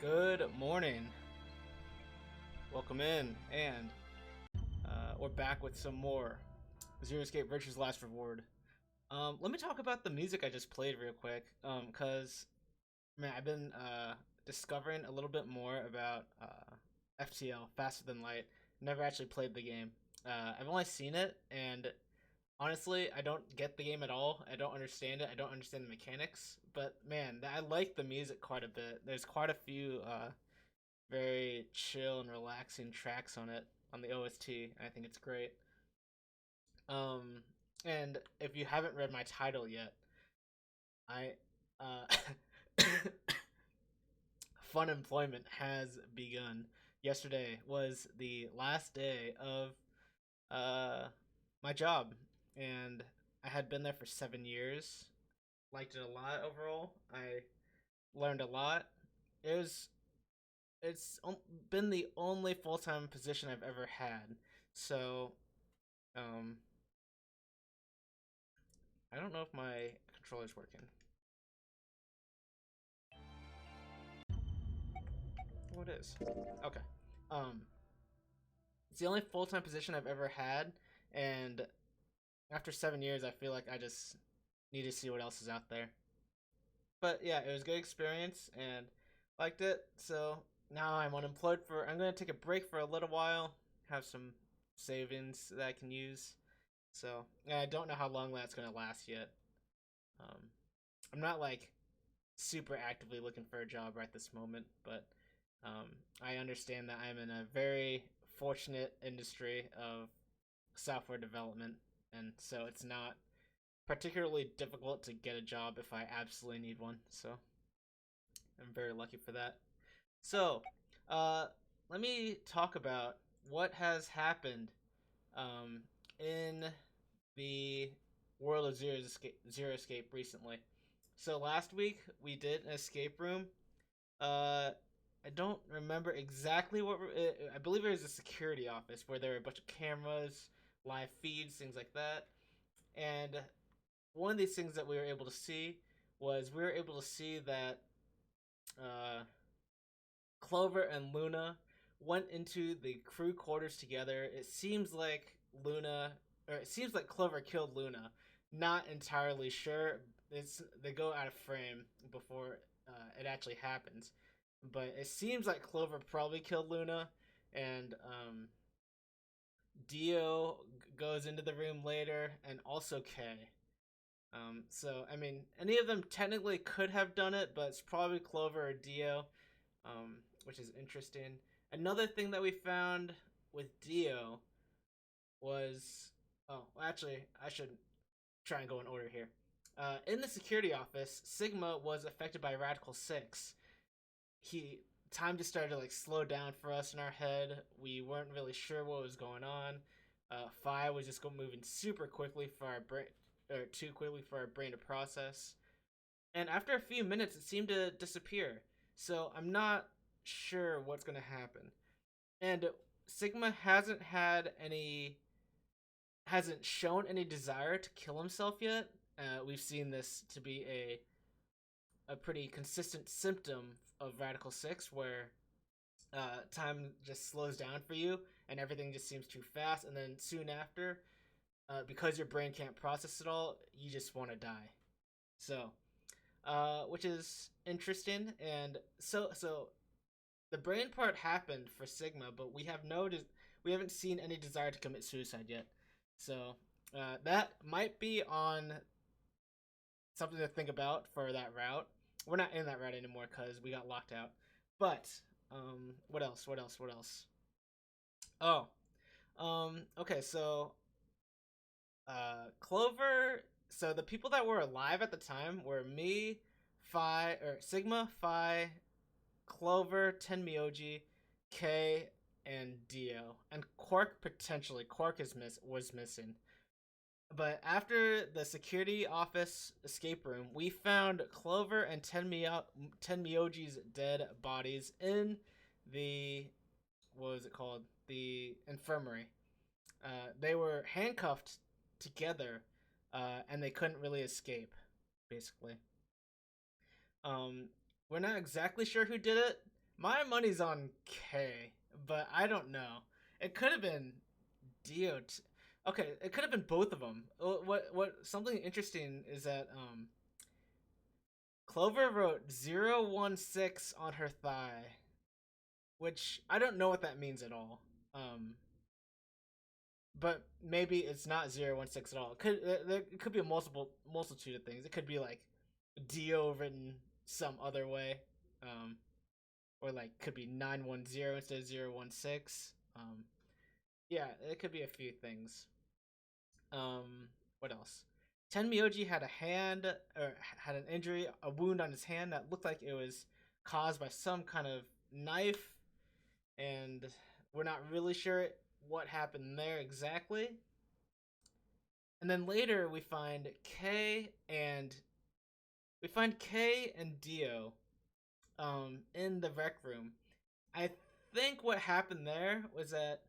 Good morning. Welcome in, and we're back with some more Zero Escape Virtue's Last Reward. Let me talk about the music I just played real quick, cause man, I've been discovering a little bit more about FTL, Faster Than Light. Never actually played the game. I've only seen it, and honestly, I don't get the game at all. I don't understand it. I don't understand the mechanics. But man, I like the music quite a bit. There's quite a few very chill and relaxing tracks on it on the OST. I think it's great. Um, and if you haven't read my title yet, I fun employment has begun. Yesterday was the last day of uh my job, and I had been there for 7 years. Liked it a lot overall. I learned a lot. It was it's been the only full time position I've ever had. So, um, I don't know if my controller's working. Oh, it is. Okay. Um, it's the only full time position I've ever had, and after 7 years, I feel like I just need to see what else is out there. But yeah, it was a good experience and liked it. So now I'm unemployed for. I'm gonna take a break for a little while, have some savings that I can use. So yeah, I don't know how long that's gonna last yet. Um, I'm not like super actively looking for a job right this moment, but I understand that I'm in a very fortunate industry of software development, and so it's not particularly difficult to get a job if I absolutely need one. So I'm very lucky for that. So, uh, let me talk about what has happened um, in the world of Zero Escape recently. So last week we did an escape room. I don't remember exactly what. I believe it was a security office where there were a bunch of cameras, live feeds, things like that. And one of these things that we were able to see was we were able to see that uh, Clover and Luna went into the crew quarters together. It seems like Clover killed Luna. Not entirely sure. They go out of frame before it actually happens, but it seems like Clover probably killed Luna, and Dio goes into the room later, and also Kay. So I mean, any of them technically could have done it, but it's probably Clover or Dio, which is interesting. Another thing that we found with Dio was, oh, well, actually, I should try and go in order here. In the security office, Sigma was affected by Radical Six. He Time just started to like slow down for us in our head. We weren't really sure what was going on. Phi was just moving super quickly for our brain, or too quickly for our brain to process. And after a few minutes, it seemed to disappear. So I'm not sure what's going to happen. And Sigma hasn't shown any desire to kill himself yet. We've seen this to be a pretty consistent symptom of Radical Six, where time just slows down for you and everything just seems too fast, and then soon after, because your brain can't process it all, you just want to die. So, which is interesting, and so the brain part happened for Sigma, but we haven't seen any desire to commit suicide yet. So that might be on something to think about for that route. We're not in that route anymore because we got locked out. But what else? What else? What else? Oh, okay. So Clover. So the people that were alive at the time were me, Phi, or Sigma, Phi, Clover, Tenmyoji, K, and Dio, and Quark potentially. Quark was missing. But after the security office escape room, we found Clover and Tenmyoji's dead bodies in the, what was it called? The infirmary. They were handcuffed together, and they couldn't really escape, basically. Um, we're not exactly sure who did it, My money's on K, but I don't know. It could have been Dio. Okay, it could have been both of them. What something interesting is that Clover wrote 016 on her thigh, which I don't know what that means at all. But maybe it's not 016 at all. It could be a multitude of things. It could be like Dio written some other way, or like could be 910 instead of 016. Yeah, it could be a few things. What else? Tenmyoji had a hand or had an injury, a wound on his hand that looked like it was caused by some kind of knife, and we're not really sure what happened there exactly. And then later we find Kay and Dio in the rec room. I think what happened there was that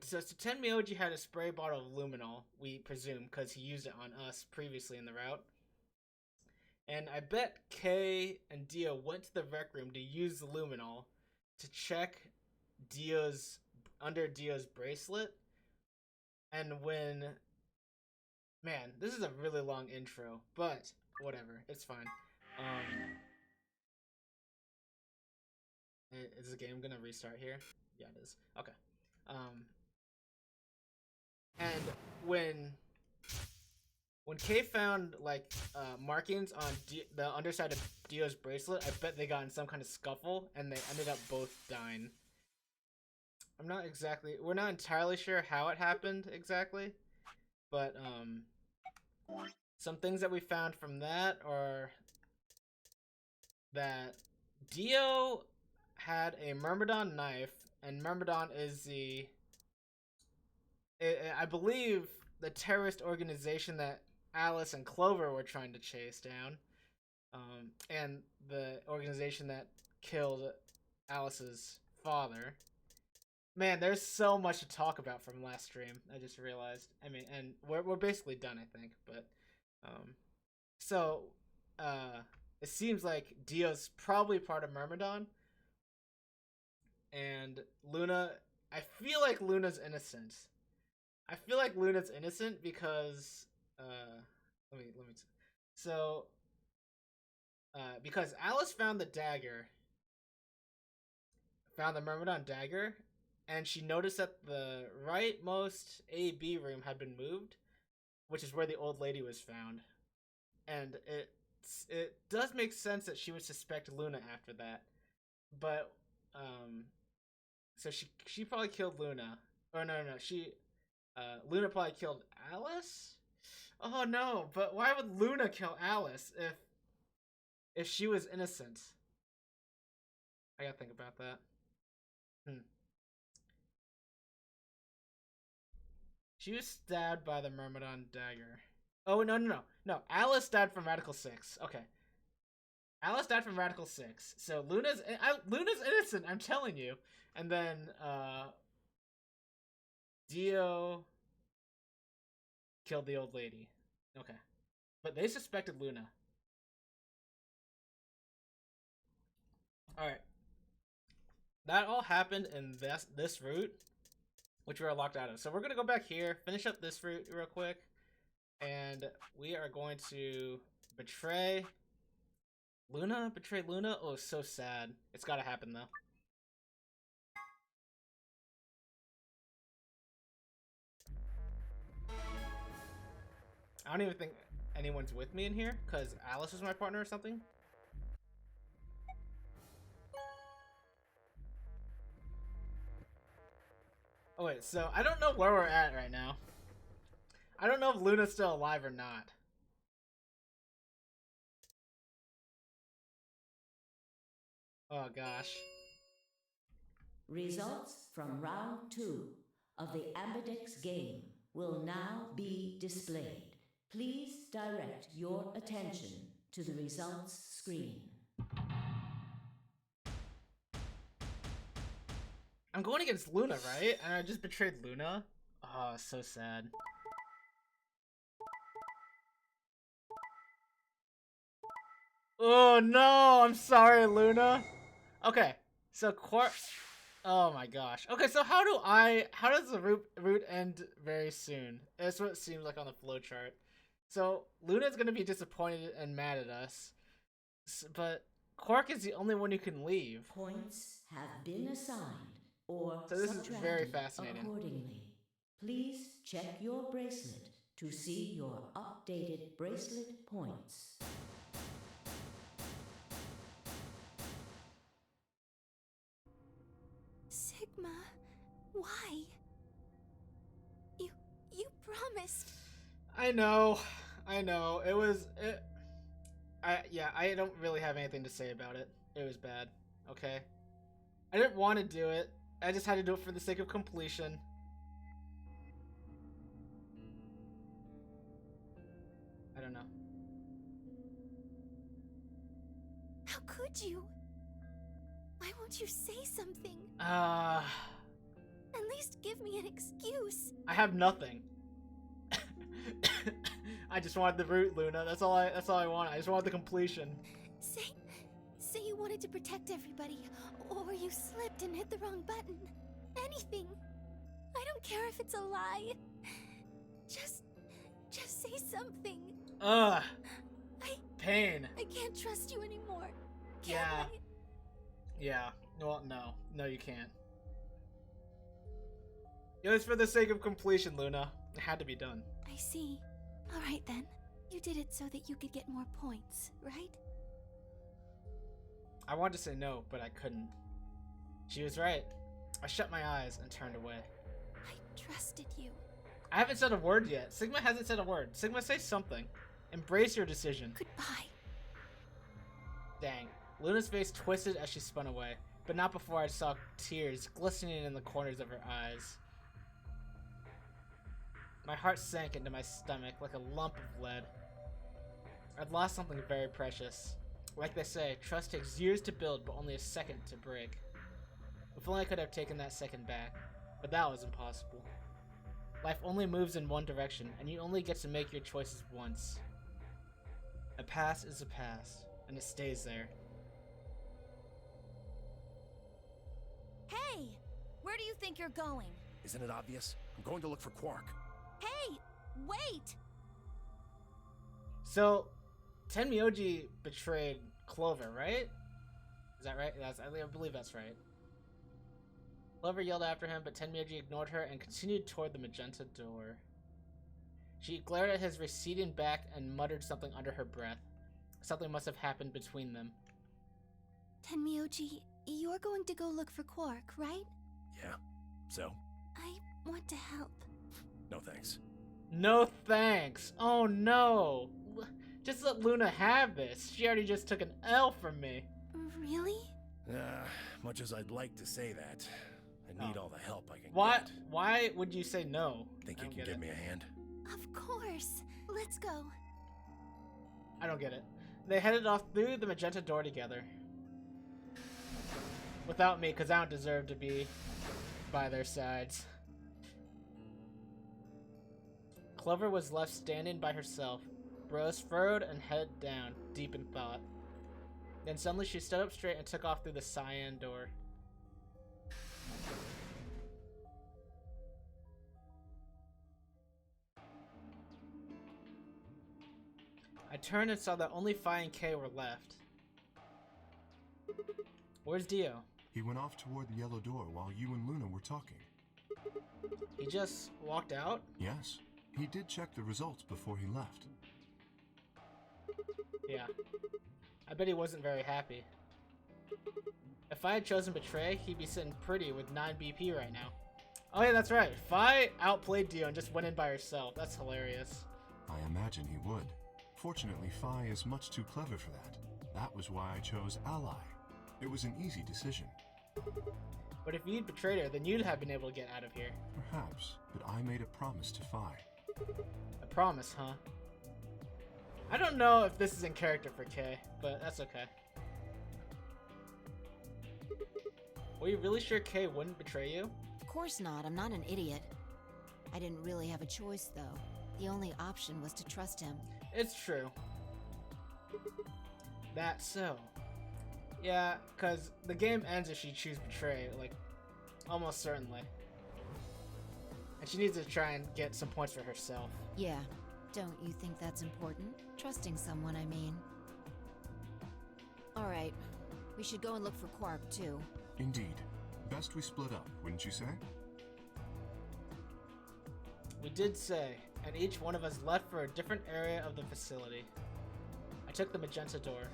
so Tenmyoji had a spray bottle of luminol, we presume, because he used it on us previously in the route. And I bet Kay and Dio went to the rec room to use the luminol to check under Dio's bracelet. And when, man, this is a really long intro, but whatever, it's fine. Is the game gonna restart here? Yeah, it is. Okay. And when Kay found like markings on the underside of Dio's bracelet, I bet they got in some kind of scuffle and they ended up both dying. We're not entirely sure how it happened exactly, but some things that we found from that are that Dio had a Myrmidon knife, and Myrmidon is I believe, the terrorist organization that Alice and Clover were trying to chase down, and the organization that killed Alice's father. Man, there's so much to talk about from last stream. I just realized. I mean, and we're basically done, I think. But so it seems like Dio's probably part of Myrmidon, and Luna. I feel like Luna's innocent. Because let me so because Alice found the Myrmidon dagger, and she noticed that the rightmost AB room had been moved, which is where the old lady was found, and it does make sense that she would suspect Luna after that, but so she probably killed Luna, or no, Luna probably killed Alice. Oh no! But why would Luna kill Alice if she was innocent? I gotta think about that. She was stabbed by the Myrmidon dagger. Oh no! Alice died from Radical 6. Okay, Alice died from Radical 6. So Luna's innocent. I'm telling you. And then Dio killed the old lady. Okay, but they suspected Luna. All right. That all happened in this route, which we are locked out of. So we're gonna go back here, finish up this route real quick, and we are going to betray Luna. Betray Luna. Oh, so sad. It's gotta happen though. I don't even think anyone's with me in here because Alice is my partner or something. Oh wait, so I don't know where we're at right now. I don't know if Luna's still alive or not. Oh gosh. Results from round 2 of the Ambidex game will now be displayed. Please direct your attention to the results screen. I'm going against Luna, right? And I just betrayed Luna? Oh, so sad. Oh no, I'm sorry, Luna. Okay, So Quark. Oh my gosh. Okay, so how does the route end very soon? That's what it seems like on the flowchart. So Luna's gonna be disappointed and mad at us, but Quark is the only one who can leave. Points have been assigned or So this is very subtracted fascinating. accordingly. Please check your bracelet to see your updated bracelet points. Sigma, why? You promised. I know. I don't really have anything to say about it. It was bad. Okay. I didn't want to do it. I just had to do it for the sake of completion. I don't know. How could you? Why won't you say something? At least give me an excuse. I have nothing. I just wanted the route, Luna. That's all I want. I just wanted the completion. Say you wanted to protect everybody, or you slipped and hit the wrong button. Anything. I don't care if it's a lie. Just say something. Pain. I can't trust you anymore. Can Yeah. I? Yeah. Well, no, you can't. It was for the sake of completion, Luna. It had to be done. I see. All right then. You did it so that you could get more points, right? I wanted to say no, but I couldn't. She was right. I shut my eyes and turned away. I trusted you. I haven't said a word yet. Sigma hasn't said a word. Sigma, say something. Embrace your decision. Goodbye. Dang. Luna's face twisted as she spun away, but not before I saw tears glistening in the corners of her eyes. My heart sank into my stomach like a lump of lead. I'd lost something very precious. Like they say, trust takes years to build, but only a second to break. If only I could have taken that second back, but that was impossible. Life only moves in one direction, and you only get to make your choices once. A past is a past, and it stays there. Hey! Where do you think you're going? Isn't it obvious? I'm going to look for Quark. Hey! Wait! So, Tenmyoji betrayed Clover, right? Is that right? I believe that's right. Clover yelled after him, but Tenmyoji ignored her and continued toward the magenta door. She glared at his receding back and muttered something under her breath. Something must have happened between them. Tenmyoji, you're going to go look for Quark, right? Yeah. So? I want to help. No thanks. No thanks. Oh no. Just let Luna have this. She already just took an L from me. Really? Much as I'd like to say that, I need all the help I can get. Why would you say no? Think you can give me a hand? Of course. Let's go. I don't get it. They headed off through the magenta door together. Without me, because I don't deserve to be by their sides. Clover was left standing by herself, brows furrowed and head down, deep in thought. Then suddenly she stood up straight and took off through the cyan door. I turned and saw that only Phi and Kay were left. Where's Dio? He went off toward the yellow door while you and Luna were talking. He just walked out? Yes, he did check the results before he left. Yeah. I bet he wasn't very happy. If I had chosen Betray, he'd be sitting pretty with 9 BP right now. Oh yeah, that's right. Phi outplayed Dio and just went in by herself. That's hilarious. I imagine he would. Fortunately, Phi is much too clever for that. That was why I chose Ally. It was an easy decision. But if you'd betrayed her, then you'd have been able to get out of here. Perhaps, but I made a promise to Phi. A promise, huh? I don't know if this is in character for Kay, but that's okay. Were you really sure Kay wouldn't betray you? Of course not, I'm not an idiot. I didn't really have a choice, though. The only option was to trust him. It's true. That so. Yeah, because the game ends if she chooses betray, like, almost certainly. And she needs to try and get some points for herself. Yeah. Don't you think that's important? Trusting someone, I mean. Alright. We should go and look for Quark, too. Indeed. Best we split up, wouldn't you say? We did say, and each one of us left for a different area of the facility. I took the magenta door.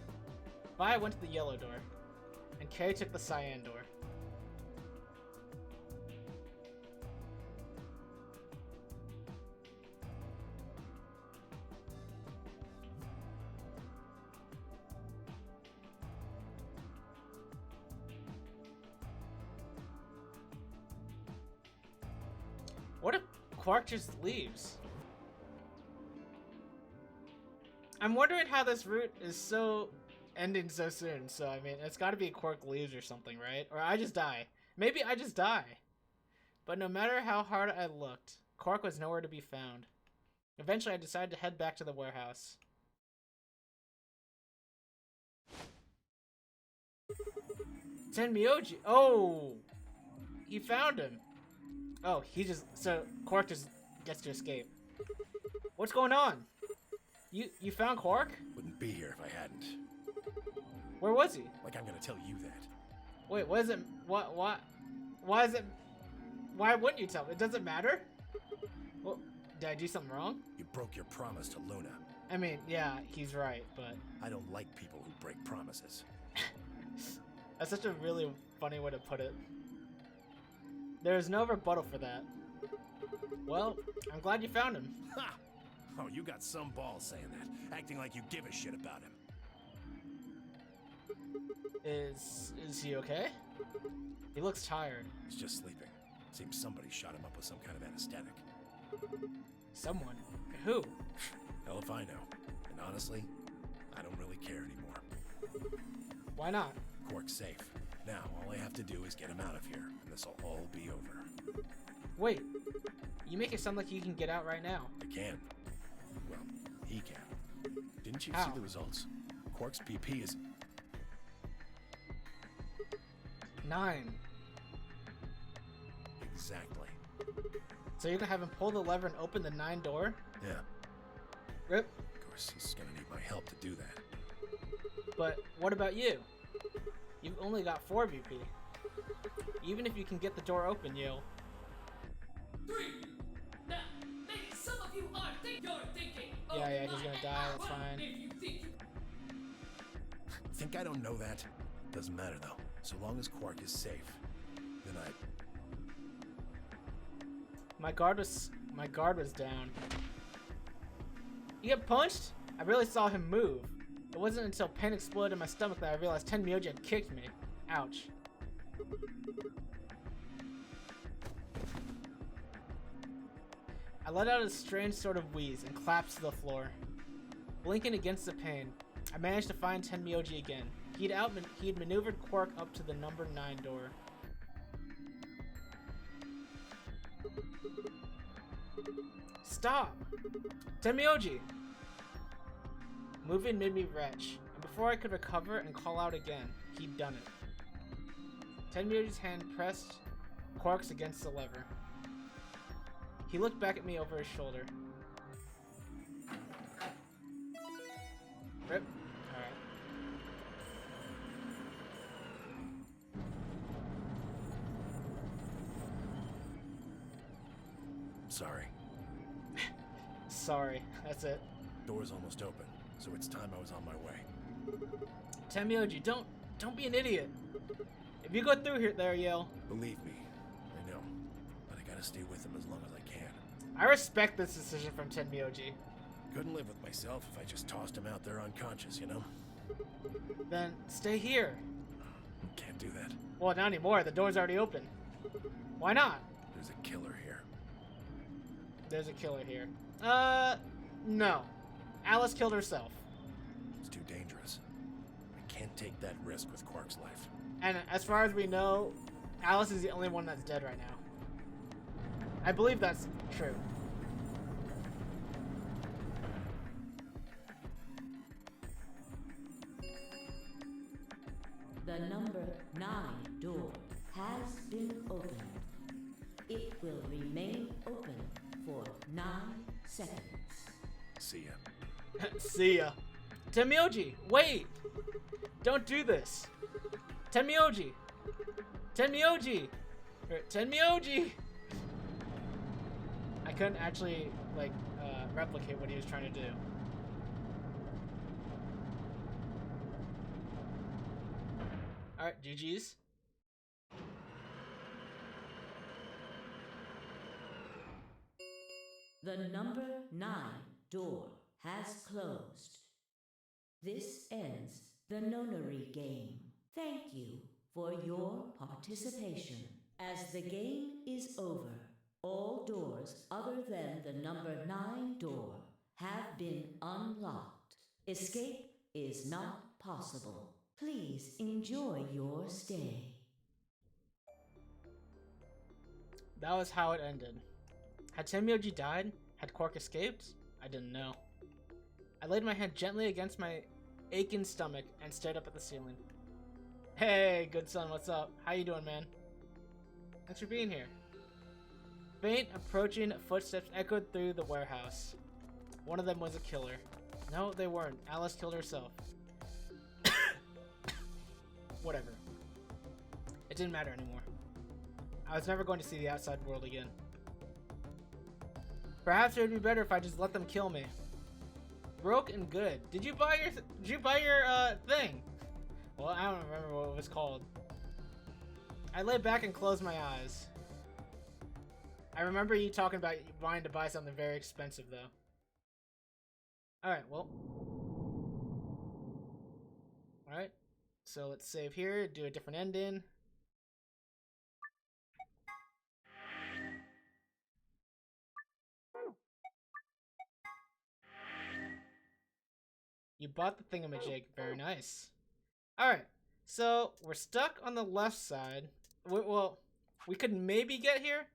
Vi went to the yellow door. And Kay took the cyan door. What if Quark just leaves? I'm wondering how this route is so ending so soon. So I mean, it's got to be Quark leaves or something, right? Or I just die. Maybe I just die. But no matter how hard I looked, Quark was nowhere to be found. Eventually, I decided to head back to the warehouse. Tenmyoji. Oh, he found him. Oh, so Quark just gets to escape. What's going on? You found Quark? Wouldn't be here if I hadn't. Where was he? Like I'm gonna tell you that. Wait, what is it? Why is it? Why wouldn't you tell me? It doesn't matter? Well, did I do something wrong? You broke your promise to Luna. I mean, yeah, he's right, but I don't like people who break promises. that's such a really funny way to put it. There is no rebuttal for that. Well, I'm glad you found him. Ha! Oh, you got some balls saying that, acting like you give a shit about him. Is he okay? He looks tired. He's just sleeping. Seems somebody shot him up with some kind of anesthetic. Someone? Who? Hell if I know. And honestly, I don't really care anymore. Why not? Quark's safe. Now, all I have to do is get him out of here, and this'll all be over. Wait, you make it sound like you can get out right now. I can. Well, he can. Didn't you How? see the results? Quark's PP is 9. exactly. So you're gonna have him pull the lever and open the 9 door? Yeah. Rip. Of course, he's gonna need my help to do that. But what about you? You've only got 4 VP. Even if you can get the door open, you'll... 3. Now, maybe some of you are you're thinking. Oh, Yeah, he's gonna die, that's fine. If you think you Think I don't know that? Doesn't matter though. So long as Quark is safe, then My guard was down. You get punched? I barely saw him move. It wasn't until pain exploded in my stomach that I realized Tenmyoji had kicked me. Ouch. I let out a strange sort of wheeze and collapsed to the floor. Blinking against the pain, I managed to find Tenmyoji again. He'd maneuvered Quark up to the number 9 door. Stop! Tenmyoji! Moving made me retch, and before I could recover and call out again, he'd done it. Tenmyoji's hand pressed Quark's against the lever. He looked back at me over his shoulder. Rip. Alright. sorry. Sorry, that's it. Door's almost open, so it's time I was on my way. Tenmyoji, don't be an idiot. If you go through here, there, Yale. Believe me, I know, but I gotta stay with him as long as I can. I respect this decision from Tenmyoji. Couldn't live with myself if I just tossed him out there unconscious, you know? Then stay here. Can't do that. Well, not anymore. The door's already open. Why not? There's a killer here. There's a killer here. No. Alice killed herself. It's too dangerous. I can't take that risk with Quark's life. And as far as we know, Alice is the only one that's dead right now. I believe that's true. The number 9 door has been opened. It will remain open for 9 seconds. See ya. See ya. Tenmyoji, wait! Don't do this. Tenmyoji! Tenmyoji! Tenmyoji! I couldn't actually, like, replicate what he was trying to do. Alright, GG's. The number 9 door has closed. This ends the nonary game. Thank you for your participation. As the game is over, all doors other than the number 9 door have been unlocked. Escape is not possible. Please enjoy your stay. That was how it ended. Had Tenmyoji died? Had Quark escaped? I didn't know. I laid my hand gently against my aching stomach and stared up at the ceiling. Hey, good son, what's up? How you doing, man? Thanks for being here. Faint, approaching footsteps echoed through the warehouse. One of them was a killer. No, they weren't. Alice killed herself. Whatever. It didn't matter anymore. I was never going to see the outside world again. Perhaps it would be better if I just let them kill me. Broke and good. Did you buy your thing? Well, I don't remember what it was called. I lay back and closed my eyes. I remember you talking about wanting to buy something very expensive, though. Alright, well. Alright. So let's save here, do a different ending. You bought the thingamajig. Very nice. Alright, so we're stuck on the left side. Well, we could maybe get here,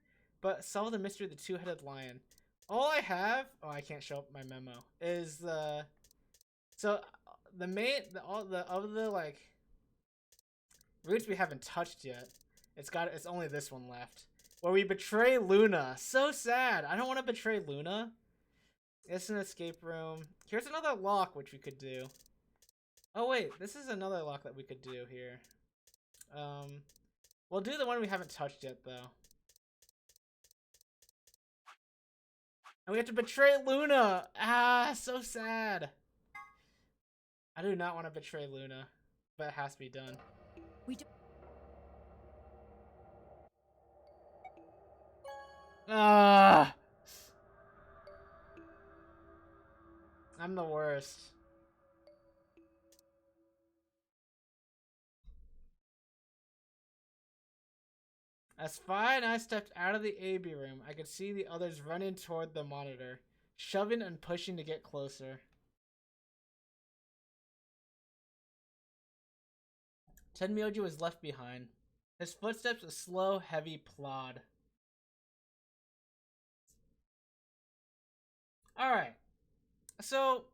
but solve the mystery of the two-headed lion. All I have, oh, I can't show up my memo, is the, so the main, of the like routes we haven't touched yet. It's only this one left, where we betray Luna. So sad. I don't want to betray Luna. It's an escape room. Here's another lock which we could do. Oh wait, this is another lock that we could do here. We'll do the one we haven't touched yet though. And we have to betray Luna! Ah, so sad. I do not want to betray Luna, but it has to be done. We do. Ah! I'm the worst. As Fi and I stepped out of the AB room, I could see the others running toward the monitor, shoving and pushing to get closer. Tenmyoji was left behind. His footsteps a slow, heavy plod. Alright. So,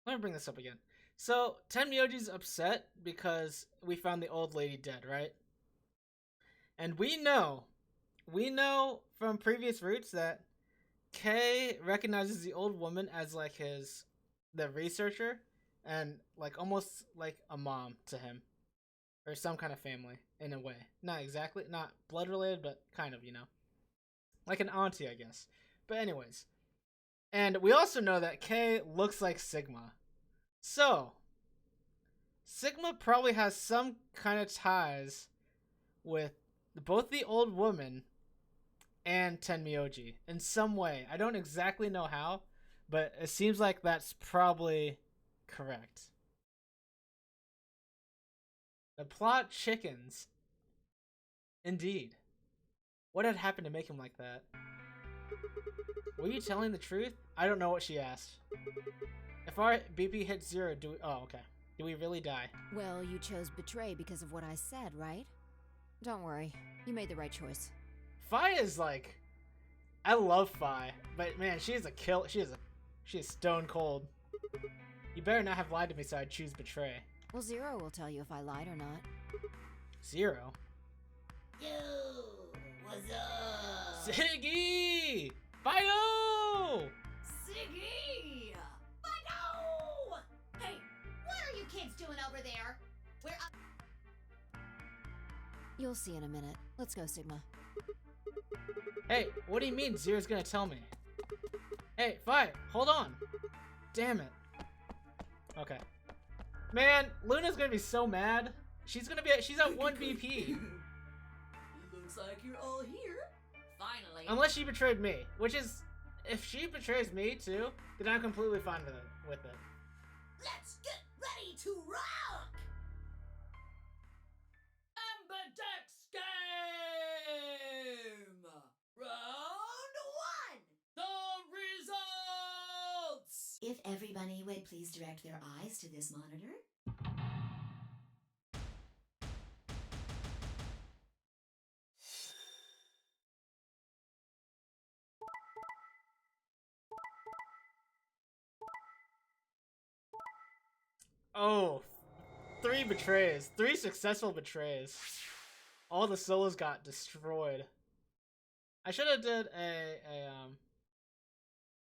let me bring this up again. So, Tenmyoji's upset because we found the old lady dead, right? And we know from previous routes that Kay recognizes the old woman as like the researcher and like almost like a mom to him or some kind of family in a way. Not exactly, not blood related, but kind of, you know, like an auntie, I guess. But anyways, and we also know that Kay looks like Sigma. So, Sigma probably has some kind of ties with both the old woman and Tenmyoji in some way. I don't exactly know how, but it seems like that's probably correct. The plot chickens. Indeed. What had happened to make him like that? Were you telling the truth? I don't know what she asked. If our BP hits 0, do we... Oh, okay. Do we really die? Well, you chose betray because of what I said, right? Don't worry. You made the right choice. Fi is like... I love Fi, but man, she is a kill... She is stone cold. You better not have lied to me so I'd choose betray. Well, Zero will tell you if I lied or not. Zero? Yo, what's up? Siggy! Fido! Siggy! Fido! Hey, what are you kids doing over there? We're up. You'll see in a minute. Let's go, Sigma. Hey, what do you mean Zero's gonna tell me? Hey, Fi, hold on. Damn it. Okay. Man, Luna's gonna be so mad. She's at 1 BP. Looks like you're all here. Finally. Unless she betrayed me, which is, if she betrays me too, then I'm completely fine with it. Let's get ready to rock! Ambidex game! Round 1! The results! If everybody would please direct their eyes to this monitor. Oh, 3 betrays. 3 successful betrays. All the solos got destroyed. I should have did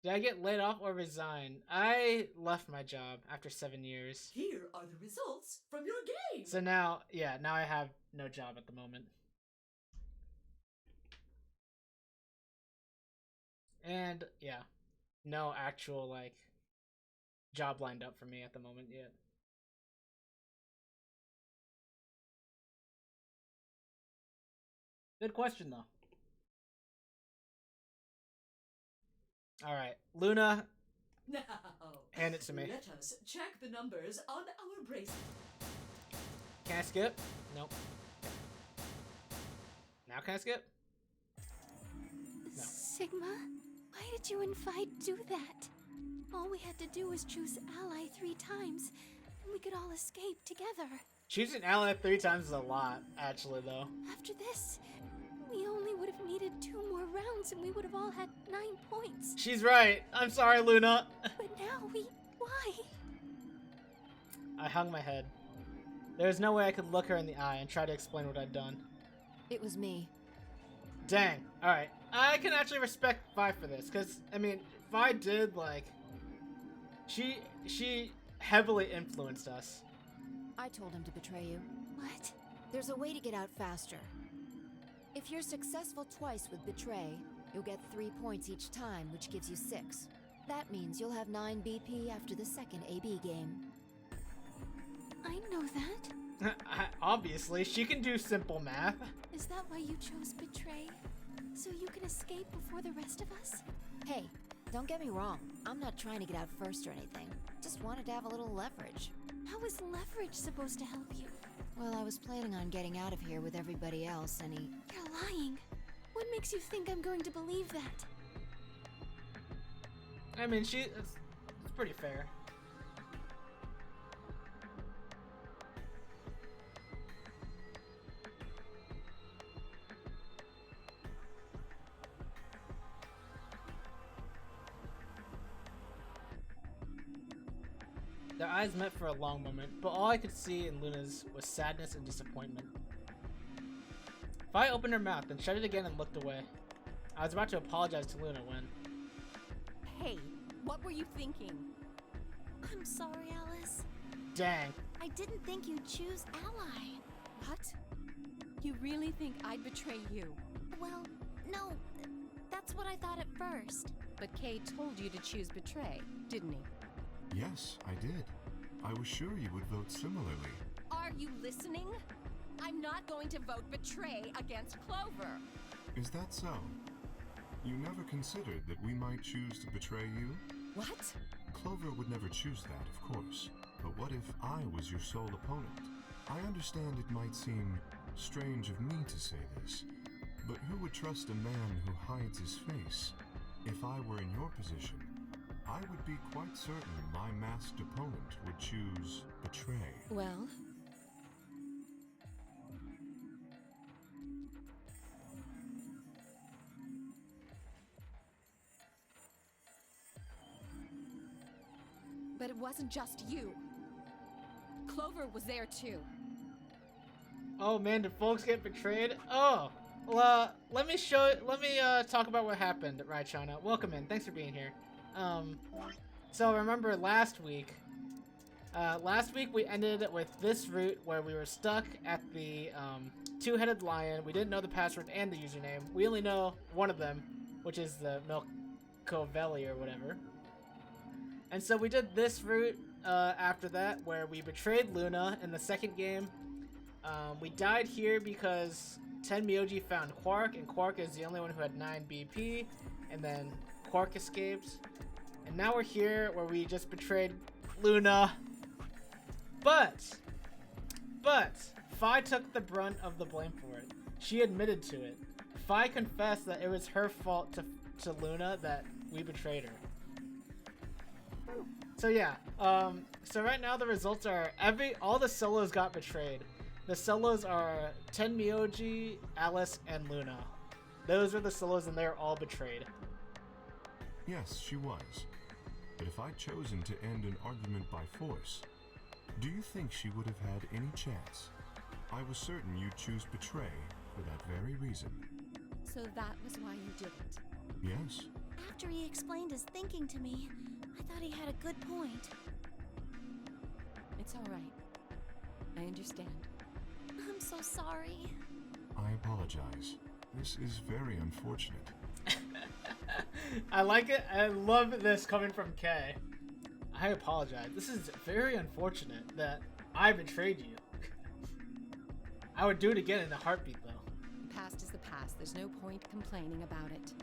did I get laid off or resign? I left my job after 7 years. Here are the results from your game. So now, yeah, now I have no job at the moment. And, yeah, no actual, like, job lined up for me at the moment yet. Good question, though. Alright, Luna, Now, hand it to me. let us check the numbers on our bracelet. Can I skip? Nope. Now can I skip? No. Sigma, why did you and Fi do that? All we had to do was choose ally 3 times, and we could all escape together. Choosing ally 3 times is a lot, actually, though. After this, we only would have needed 2 more rounds and we would have all had 9 points. She's right. I'm sorry, Luna. But now why? I hung my head. There's no way I could look her in the eye and try to explain what I'd done. It was me. Dang. Alright. I can actually respect Vi for this, because, I mean, Vi did, like... She heavily influenced us. I told him to betray you. What? There's a way to get out faster. If you're successful twice with Betray, you'll get 3 points each time, which gives you 6. That means you'll have 9 BP after the second AB game. I know that. Obviously, she can do simple math. Is that why you chose Betray? So you can escape before the rest of us? Hey, don't get me wrong. I'm not trying to get out first or anything. Just wanted to have a little leverage. How is leverage supposed to help you? Well, I was planning on getting out of here with everybody else, and he... You're lying. What makes you think I'm going to believe that? I mean, it's pretty fair. Their eyes met for a long moment, but all I could see in Luna's was sadness and disappointment. Vi opened her mouth, then shut it again and looked away. I was about to apologize to Luna when... Hey, what were you thinking? I'm sorry, Alice. Dang. I didn't think you'd choose Ally. What? You really think I'd betray you? Well, no. That's what I thought at first. But Kay told you to choose Betray, didn't he? Yes, I did. I was sure you would vote similarly. Are you listening? I'm not going to vote Betray against Clover. Is that so? You never considered that we might choose to betray you? What? Clover would never choose that, of course. But what if I was your sole opponent? I understand it might seem strange of me to say this, but who would trust a man who hides his face? If I were in your position, I would be quite certain my masked opponent would choose Betray. Well, but it wasn't just you. Clover was there too. Oh man, did folks get betrayed? Oh, well, let me talk about what happened, Raichana. Welcome in, thanks for being here. So remember last week we ended with this route where we were stuck at the, two-headed lion. We didn't know the password and the username. We only know one of them, which is the Milkovelli or whatever. And so we did this route, after that, where we betrayed Luna in the second game. We died here because Tenmyoji found Quark, and Quark is the only one who had 9 BP, and then Quark escaped. And now we're here where we just betrayed Luna. But Fi took the brunt of the blame for it. She admitted to it. Fi confessed that it was her fault to Luna that we betrayed her. So yeah, so right now the results are all the solos got betrayed. The solos are Tenmyoji, Alice, and Luna. Those are the solos and they're all betrayed. Yes, she was. But if I'd chosen to end an argument by force, do you think she would have had any chance? I was certain you'd choose betray for that very reason. So that was why you did it. Yes. After he explained his thinking to me, I thought he had a good point. It's all right. I understand. I'm so sorry. I apologize. This is very unfortunate. I like it. I love this coming from Kay. I apologize. This is very unfortunate that I betrayed you. I would do it again in a heartbeat, though. The past is the past. There's no point complaining about it.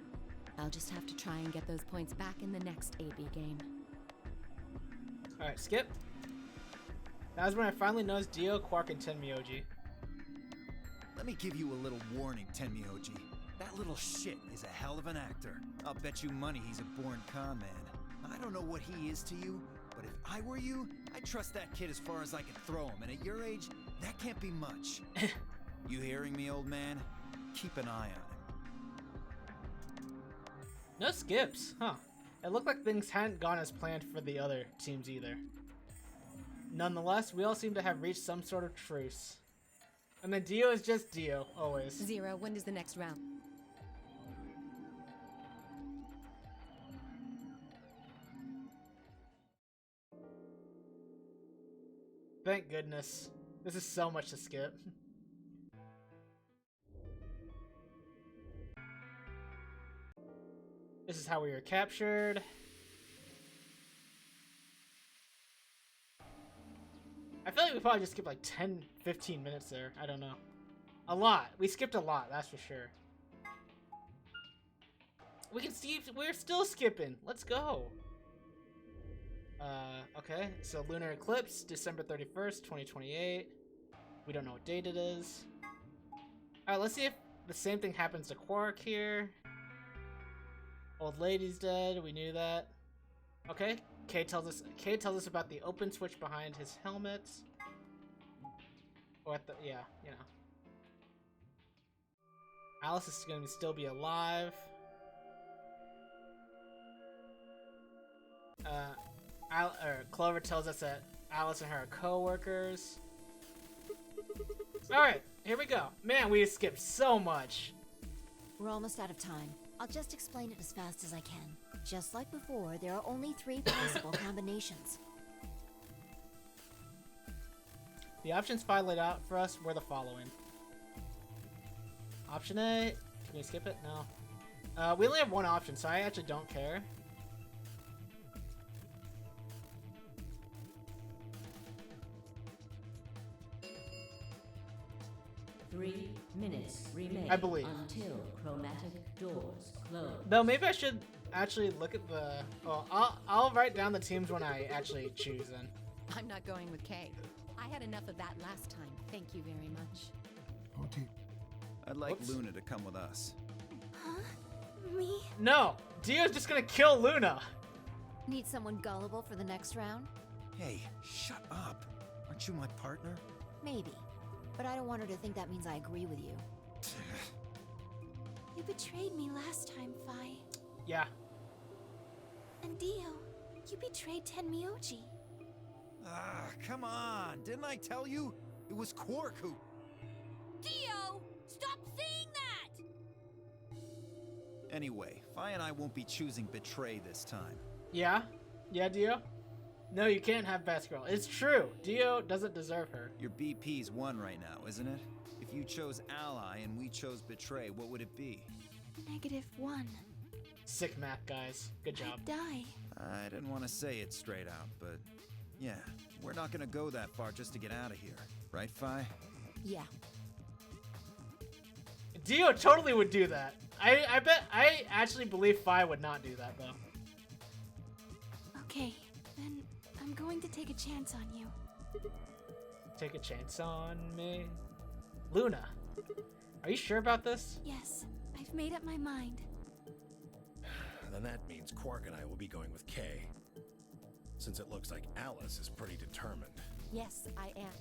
I'll just have to try and get those points back in the next AB game. Alright, skip. That was when I finally noticed Dio, Quark, and Tenmyoji. Let me give you a little warning, Tenmyoji. That little shit is a hell of an actor. I'll bet you money he's a born con man. I don't know what he is to you, but if I were you, I'd trust that kid as far as I could throw him, and at your age, that can't be much. You hearing me, old man? Keep an eye on him. No skips, huh? It looked like things hadn't gone as planned for the other teams either. Nonetheless, we all seem to have reached some sort of truce. And then Dio is just Dio, always. Zero, when is the next round? Thank goodness. This is so much to skip. This is how we were captured. I feel like we probably just skipped like 10-15 minutes there. I don't know. A lot. We skipped a lot, that's for sure. We can see we're still skipping. Let's go. Okay. So lunar eclipse, December 31st, 2028. We don't know what date it is. Alright, let's see if the same thing happens to Quark here. Old lady's dead, we knew that. Okay. Kay tells us about the open switch behind his helmet. Or at the, yeah, you know. Alice is gonna still be alive. Clover tells us that Alice and her are co-workers. Alright, here we go. Man, we skipped so much. We're almost out of time. I'll just explain it as fast as I can. Just like before, there are only 3 possible combinations. The options Fi laid out for us were the following. Option A, can we skip it? No. We only have one option, so I actually don't care. Three minutes remain I believe. until chromatic doors close. Though maybe I should actually look at the. Well, I'll write down the teams when I actually choose. Then. I'm not going with Kay. I had enough of that last time. Thank you very much. Oh, dear. I'd like Whoops. Luna to come with us. Huh? Me? No, Dio's just gonna kill Luna. Need someone gullible for the next round? Hey, shut up. Aren't you my partner? Maybe. But I don't want her to think that means I agree with you. You betrayed me last time, Fi. Yeah. And Dio, you betrayed Tenmyoji. Ah, come on. Didn't I tell you? It was Quark who... Dio! Stop saying that! Anyway, Vi and I won't be choosing Betray this time. Yeah? Yeah, Dio? No, you can't have best girl. It's true. Dio doesn't deserve her. Your BP's 1 right now, isn't it? If you chose Ally and we chose Betray, what would it be? -1. Sick math, guys. Good job. I'd die. I didn't want to say it straight out, but yeah, we're not gonna go that far just to get out of here. Right, Fi? Yeah. Dio totally would do that. I actually believe Fi would not do that, though. Okay, then I'm going to take a chance on you. Take a chance on me? Luna, are you sure about this? Yes, I've made up my mind. Then that means Quark and I will be going with Kay. Since it looks like Alice is pretty determined. Yes, I am.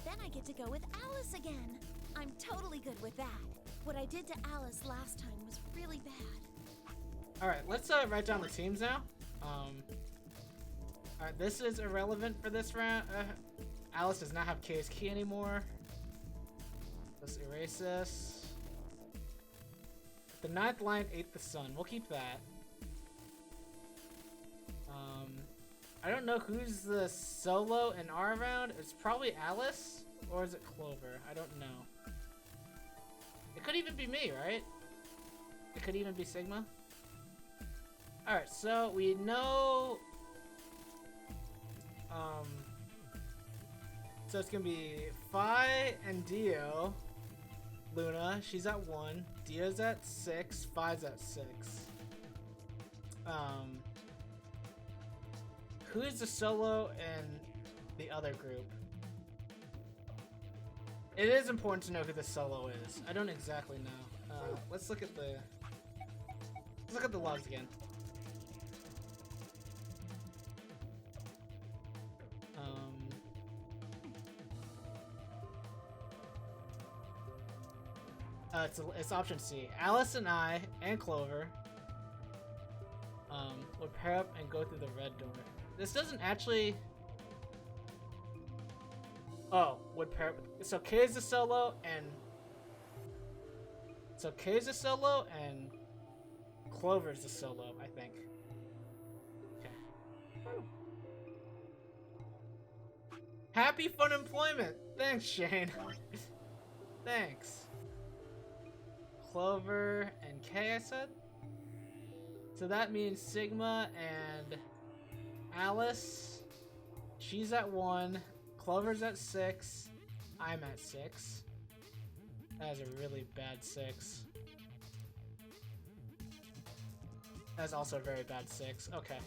Then I get to go with Alice again. I'm totally good with that. What I did to Alice last time was really bad. Alright, let's write down the teams now. Alright, this is irrelevant for this round. Alice does not have Kay's key anymore. Let's erase this. The 9th line ate the sun. We'll keep that. I don't know who's the solo in our round. It's probably Alice, or is it Clover? I don't know. It could even be me, right? It could even be Sigma. Alright, so we know... So it's gonna be Fi and Dio. Luna, she's at 1. Dio's at 6. Fi's at 6. Who is the solo in the other group? It is important to know who the solo is. I don't exactly know. Let's look at the logs again. It's option C. Alice and I and Clover would pair up and go through the red door. This doesn't actually... Oh, would pair up with... So Kay's the solo and... So Kay's the solo and Clover's the solo, I think. Okay. Happy fun employment! Thanks, Shane. Thanks. Clover and Kay, I said? So that means Sigma and Alice. She's at 1. Clover's at 6. I'm at 6. That is a really bad 6. That's also a very bad 6. Okay.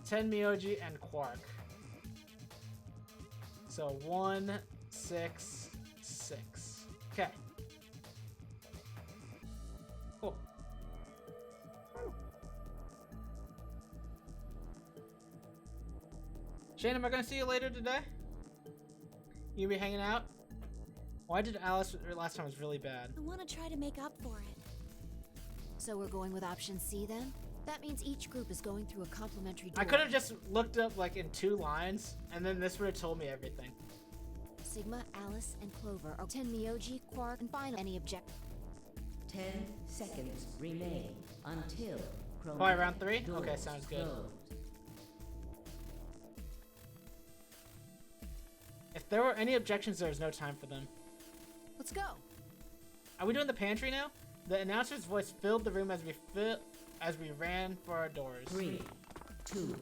10 Miyoji and Quark. So 1, 6, 6. Okay. Cool. Shane, am I gonna see you later today? You be hanging out? Why did Alice last time was really bad? I want to try to make up for it. So we're going with option C then? That means each group is going through a complimentary door. I could have just looked up like in 2 lines, and then this would have told me everything. Sigma, Alice, and Clover are 10 Miyoji, Quark, and final. Any object? 10 seconds remain until Probably round 3? doors Okay, sounds good. close. If there were any objections, there was no time for them. Let's go. Are we doing the pantry now? The announcer's voice filled the room as we ran for our doors. 3, 2,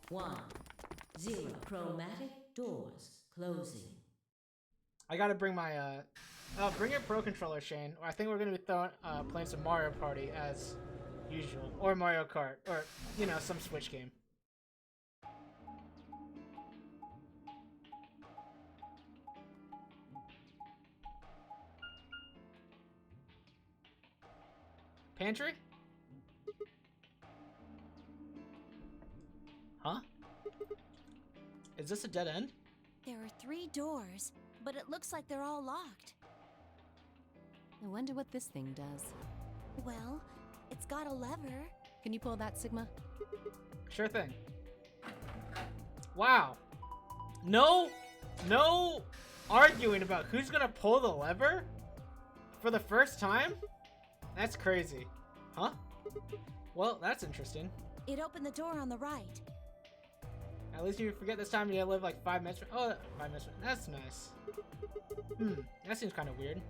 1, 0. Chromatic doors closing. I gotta bring my bring your Pro Controller, Shane. I think we're gonna be playing some Mario Party as usual, or Mario Kart, or some Switch game. Pantry? Huh? Is this a dead end? There are 3 doors, but it looks like they're all locked. I wonder what this thing does. Well, it's got a lever. Can you pull that, Sigma? Sure thing. Wow. No arguing about who's gonna pull the lever for the first time? That's crazy. Huh? Well, that's interesting. It opened the door on the right. At least you forget this time you live like 5 minutes. Oh, 5 minutes. That's nice. That seems kind of weird.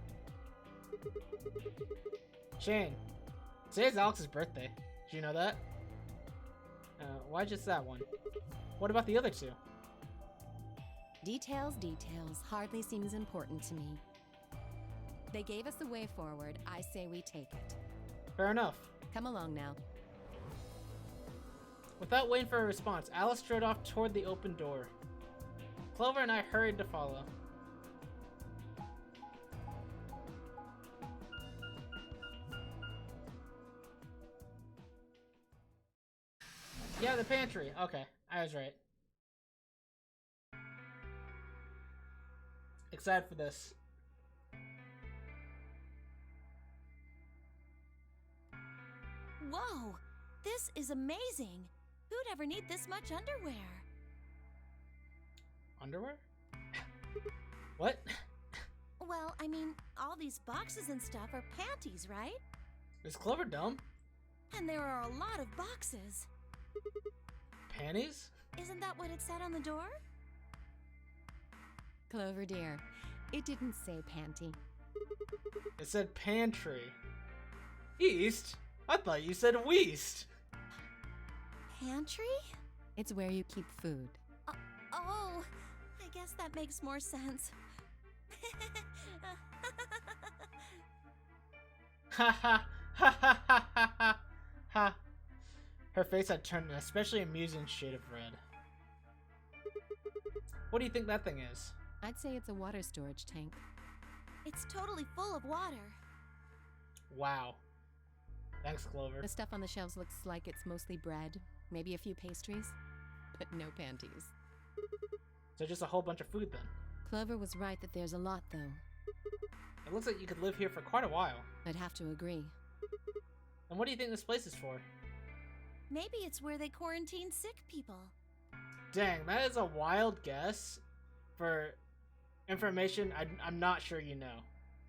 Shane, today's Alex's birthday. Did you know that? Why just that one? What about the other two? Details, hardly seems important to me. They gave us the way forward. I say we take it. Fair enough. Come along now. Without waiting for a response, Alice strode off toward the open door. Clover and I hurried to follow. Yeah, the pantry. Okay, I was right. Excited for this. Whoa! This is amazing! Who'd ever need this much underwear? Underwear? What? Well, I mean, all these boxes and stuff are panties, right? Is Clover dumb? And there are a lot of boxes. Panties? Isn't that what it said on the door? Clover dear, it didn't say panty. It said pantry. East? I thought you said weast. Pantry? It's where you keep food. Oh, I guess that makes more sense. Ha ha ha ha ha ha ha. Her face had turned an especially amusing shade of red. What do you think that thing is? I'd say it's a water storage tank. It's totally full of water. Wow. Thanks, Clover. The stuff on the shelves looks like it's mostly bread, maybe a few pastries, but no panties. So just a whole bunch of food then? Clover was right that there's a lot, though. It looks like you could live here for quite a while. I'd have to agree. And what do you think this place is for? Maybe it's where they quarantine sick people. Dang, that is a wild guess for information I'm not sure you know.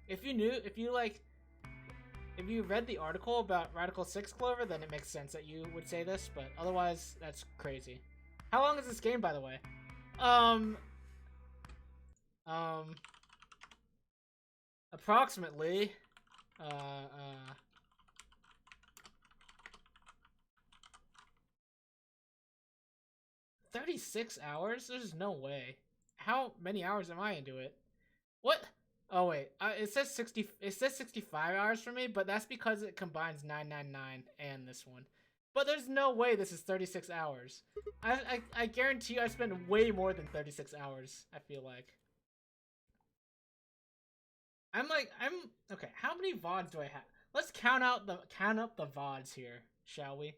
If you read the article about Radical 6 Clover, then it makes sense that you would say this, but otherwise, that's crazy. How long is this game, by the way? Approximately, 36 hours? There's no way. How many hours am I into it? What? Oh wait, it says 60. It says 65 hours for me, but that's because it combines 999 and this one. But there's no way this is 36 hours. I guarantee you I spent way more than 36 hours. I feel like. I'm okay. How many VODs do I have? Let's count up the VODs here, shall we?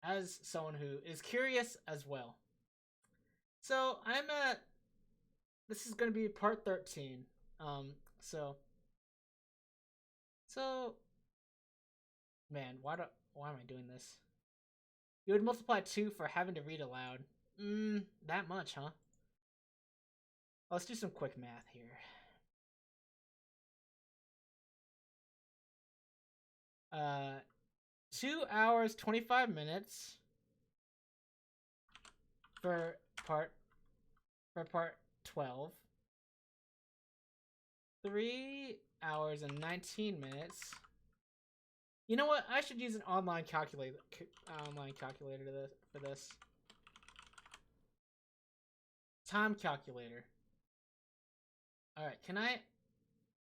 As someone who is curious as well. So this is gonna be part 13. So man, why am I doing this? You would multiply 2 for having to read aloud. That much, huh? Let's do some quick math here. 2 hours 25 minutes for part 12. 3 hours and 19 minutes. You know what? I should use an online calculator for this. Time calculator. All right, can I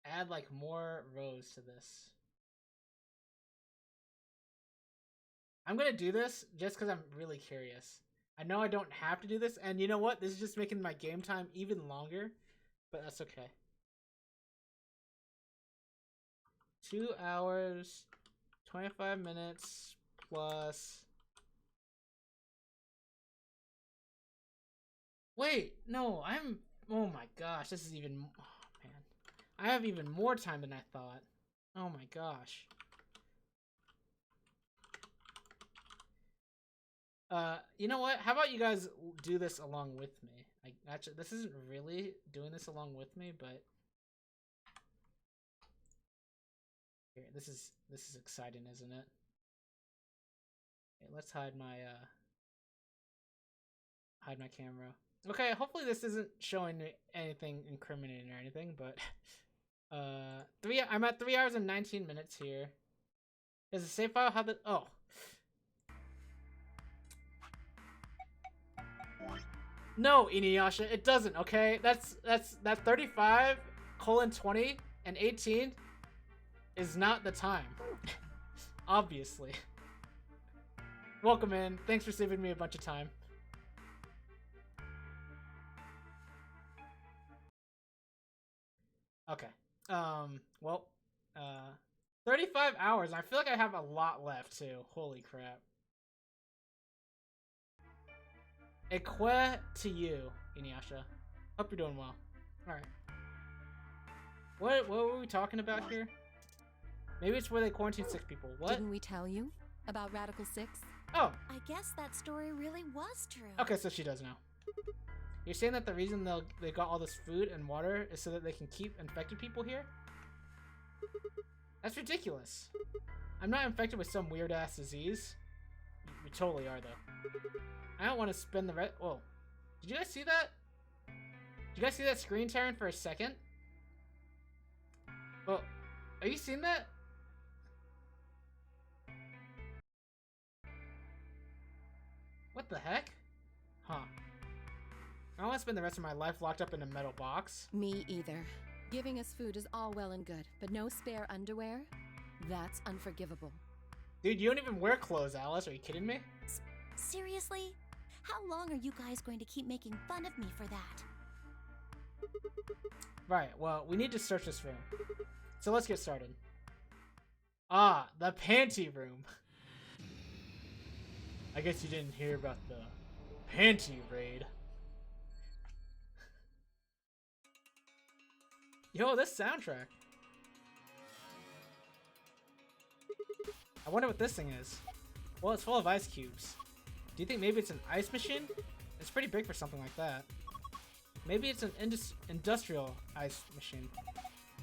add like more rows to this? I'm gonna do this just because I'm really curious. I know I don't have to do this, and you know what? This is just making my game time even longer, but that's okay. 2 hours, 25 minutes plus... Wait, no, oh my gosh, this is even... Oh, man. I have even more time than I thought. Oh my gosh. You know what? How about you guys do this along with me? Actually, this isn't really doing this along with me, but here, this is exciting, isn't it? Okay, let's hide my camera. Okay, hopefully this isn't showing me anything incriminating or anything, but I'm at 3 hours and 19 minutes here. Does the save file have the No, Inuyasha, it doesn't, okay? That 35:20 and 18 is not the time. Obviously. Welcome in. Thanks for saving me a bunch of time. Okay. Well, 35 hours. I feel like I have a lot left too. Holy crap. Eque to you, Inuyasha. Hope you're doing well. Alright. What were we talking about here? Maybe it's where they quarantine 6 people. What? Didn't we tell you about Radical 6? Oh. I guess that story really was true. Okay, so she does know. You're saying that the reason they got all this food and water is so that they can keep infected people here? That's ridiculous. I'm not infected with some weird ass disease. We totally are though. I don't want to spend the rest. Whoa. Did you guys see that? Did you guys see that screen tearing for a second? Well, are you seeing that? What the heck? Huh. I don't want to spend the rest of my life locked up in a metal box. Me either. Giving us food is all well and good, but no spare underwear? That's unforgivable. Dude, you don't even wear clothes, Alice. Are you kidding me? Seriously? How long are you guys going to keep making fun of me for that? Right, well, we need to search this room. So let's get started. Ah, the panty room. I guess you didn't hear about the panty raid. Yo, this soundtrack. I wonder what this thing is. Well, it's full of ice cubes. Do you think maybe it's an ice machine? It's pretty big for something like that. Maybe it's an industrial ice machine.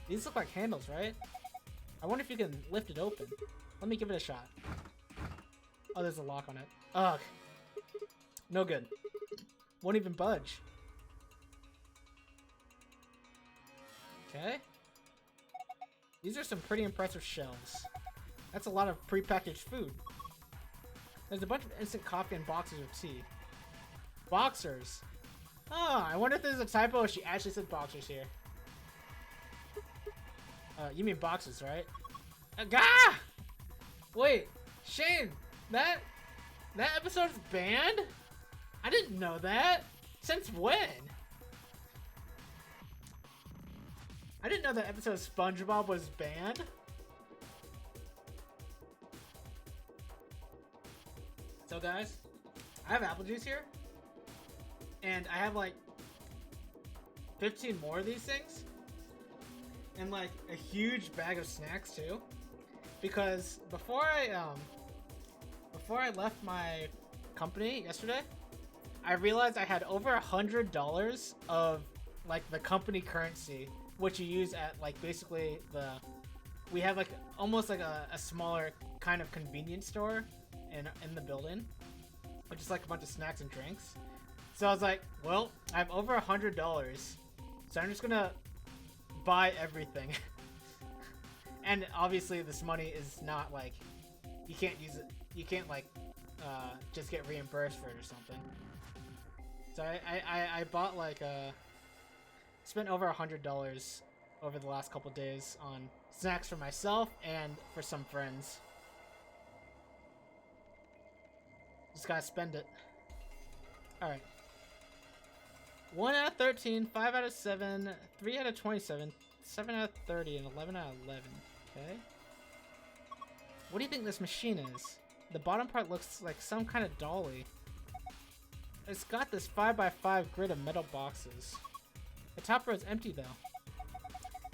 These look like handles, right? I wonder if you can lift it open. Let me give it a shot. Oh, there's a lock on it. Ugh. No good. Won't even budge. Okay. These are some pretty impressive shelves. That's a lot of prepackaged food. There's a bunch of instant coffee and boxers of tea. Boxers. Oh, I wonder if there's a typo if she actually said boxers here. You mean boxes, right? Gah! Wait, Shane, that episode's banned? I didn't know that. Since when? I didn't know that episode of SpongeBob was banned. So guys, I have apple juice here, and I have like 15 more of these things, and like a huge bag of snacks too, because before I left my company yesterday, I realized I had over $100 of like the company currency, which you use at like basically we have like almost like a smaller kind of convenience store in the building, which is like a bunch of snacks and drinks. So I was like, well, I have over $100, so I'm just gonna buy everything. And obviously this money is not like, you can't use it, you can't like just get reimbursed for it or something. So I bought like spent over $100 over the last couple days on snacks for myself and for some friends. Just gotta spend it. Alright. 1 out of 13, 5 out of 7, 3 out of 27, 7 out of 30, and 11 out of 11. Okay. What do you think this machine is? The bottom part looks like some kind of dolly. It's got this 5x5 grid of metal boxes. The top row is empty though.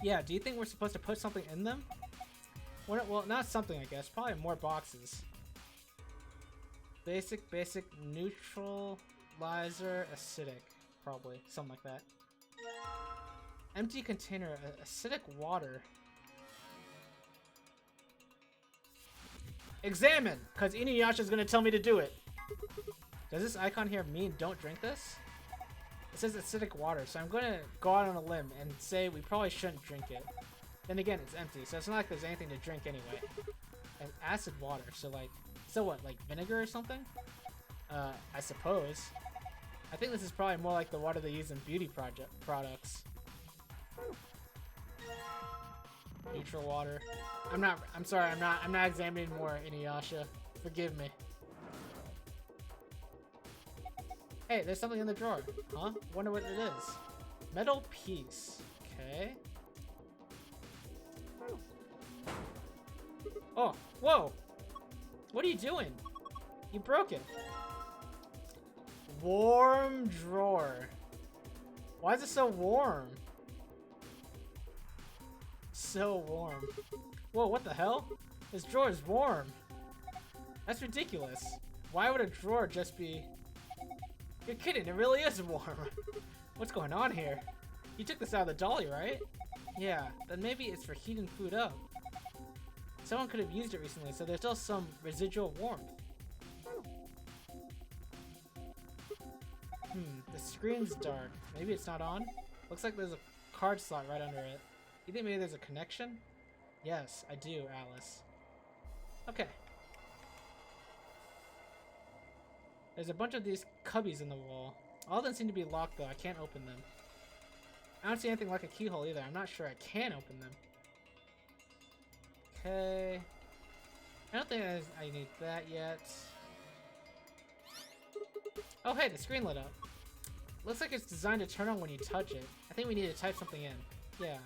Yeah, do you think we're supposed to put something in them? Well, not something, I guess. Probably more boxes. Basic, neutralizer, acidic. Probably. Something like that. Empty container, acidic water. Examine! Because Inuyasha's gonna tell me to do it. Does this icon here mean don't drink this? It says acidic water, so I'm gonna go out on a limb and say we probably shouldn't drink it. Then again, it's empty, so it's not like there's anything to drink anyway. And acid water, so like, so what, like vinegar or something? I suppose. I think this is probably more like the water they use in beauty products. Neutral water. I'm sorry, I'm not examining more, Inuyasha. Forgive me. Hey, there's something in the drawer. Huh? Wonder what it is. Metal piece. Okay. Oh, whoa! What are you doing? You broke it. Warm drawer. Why is it so warm? So warm. Whoa, what the hell? This drawer is warm. That's ridiculous. Why would a drawer just be... You're kidding, it really is warm. What's going on here? You took this out of the dolly, right? Yeah, then maybe it's for heating food up. Someone could have used it recently, so there's still some residual warmth. The screen's dark. Maybe it's not on? Looks like there's a card slot right under it. You think maybe there's a connection? Yes, I do, Alice. Okay. There's a bunch of these cubbies in the wall. All of them seem to be locked though. I can't open them. I don't see anything like a keyhole either. I'm not sure I can open them. Okay. I don't think I need that yet. Oh hey, the screen lit up. Looks like it's designed to turn on when you touch it. I think we need to type something in. Yeah.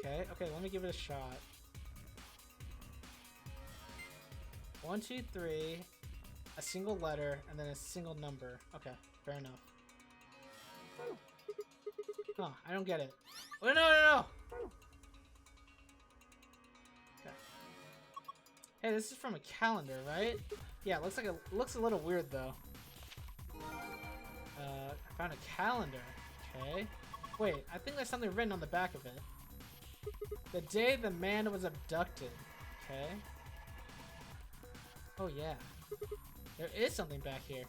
Okay, let me give it a shot. 1, 2, 3, a single letter, and then a single number. Okay, fair enough. Huh, I don't get it. Oh, no! Okay. Hey, this is from a calendar, right? Yeah, it looks a little weird though. I found a calendar. Okay. Wait, I think there's something written on the back of it. The day the man was abducted. Okay. Oh yeah. There is something back here.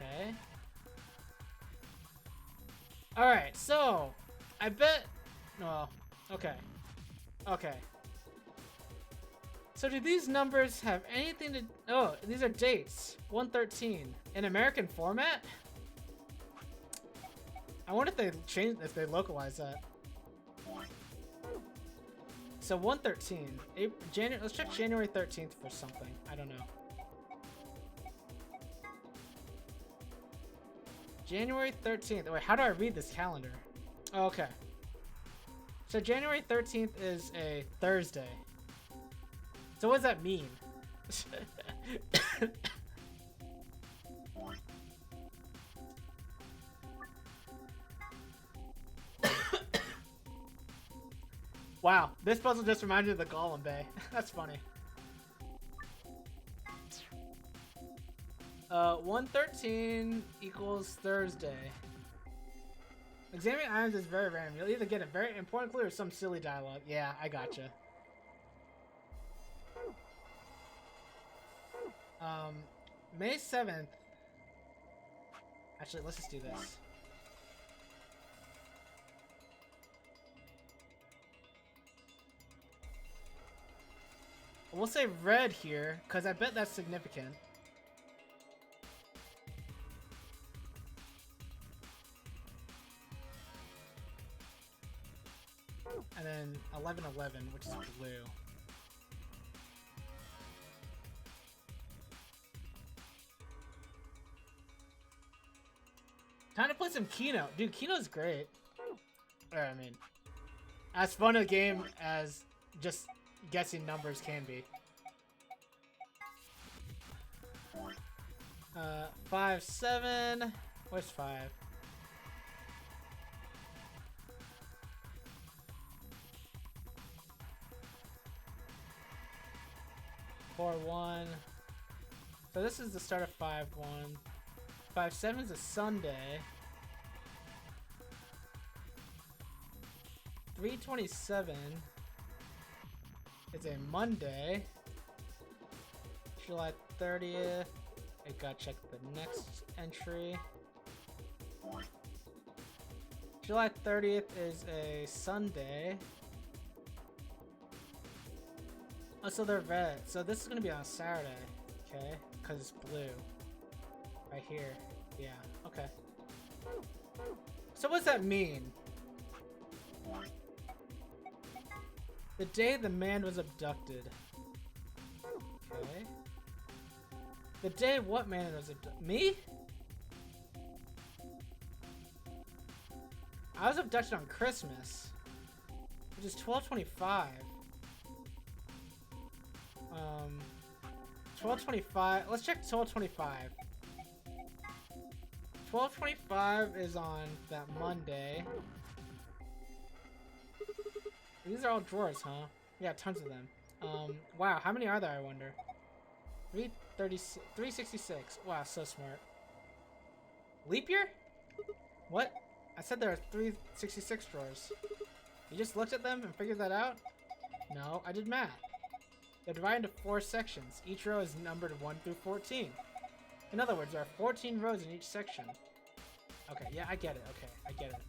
Okay. Alright, so I bet... Well, okay. So do these numbers have anything to... Oh, these are dates. 113. In American format? I wonder if they change, if they localize that. So 113. Let's check January 13th for something. I don't know. January 13th. Wait, how do I read this calendar? Oh, okay. So January 13th is a Thursday. So what does that mean? Wow, this puzzle just reminded me of the Golem Bay. That's funny. 113 equals Thursday. Examining items is very random. You'll either get a very important clue or some silly dialogue. Yeah, I gotcha. May 7th. Actually, let's just do this. We'll say red here, because I bet that's significant. And then 1111, which is blue. Time to play some Kino. Dude, Kino's great. I mean, as fun a game as just guessing numbers can be. 5, 7. Where's 5? 4-1. So this is the start of 5-1. 5-7 is a Sunday. 3/27 is a Monday. July 30th. I gotta check the next entry. July 30th is a Sunday. Oh, so they're red. So this is gonna be on Saturday, okay? Because it's blue. Right here. Yeah, okay. So what does that mean? The day the man was abducted. Okay. The day what man was abducted? Me? I was abducted on Christmas, which is 12/25. 12/25. Let's check 12/25. 12/25 is on that Monday. These are all drawers, huh? Yeah, tons of them. Wow, how many are there, I wonder? 366. Wow, so smart. Leap year? What? I said there are 366 drawers. You just looked at them and figured that out? No, I did math. They're divided into 4 sections. Each row is numbered 1 through 14. In other words, there are 14 rows in each section. Okay, yeah, I get it. Okay, I get it.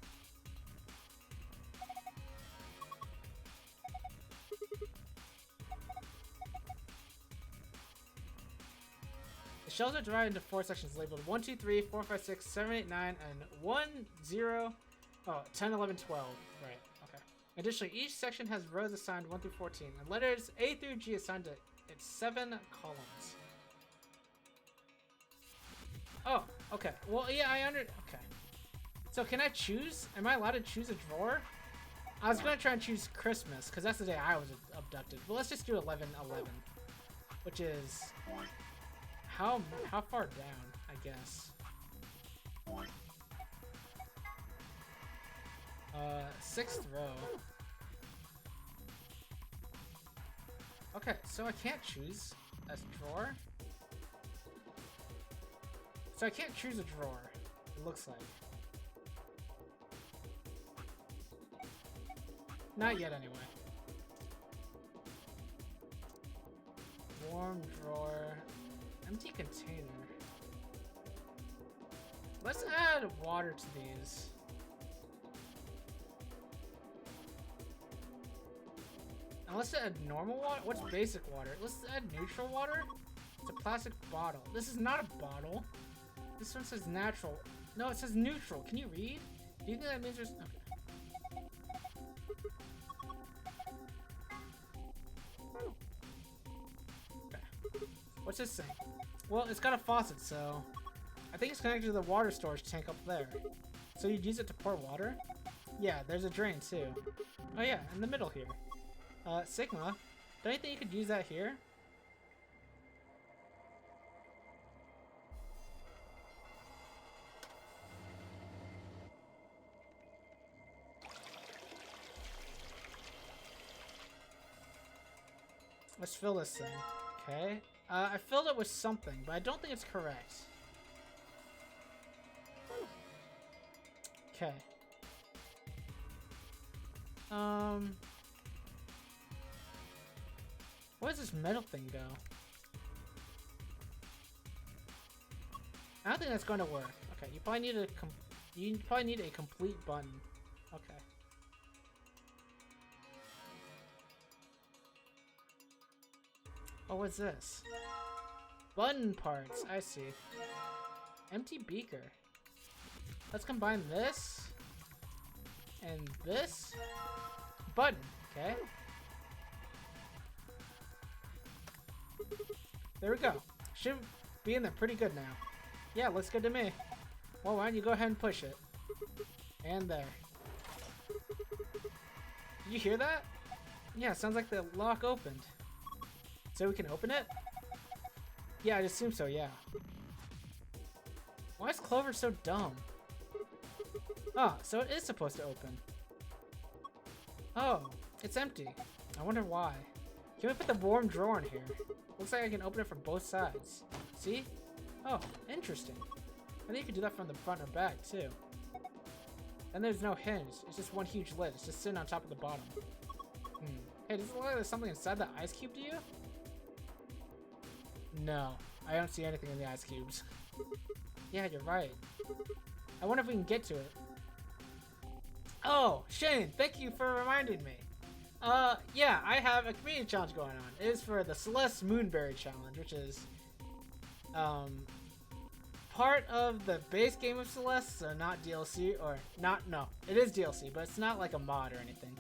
The shelves are divided into 4 sections labeled 1, 2, 3, 4, 5, 6, 7, 8, 9, and 1, 0, 10, 11, 12. Right, okay. Additionally, each section has rows assigned 1 through 14, and letters A through G assigned to its 7 columns. Oh, okay. Well, yeah, okay. So can I choose? Am I allowed to choose a drawer? I was gonna try and choose Christmas, because that's the day I was abducted. But let's just do 11/11, which is how far down, I guess. 6th row. Okay, so I can't choose a drawer. So I can't choose a drawer, it looks like. Not yet, anyway. Warm drawer. Empty container. Let's add water to these. Now let's add normal water. What's basic water? Let's add neutral water. It's a plastic bottle. This is not a bottle. This one says natural. No, it says neutral. Can you read? Do you think that means there's... Okay. What's this thing? Well, it's got a faucet, so... I think it's connected to the water storage tank up there. So you'd use it to pour water? Yeah, there's a drain, too. Oh yeah, in the middle here. Sigma, don't you think you could use that here? Let's fill this thing. Okay. I filled it with something, but I don't think it's correct. Okay. Where does this metal thing go? I don't think that's going to work. Okay, you probably need a complete button. Okay. Oh, what's this? Button parts. I see. Empty beaker. Let's combine this and this button. Okay. There we go. Should be in there pretty good now. Yeah, looks good to me. Well, why don't you go ahead and push it? And there. Did you hear that? Yeah, it sounds like the lock opened. So we can open it? Yeah, I'd assume so, yeah. Why is Clover so dumb? Oh, so it is supposed to open. Oh, it's empty. I wonder why. Can we put the warm drawer in here? Looks like I can open it from both sides. See? Oh, interesting. I think you can do that from the front or back, too. And there's no hinge. It's just one huge lid. It's just sitting on top of the bottom. Hey, does it look like there's something inside the ice cube to you? No, I don't see anything in the ice cubes. Yeah, you're right. I wonder if we can get to it. Oh, Shane, thank you for reminding me. Yeah, I have a community challenge going on. It is for the Celeste Moonberry challenge, which is, part of the base game of Celeste, so not DLC, or not, no, it is DLC, but it's not like a mod or anything.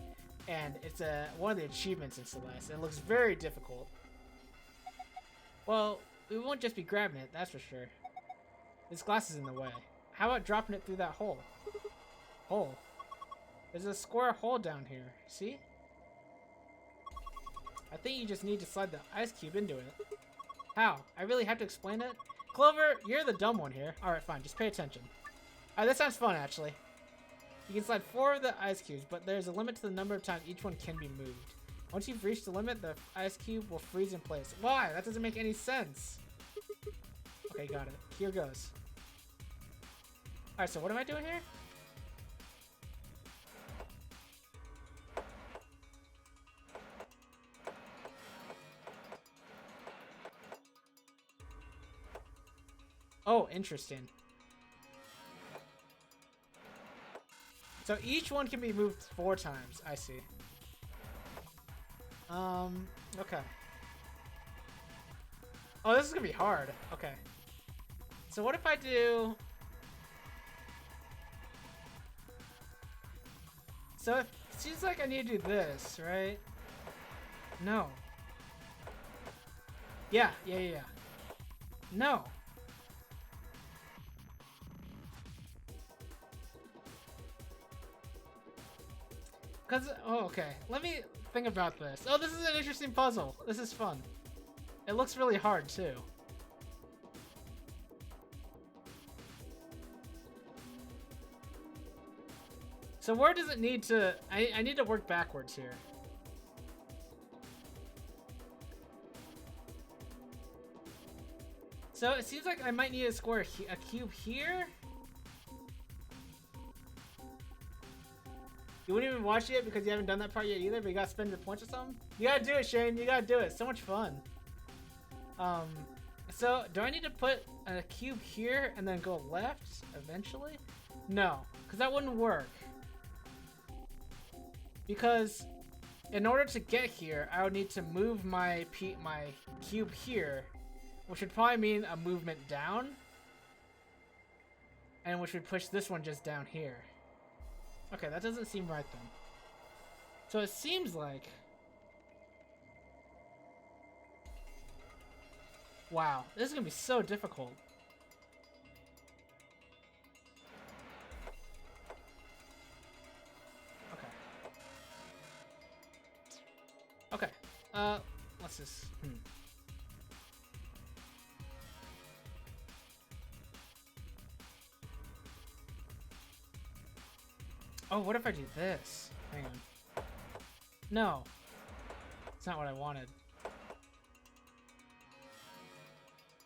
And it's one of the achievements in Celeste. It looks very difficult. Well, we won't just be grabbing it, that's for sure. This glass is in the way. How about dropping it through that hole? Hole? There's a square hole down here, see? I think you just need to slide the ice cube into it. How? I really have to explain it? Clover, you're the dumb one here. Alright, fine, just pay attention. Alright, that sounds fun, actually. You can slide 4 of the ice cubes, but there's a limit to the number of times each one can be moved. Once you've reached the limit, the ice cube will freeze in place. Why? That doesn't make any sense. Okay, got it. Here goes. Alright, so what am I doing here? Oh, interesting. So each one can be moved 4 times. I see. Okay. Oh, this is gonna be hard. Okay. So what if I do... So it seems like I need to do this, right? No. Yeah. No. Oh, okay. Let me think about this. Oh, this is an interesting puzzle. This is fun. It looks really hard, too. So where does it need to... I need to work backwards here. So it seems like I might need a cube here. You wouldn't even watch it because you haven't done that part yet either, but you gotta spend your points or something? You gotta do it, Shane. You gotta do it. It's so much fun. So do I need to put a cube here and then go left eventually? No, because that wouldn't work. Because in order to get here, I would need to move my cube here, which would probably mean a movement down, and which would push this one just down here. Okay, that doesn't seem right then. So it seems like... Wow, this is gonna be so difficult. Okay. Okay, let's just... Oh, what if I do this? Hang on. No. It's not what I wanted.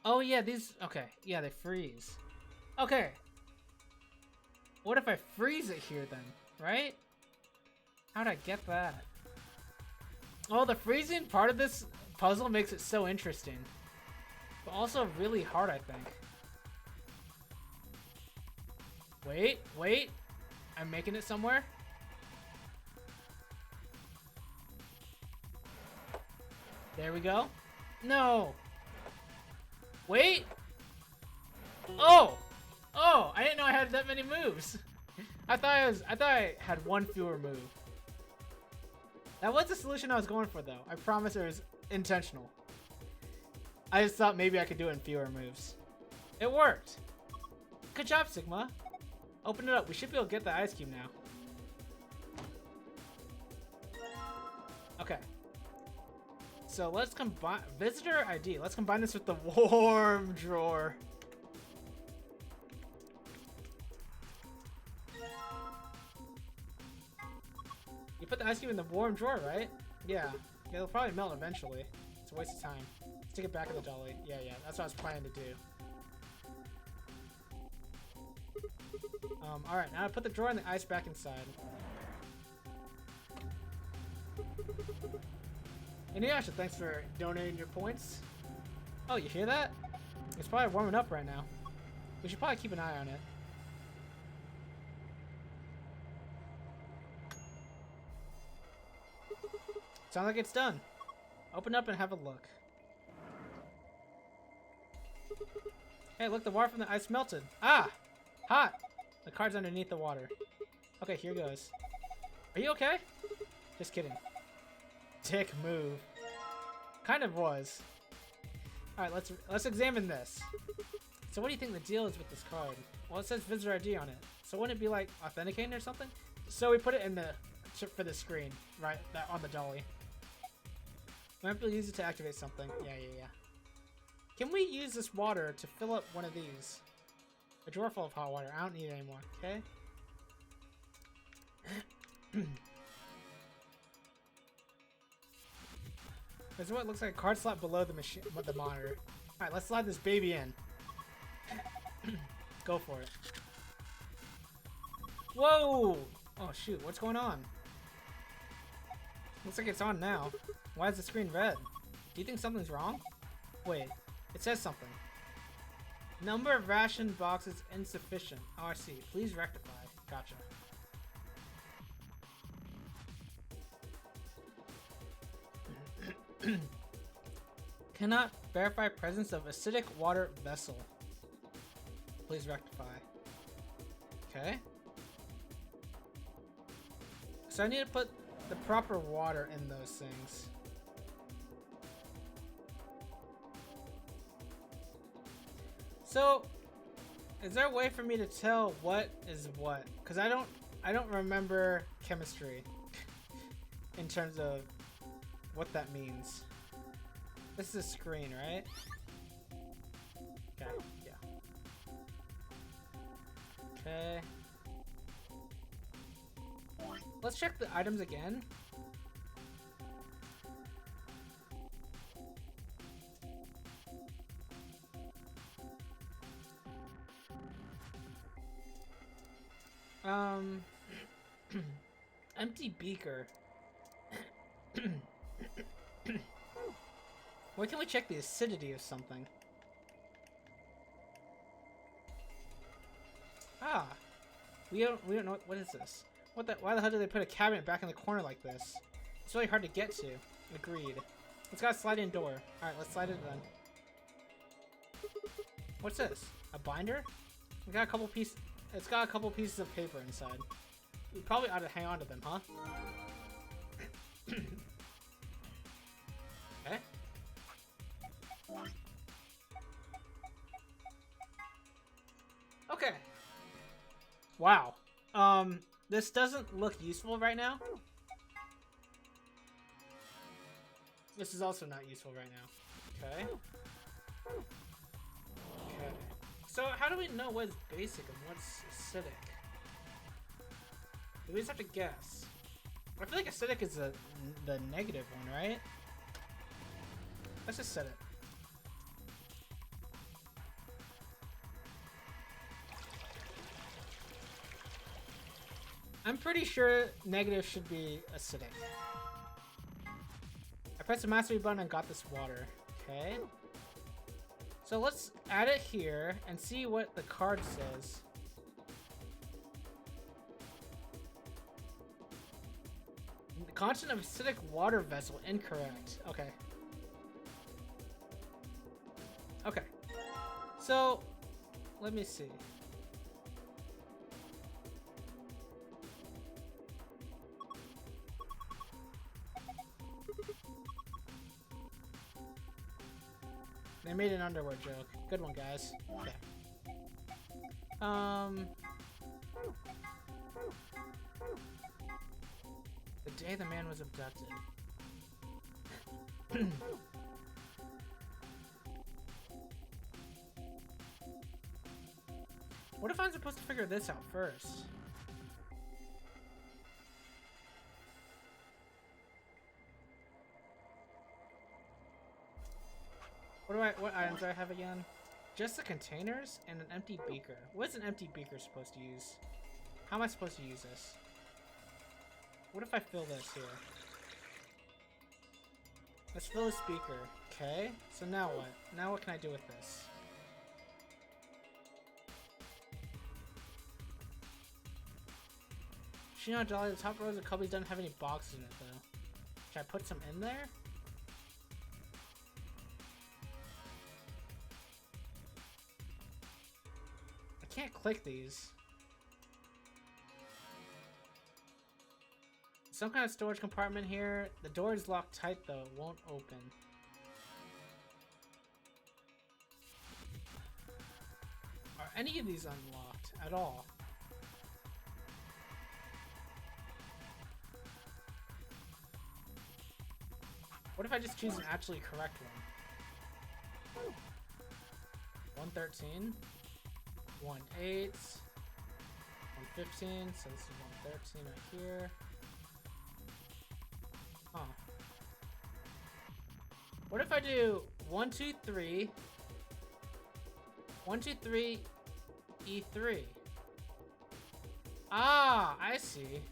Oh, yeah, these... Okay, yeah, they freeze. Okay. What if I freeze it here, then? Right? How'd I get that? Oh, the freezing part of this puzzle makes it so interesting. But also really hard, I think. Wait. I'm making it somewhere. There we go. No. Wait. Oh, I didn't know I had that many moves. I thought I had one fewer move. That was the solution I was going for, though. I promise it was intentional. I just thought maybe I could do it in fewer moves. It worked. Good job, Sigma. Open it up. We should be able to get the ice cube now. Okay. So let's combine visitor ID. Let's combine this with the warm drawer. You put the ice cube in the warm drawer, right? Yeah. Yeah, they'll probably melt eventually. It's a waste of time. Stick it back in the dolly. Yeah, that's what I was planning to do. Alright, now I put the drawer and the ice back inside. Inuyasha, thanks for donating your points. Oh, you hear that? It's probably warming up right now. We should probably keep an eye on it. Sounds like it's done. Open up and have a look. Hey, look, the water from the ice melted. Ah! Hot! The card's underneath the water. Okay, here goes. Are you okay? Just kidding. Dick move. Kind of was. Alright, let's examine this. So what do you think the deal is with this card? Well, it says visitor ID on it. So wouldn't it be like authenticating or something? So we put it in the chip for the screen, right? That on the dolly. Might be able to use it to activate something. Yeah. Can we use this water to fill up one of these? A drawer full of hot water. I don't need it anymore. Okay. There's what looks like a card slot below the machine, the monitor. All right, let's slide this baby in. Go for it. Whoa! Oh shoot, what's going on? Looks like it's on now. Why is the screen red? Do you think something's wrong? Wait, it says something. Number of ration boxes insufficient. Oh, I see. Please rectify. Gotcha. Cannot verify presence of acidic water vessel. Please rectify. Okay. So I need to put the proper water in those things. So, is there a way for me to tell what is what? Because I don't remember chemistry in terms of what that means. This is a screen, right? Okay, yeah. Okay. Let's check the items again. Empty beaker. Where can we check the acidity of something? Ah, we don't know what is this? Why the hell did they put a cabinet back in the corner like this? It's really hard to get to. Agreed. It's got a slide-in door. All right, let's slide it in. What's this? A binder? It's got a couple pieces of paper inside. We probably ought to hang on to them, huh? Okay. Okay. Wow. This doesn't look useful right now. This is also not useful right now. Okay. Okay. So how do we know what's basic and what's acidic? We just have to guess. I feel like acidic is the negative one, right? Let's just set it. I'm pretty sure negative should be acidic. I pressed the mastery button and got this water. Okay. So let's add it here and see what the card says. The content of acidic water vessel incorrect. Okay. Okay. So let me see. They made an underwear joke. Good one, guys. Okay. The day the man was abducted. What if I'm supposed to figure this out first? What items do I have again? Just the containers and an empty beaker. What's an empty beaker supposed to use? How am I supposed to use this? What if I fill this here? Let's fill this beaker. Okay, so now what? Now what can I do with this? Shino Dolly, the top rows of cubbies doesn't have any boxes in it though. Should I put some in there? I can't click these. Some kind of storage compartment here. The door is locked tight though, it won't open. Are any of these unlocked at all? What if I just choose an actually correct one? 113, 18, 115, so this is 113 right here. Huh. What if I do 1, 2, 3, 1, 2, 3, E3? Ah, I see.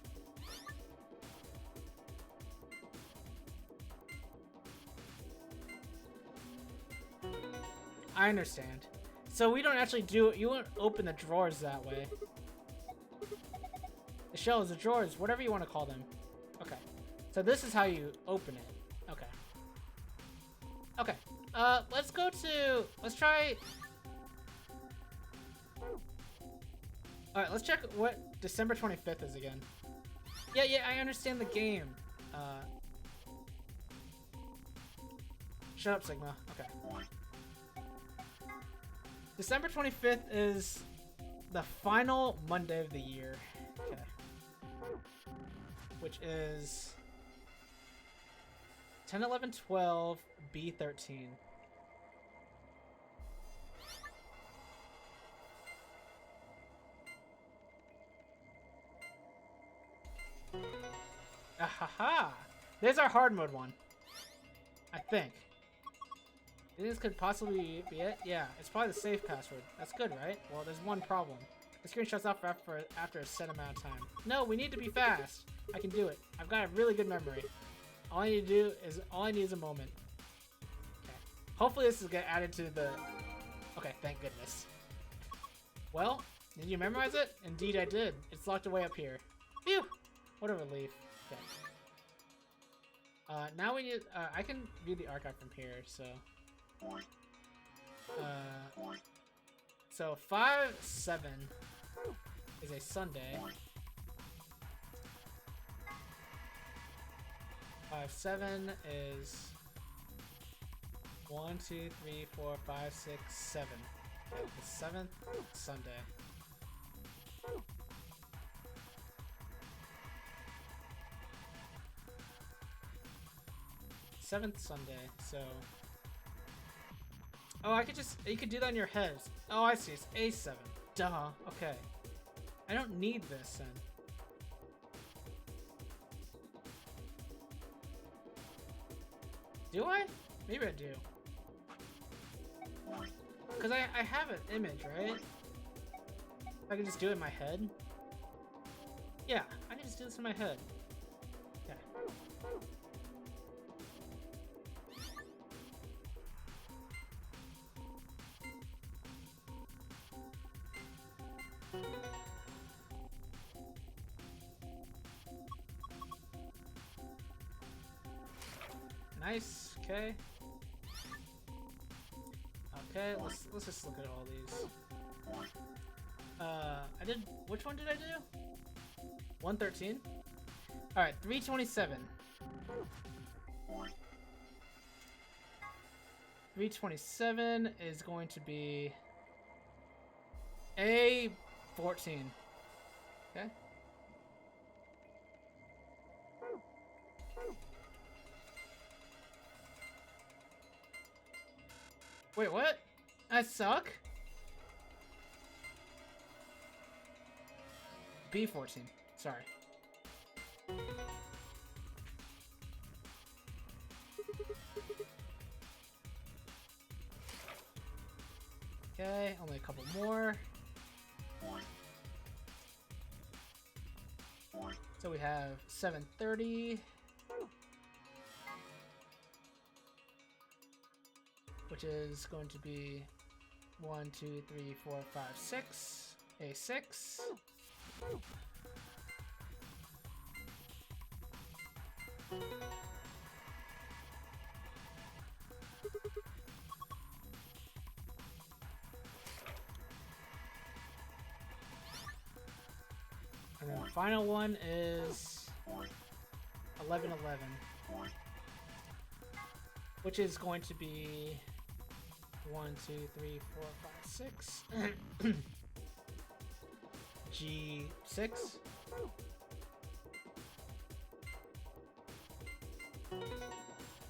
I understand. So we don't actually do it. You won't open the drawers that way. The shelves, the drawers, whatever you want to call them. Okay. So this is how you open it. Okay. Okay. Let's go to... Let's try... Alright, let's check what December 25th is again. Yeah, I understand the game. Shut up, Sigma. Okay. December 25th is the final Monday of the year. Okay. Which is 10, 11, 12, B13. Ahaha! There's our hard mode one. I think. This could possibly be it? Yeah, it's probably the safe password. That's good, right? Well, there's one problem. The screen shuts off after a set amount of time. No, we need to be fast. I can do it. I've got a really good memory. All I need is a moment. Okay. Hopefully this will get added to the... Okay, thank goodness. Well, did you memorize it? Indeed I did. It's locked away up here. Phew! What a relief. Okay. Now we need... I can view the archive from here, so... So 5/7 is a Sunday. 5/7 is 1, 2, 3, 4, 5, 6, 7. Okay, the 7th Sunday. Seventh Sunday, so... Oh, I could just... You could do that in your head. Oh, I see. It's A7. Duh. Okay. I don't need this, then. Do I? Maybe I do. Because I have an image, right? I can just do it in my head? Yeah, I can just do this in my head. Okay. Nice. Okay. Okay. Let's just look at all these. I did. Which one did I do? 113. All right. 327. 327 is going to be A14. Okay. Wait, what? I suck? B14. Sorry. Okay, only a couple more. So we have 730. Which is going to be 1, 2, 3, 4, 5, 6. A6. And then the final one is 1111. Which is going to be 1, 2, 3, 4, 5, 6. G6.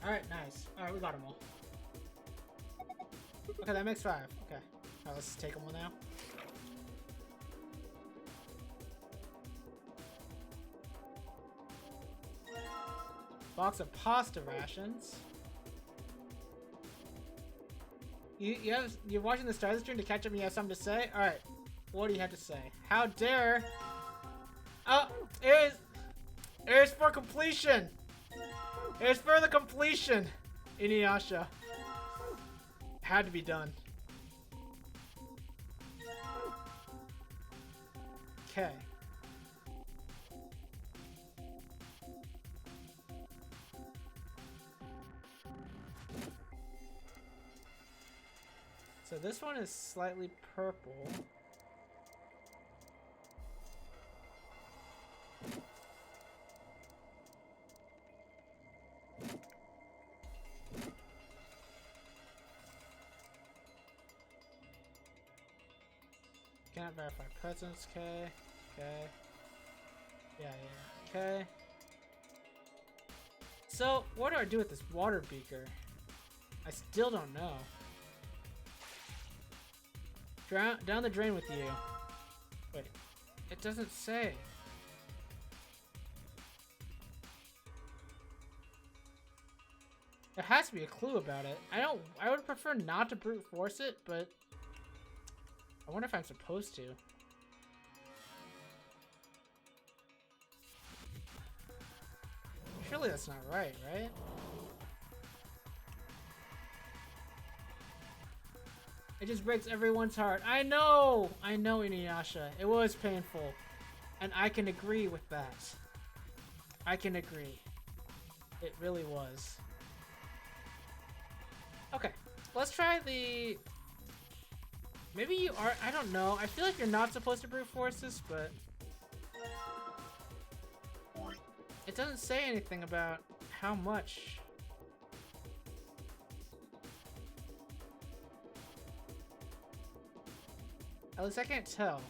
Alright, nice. Alright, we got them all. Okay, that makes 5. Okay. Alright, let's take them all now. Box of pasta rations. You're watching the Stars stream to catch up and you have something to say? Alright. What do you have to say? How dare... Oh! It is for completion! It is for the completion! Inuyasha. Had to be done. Okay. So this one is slightly purple. Cannot verify presence, okay. Yeah, okay. So, what do I do with this water beaker? I still don't know. Down the drain with you. Wait, it doesn't say. There has to be a clue about it. I would prefer not to brute force it, but I wonder if I'm supposed to. Surely that's not right, right? It just breaks everyone's heart. I know, Inuyasha. It was painful. And I can agree with that. I can agree. It really was. Okay, let's try the... Maybe you are, I don't know. I feel like you're not supposed to brute force this, but... It doesn't say anything about how much. At least I can't tell.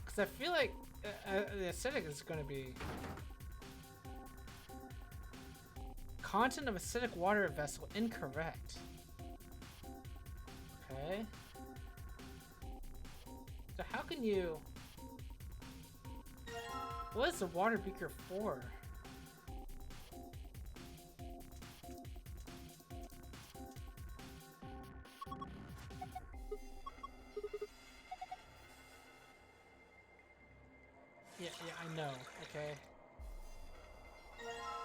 Because I feel like the acidic is going to be... Content of acidic water vessel incorrect. Okay. So how can you... What is the water beaker for? Yeah, I know. Okay.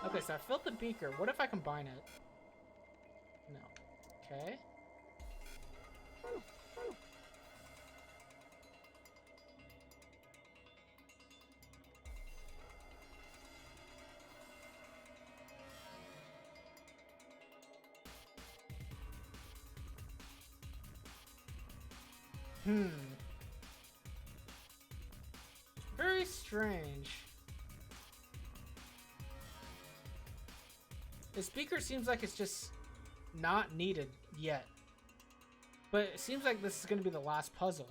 Okay, so I filled the beaker. What if I combine it? No. Okay. Very strange. The speaker seems like it's just not needed yet. But it seems like this is going to be the last puzzle.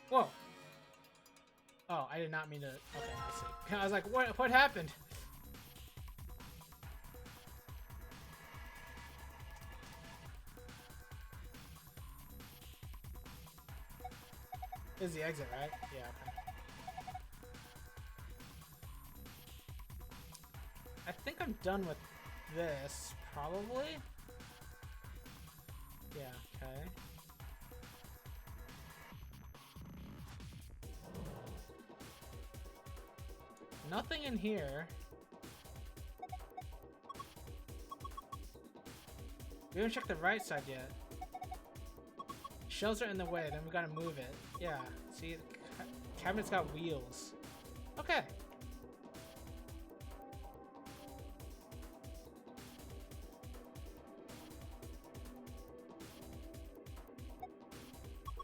Whoa. Oh, I did not mean to... Okay, I see. I was like, what happened? This is the exit, right? Yeah, okay. I think I'm done with this, probably. Yeah, okay. Nothing in here. We haven't checked the right side yet. Shells are in the way, then we gotta move it. Yeah, see, the cabinet's got wheels. Okay.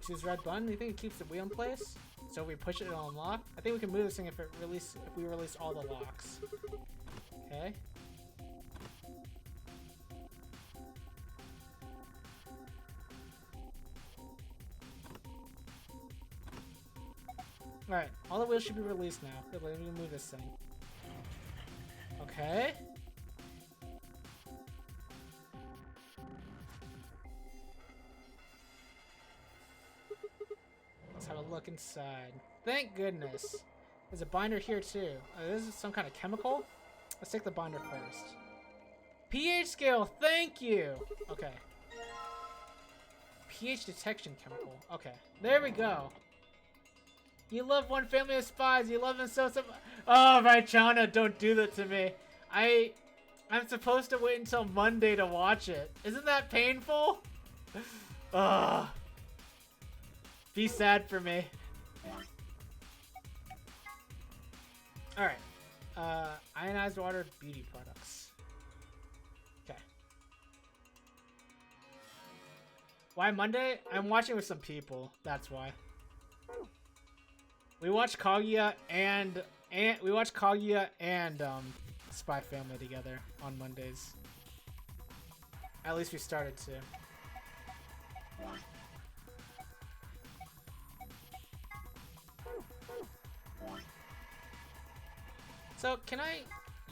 Choose red button. Do you think it keeps the wheel in place? So if we push it, it'll unlock. I think we can move this thing if we release all the locks. Okay. Alright, all the wheels should be released now. Good, let me move this thing. Okay. Let's have a look inside. Thank goodness. There's a binder here too. This is some kind of chemical? Let's take the binder first. pH scale, thank you! Okay. pH detection chemical. Okay, there we go. You love One Family of Spies. You love them so. Oh, Raichana, don't do that to me. I'm supposed to wait until Monday to watch it. Isn't that painful? Ugh. Be sad for me. Alright. Ionized water beauty products. Okay. Why Monday? I'm watching with some people. That's why. We watched Kaguya and Spy Family together on Mondays. At least we started to. So can I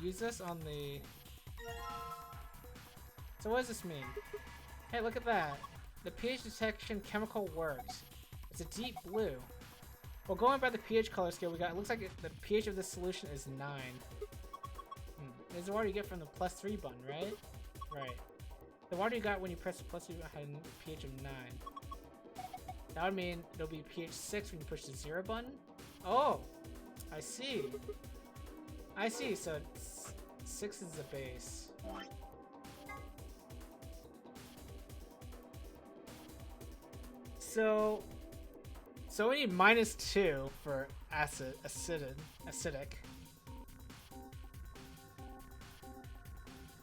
use this on the? So what does this mean? Hey, look at that. The pH detection chemical works. It's a deep blue. Well, going by the pH color scale we got, it looks like the pH of this solution is 9. This is the water you get from the +3 button, right? Right. The water you got when you press the +3 button had a pH of 9. That would mean it'll be pH 6 when you push the 0 button? Oh! I see. I see, so 6 is the base. So we need -2 for acidic.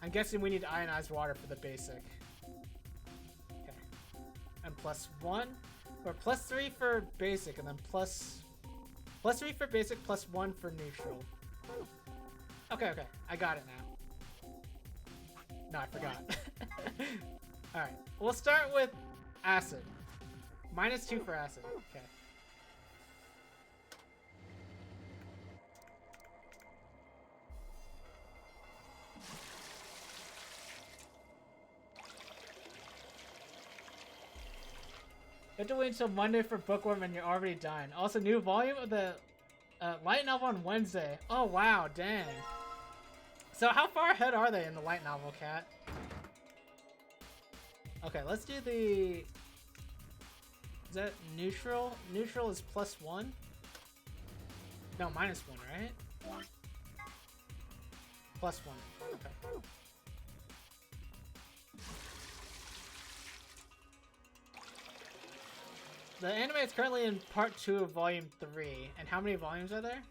I'm guessing we need ionized water for the basic. Okay. And +1, or +3 for basic, and then +3 for basic, +1 for neutral. Okay, I got it now. No, I forgot. Alright, we'll start with acid. -2 for acid, okay. You have to wait until Monday for Bookworm and you're already dying. Also, new volume of the light novel on Wednesday. Oh, wow, dang. So how far ahead are they in the light novel, Cat? Okay, let's do the... Is that neutral? Neutral is +1? No, -1, right? +1, okay. The anime is currently in part 2 of volume 3. And how many volumes are there?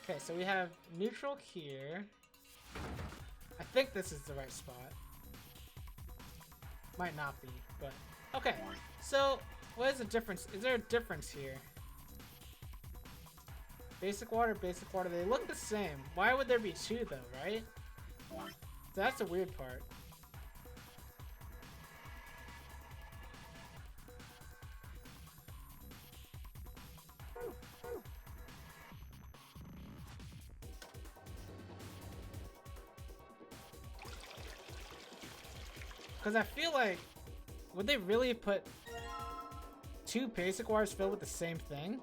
Okay, so we have neutral here. I think this is the right spot. Might not be, but... Okay, so what is the difference? Is there a difference here? Basic water, they look the same. Why would there be 2 though, right? So that's the weird part. Because I feel like, would they really put... 2 basic wires filled with the same thing?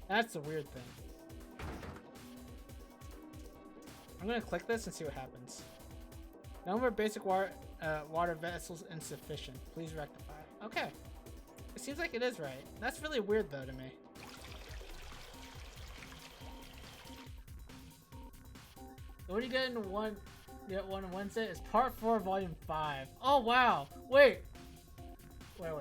That's a weird thing. I'm gonna click this and see what happens. Number of basic water vessels insufficient. Please rectify. Okay. It seems like it is right. That's really weird though to me. What do you get in one Wednesday? It's part 4, volume 5. Oh wow! Wait! Wait.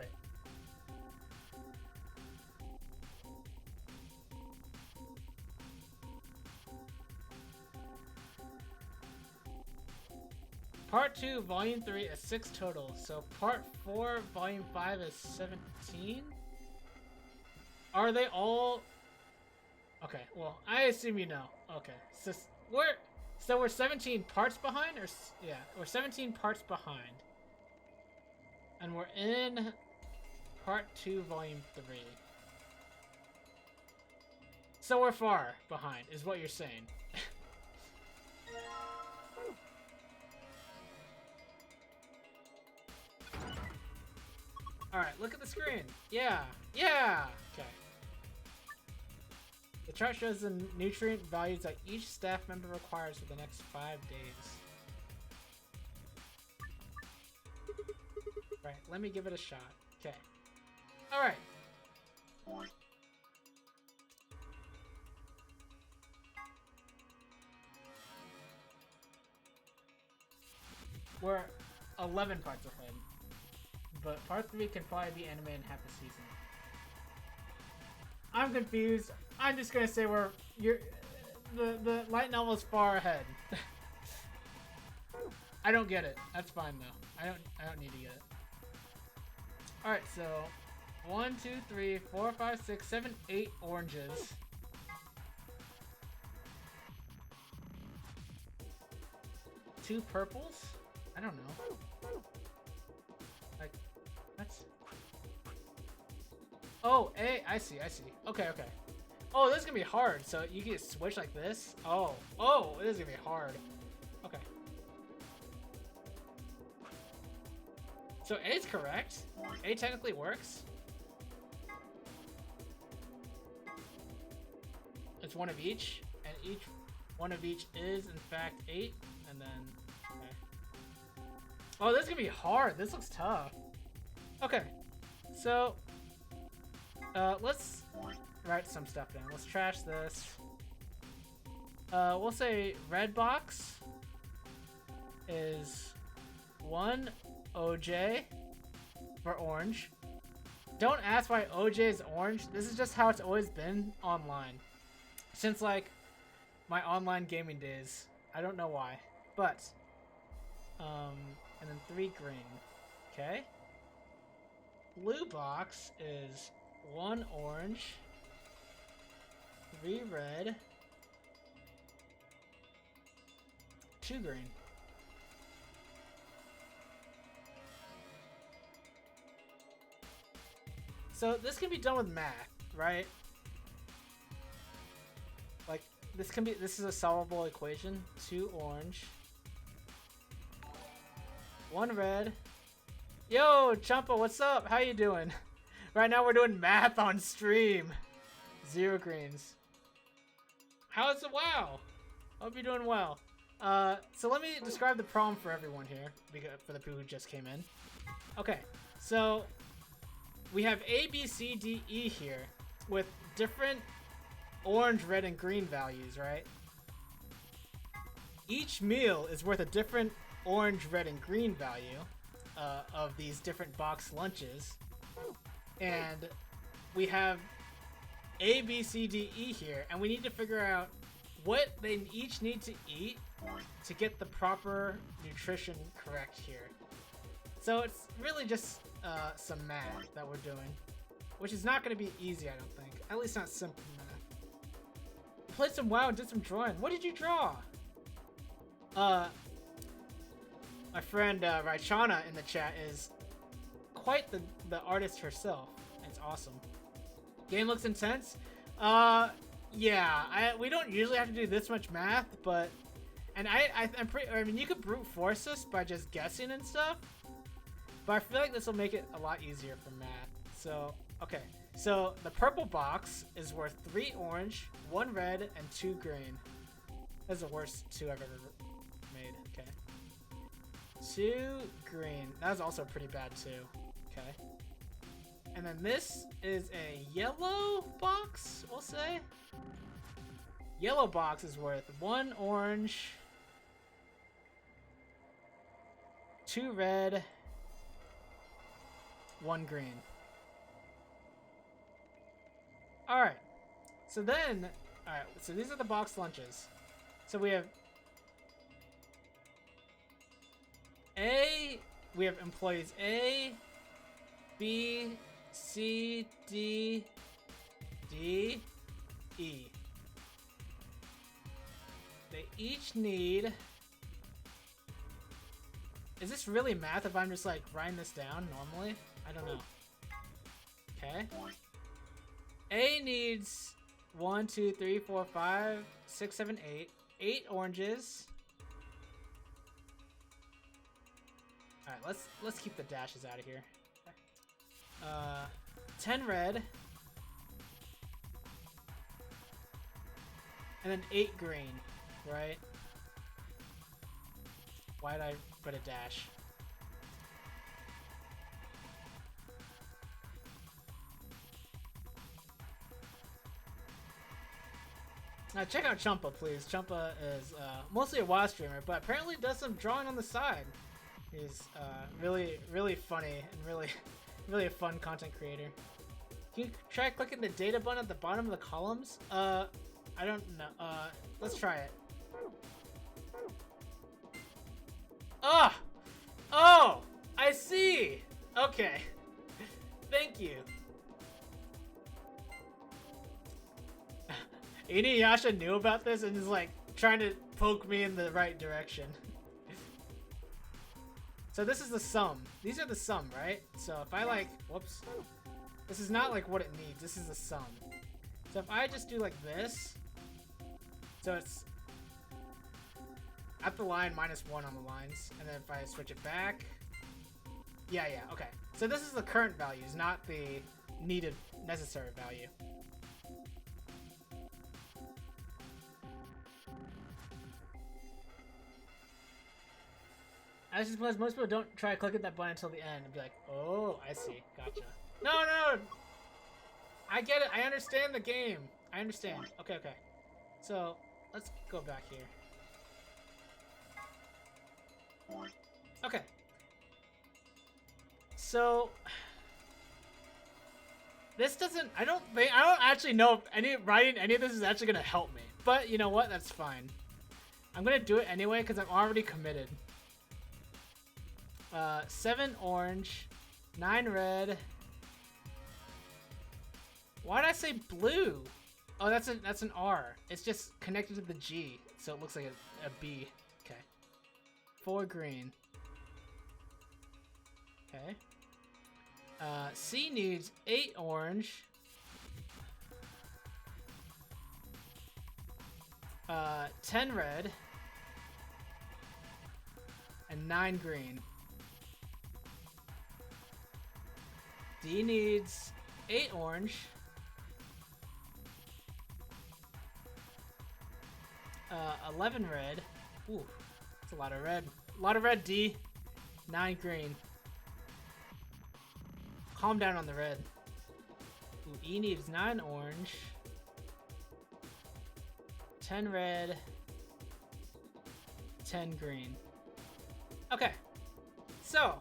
Part 2, volume 3 is 6 total. So part 4, volume 5 is 17? Are they all... Okay, well, I assume you know. Okay, so we're 17 parts behind? Yeah, we're 17 parts behind. And we're in part 2, volume 3. So we're far behind, is what you're saying. Alright, look at the screen. Yeah. Okay. The chart shows the nutrient values that each staff member requires for the next 5 days. Right, let me give it a shot. Okay. Alright. We're 11 parts ahead. But part 3 can probably be anime in half a season. I'm confused. I'm just gonna say the light novel is far ahead. I don't get it. That's fine though. I don't need to get it. All right, so 1, 2, 3, 4, 5, 6, 7, 8 oranges. Two purples? I don't know. Like, that's... Oh, I see. Okay. Oh, this is gonna be hard. So you can switch like this? Oh, this is gonna be hard. Okay. So A is correct. A technically works. It's one of each, and each one of each is in fact 8, and then okay. Oh, this is gonna be hard. This looks tough. Okay, so let's write some stuff down. Let's trash this. We'll say red box is 1 OJ for orange. Don't ask why OJ is orange. This is just how it's always been online. Since like my online gaming days. I don't know why. But and then 3 green. Okay. Blue box is 1 orange, 3 red, 2 green. So this can be done with math, right? Like this is a solvable equation. 2 orange, 1 red. Yo, Champa, what's up? How you doing? Right now we're doing math on stream. 0 greens. How's it? Wow. Hope you're doing well. So let me describe the problem for everyone here, for the people who just came in. Okay, so we have A, B, C, D, E here with different orange, red, and green values, right? Each meal is worth a different orange, red, and green value of these different box lunches. And we have A, B, C, D, E here, and we need to figure out what they each need to eat to get the proper nutrition correct here. So it's really just some math that we're doing, which is not going to be easy, I don't think. At least not simple math. Played some WoW and did some drawing. What did you draw? My friend Raichana in the chat is quite the artist herself. It's awesome. Game looks intense. Yeah, we don't usually have to do this much math, but I mean, you could brute force this by just guessing and stuff, but I feel like this will make it a lot easier for math. So, okay. So, the purple box is worth 3 orange, 1 red, and 2 green. That's the worst 2 I've ever made. Okay. 2 green. That was also pretty bad, too. Okay. And then this is a yellow box, we'll say. Yellow box is worth 1 orange, 2 red, 1 green. Alright. So then, alright, so these are the box lunches. So we have we have employees A, B, C, D, D, E. They each need... Is this really math if I'm just like writing this down normally? I don't know. Okay. A needs 1, 2, 3, 4, 5, 6, 7, 8. 8 oranges. Alright, let's keep the dashes out of here. 10 red. And then 8 green, right? Why'd I put a dash? Now check out Champa, please. Champa is mostly a WoW streamer, but apparently does some drawing on the side. He's really funny and really a fun content creator. Can you try clicking the data button at the bottom of the columns? I don't know. Let's try it. Ah! Oh! I see! Okay. Thank you. Inuyasha knew about this and is like trying to poke me in the right direction. So this is the sum. These are the sum, right? So if I like, whoops. This is not like what it needs. This is the sum. So if I just do like this, so it's at the line -1 on the lines, and then if I switch it back, yeah, okay. So this is the current values, not the needed necessary value. I suppose most people don't try clicking that button until the end and be like, oh, I see, gotcha. No, I get it, I understand the game. I understand. Okay. So, let's go back here. Okay. So, this doesn't, I don't actually know if writing any of this is actually gonna help me. But you know what, that's fine. I'm gonna do it anyway because I'm already committed. 7 orange, 9 red. Why did I say blue? Oh, that's an R. It's just connected to the G, so it looks like a B. Okay. 4 green. Okay. C needs 8 orange. 10 red. And 9 green. D needs 8 orange. 11 red. Ooh, that's a lot of red. A lot of red, D. 9 green. Calm down on the red. Ooh, E needs 9 orange. 10 red. 10 green. Okay. So.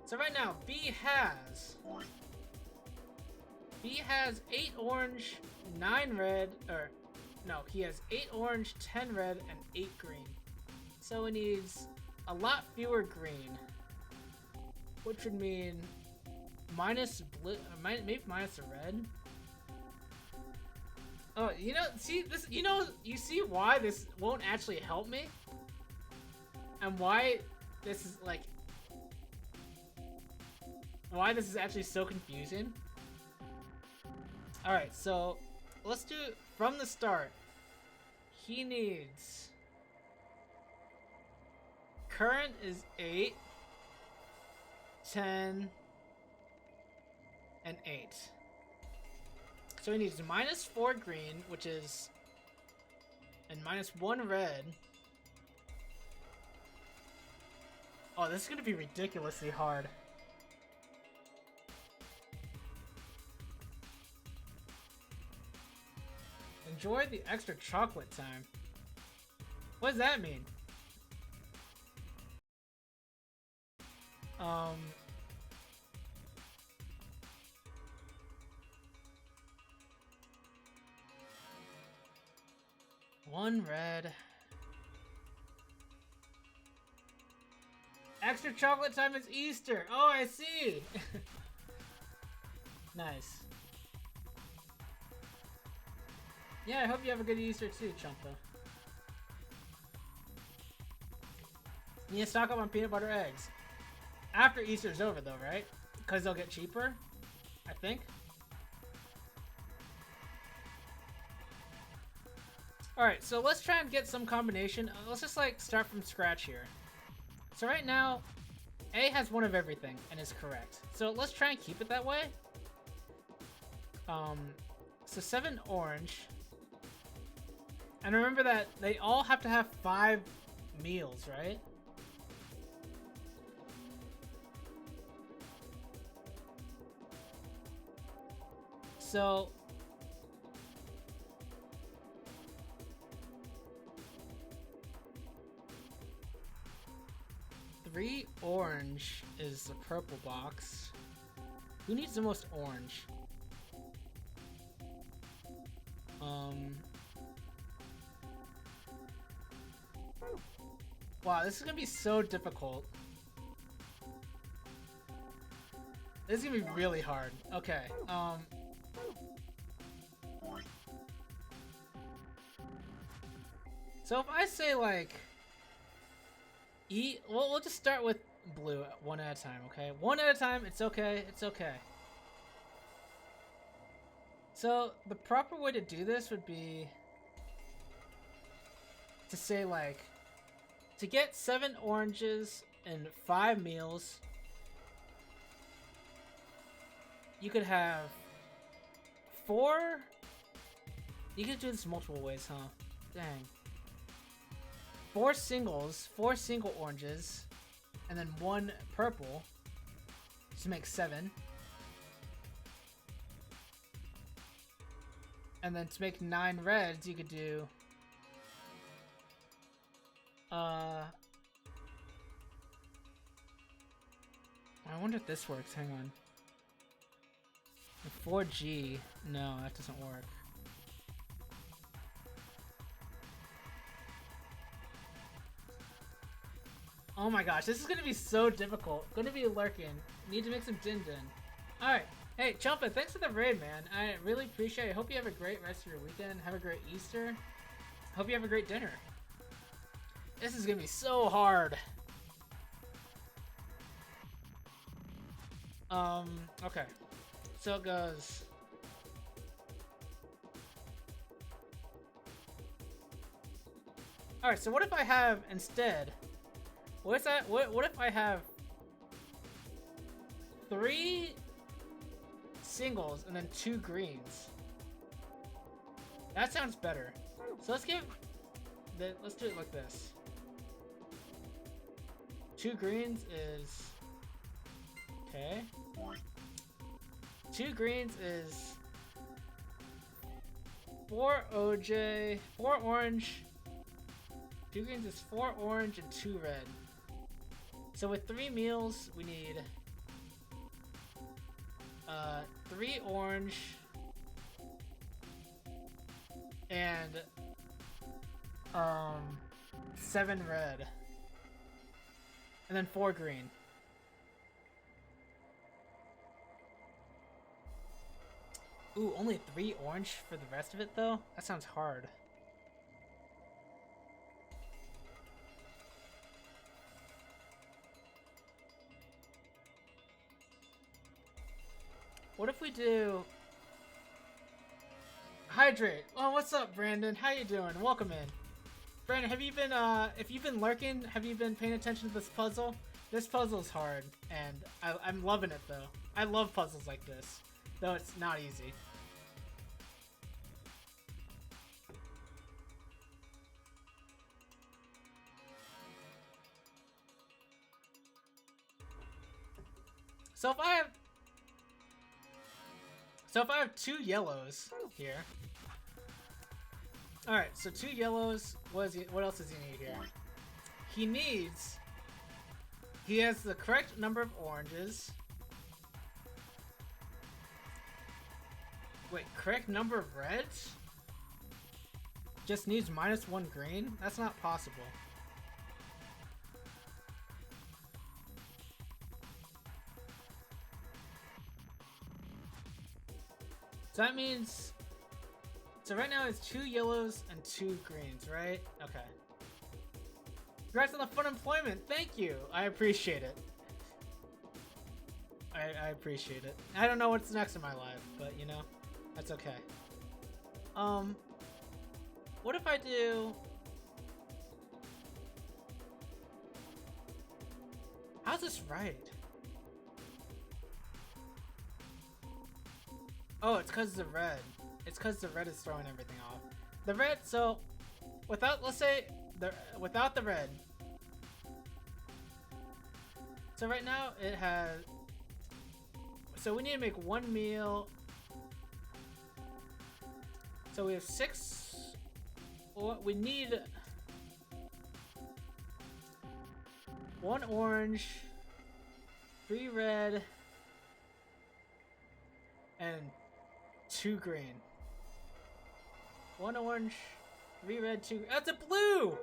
So right now, B has 8 orange, 9 red, or no, he has 8 orange, 10 red, and 8 green. So he needs a lot fewer green, which would mean minus blue, maybe minus the red. Oh, you know, see this, you see why this won't actually help me, and why this is like. Why this is actually so confusing. Alright, so let's do it from the start. He needs current is 8, 10, and 8. So he needs -4 green, which is, and -1 red. Oh, this is gonna be ridiculously hard. Enjoy the extra chocolate time. What does that mean? One red. Extra chocolate time is Easter. Oh, I see. Nice. Yeah, I hope you have a good Easter too, Chumpa. You need to stock up on peanut butter eggs. After Easter's over though, right? Because they'll get cheaper, I think. Alright, so let's try and get some combination. Let's just like start from scratch here. So right now, A has one of everything and is correct. So let's try and keep it that way. So 7 orange. And remember that they all have to have 5 meals, right? So three orange is the purple box. Who needs the most orange? Wow, this is gonna be so difficult. This is gonna be really hard. Okay, so if I say like well, we'll just start with blue one at a time, okay? One at a time, it's okay, it's okay. So the proper way to do this would be to say like, to get 7 oranges and 5 meals, you could have 4, you could do this multiple ways, huh? Dang. 4 single oranges, and then 1 purple to make 7. And then to make 9 reds, you could do I wonder if this works. Hang on. The 4G. No, that doesn't work. Oh my gosh, this is gonna be so difficult. Gonna be lurking. Need to make some din din. Alright. Hey, Chumpa, thanks for the raid, man. I really appreciate it. Hope you have a great rest of your weekend. Have a great Easter. Hope you have a great dinner. This is gonna be so hard. Okay. So it goes. Alright, so what if I have instead? What's that? What if I have 3 singles and then 2 greens? That sounds better. So let's do it like this. 2 greens is okay. 2 greens is 4 OJ, 4 orange. 2 greens is 4 orange and 2 red. So with 3 meals, we need 3 orange and 7 red, and then 4 green. Ooh, only 3 orange for the rest of it though? That sounds hard. What if we do hydrate? Oh, what's up, Brandon? How you doing? Welcome in. Brandon, have you been if you've been lurking, have you been paying attention to this puzzle? This puzzle's hard, and I'm loving it though. I love puzzles like this, though it's not easy. So if I have 2 yellows here. All right, so 2 yellows. What else does he need here? He has the correct number of oranges. Wait, correct number of reds? Just needs -1 green? That's not possible. So that means... So right now it's 2 yellows and 2 greens, right? Okay. Congrats on the fun employment! Thank you! I appreciate it. I appreciate it. I don't know what's next in my life, but you know, that's okay. What if I do... How's this right? Oh, it's because the red. It's because the red is throwing everything off. The red, so without, let's say, without the red. So right now it has. So we need to make 1 meal. So we have 6. We need 1 orange, 3 red, and 2 green. 1 orange, 3 red, 2. That's a blue!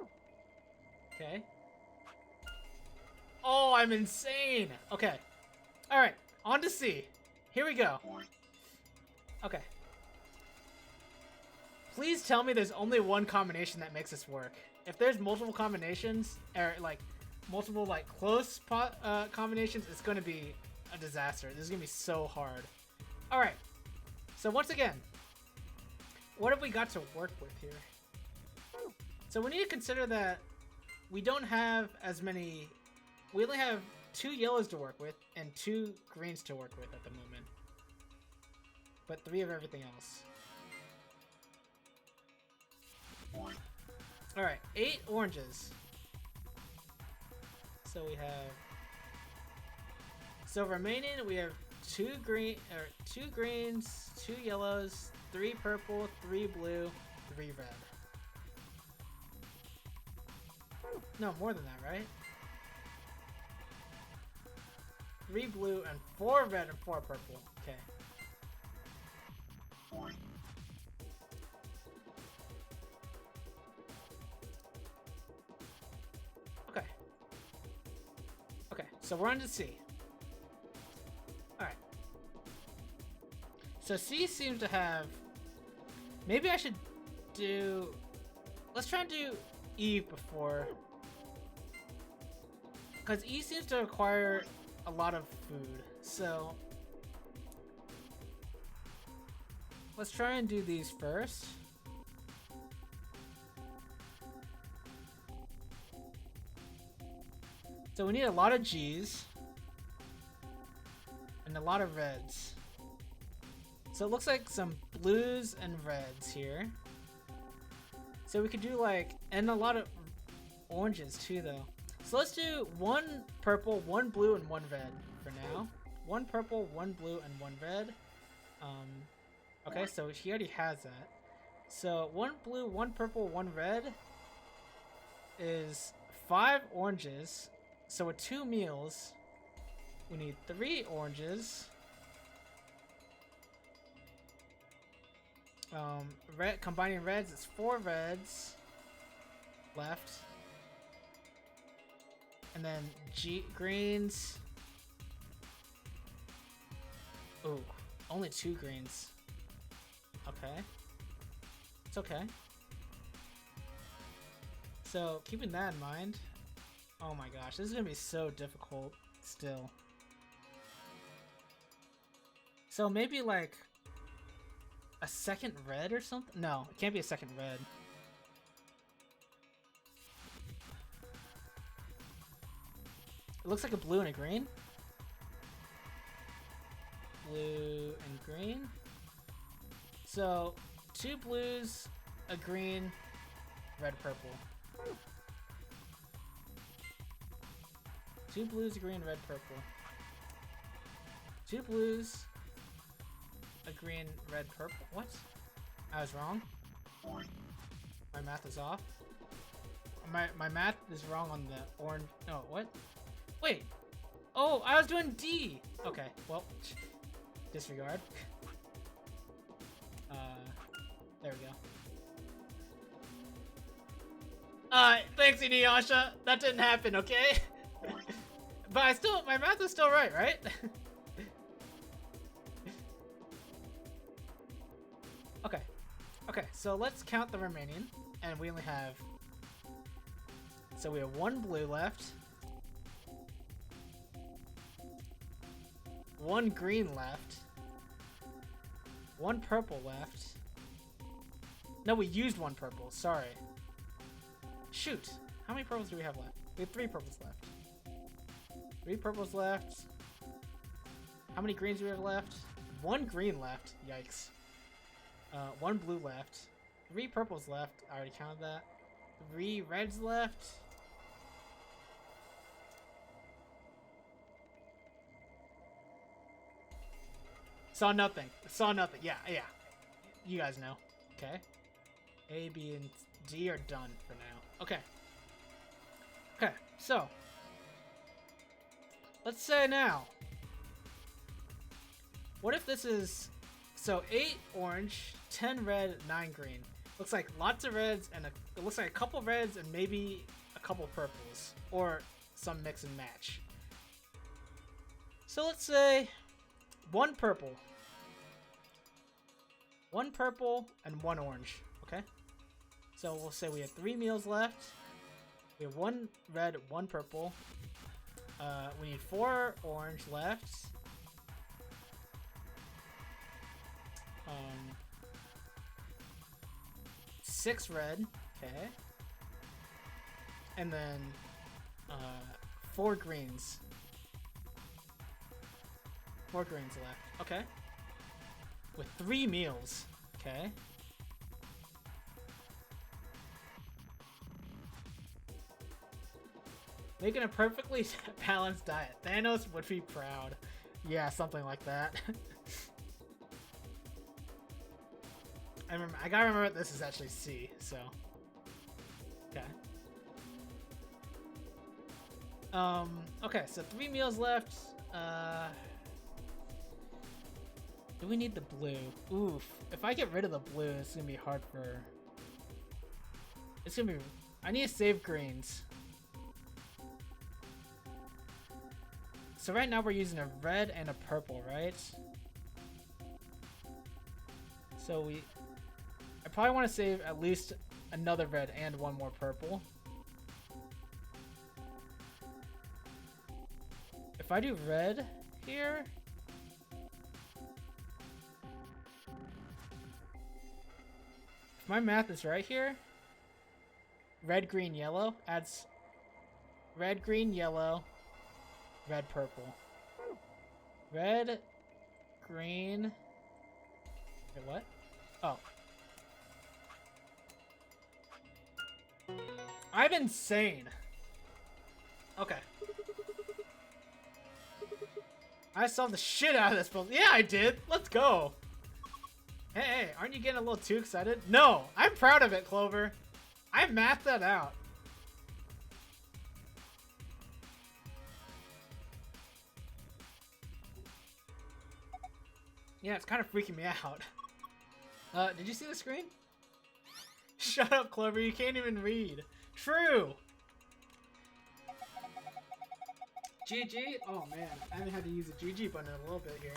Okay. Oh, I'm insane! Okay. Alright, on to C. Here we go. Okay. Please tell me there's only one combination that makes this work. If there's multiple combinations, or like multiple like close combinations, it's gonna be a disaster. This is gonna be so hard. Alright. So once again, what have we got to work with here? So we need to consider that we don't have as many... We only have 2 yellows to work with and 2 greens to work with at the moment. But 3 of everything else. Alright, 8 oranges. So we have... So remaining, we have 2 greens, 2 yellows, 3 purple, 3 blue, 3 red. No, more than that, right? 3 blue and 4 red and 4 purple. Okay. Okay. Okay, so we're on to C. Alright. So C seems to have... Maybe I should do... Let's try and do E before... Because E seems to require a lot of food, so... Let's try and do these first. So we need a lot of G's. And a lot of reds. So it looks like some blues and reds here. So we could do like... And a lot of oranges too though. So let's do 1 purple, 1 blue, and 1 red for now. 1 purple, 1 blue, and 1 red. Okay, so he already has that. So 1 blue, 1 purple, 1 red is 5 oranges. So with 2 meals, we need 3 oranges. Combining reds, it's 4 reds left. And then greens. Ooh, only 2 greens. Okay. It's okay. So, keeping that in mind. Oh my gosh, this is gonna be so difficult still. So maybe like a second red or something? No, it can't be a second red. looks like a blue and a green. Blue and green. So 2 blues, a green, red, purple. 2 blues, a green, red, purple. 2 blues, a green, red, purple. What? I was wrong. My math is off. My math is wrong on the orange. No, what? Wait. Oh, I was doing D. Okay, well, disregard. There we go. Thanks, Inuyasha. That didn't happen, okay? But my math is still right? Okay. Okay, so let's count the remaining. And we only have... So we have 1 blue left. 1 green left. 1 purple left. No, we used 1 purple. Sorry. Shoot. How many purples do we have left? We have 3 purples left. 3 purples left. How many greens do we have left? 1 green left. Yikes. 1 blue left. 3 purples left. I already counted that. 3 reds left. Saw nothing. Saw nothing. Yeah. You guys know. Okay. A, B, and D are done for now. Okay. Okay, so. Let's say now. What if this is... So 8 orange, 10 red, 9 green. Looks like lots of reds and it looks like a couple reds and maybe a couple purples. Or some mix and match. So let's say 1 purple. 1 purple and 1 orange. Okay? So we'll say we have 3 meals left. We have 1 red, 1 purple. We need 4 orange left. 6 red. Okay. And then 4 greens. 4 greens left. Okay. With 3 meals. Okay. Making a perfectly balanced diet. Thanos would be proud. Yeah, something like that. I gotta remember this is actually C, so. Okay. Okay, so 3 meals left. Do we need the blue? Oof. If I get rid of the blue, it's gonna be hard for... It's gonna be... I need to save greens. So right now we're using a red and a purple, right? So I probably want to save at least another red and 1 more purple. If I do red here... If my math is right here, red, green, yellow adds red, green, yellow, red, purple. Red, green... Wait, what? Oh. I'm insane. Okay. I solved the shit out of this puzzle. Yeah, I did. Let's go. Hey, aren't you getting a little too excited? No, I'm proud of it, Clover. I mathed that out. Yeah, it's kind of freaking me out. Did you see the screen? Shut up, Clover. You can't even read. True. GG? Oh, man. I haven't had to use a GG button in a little bit here.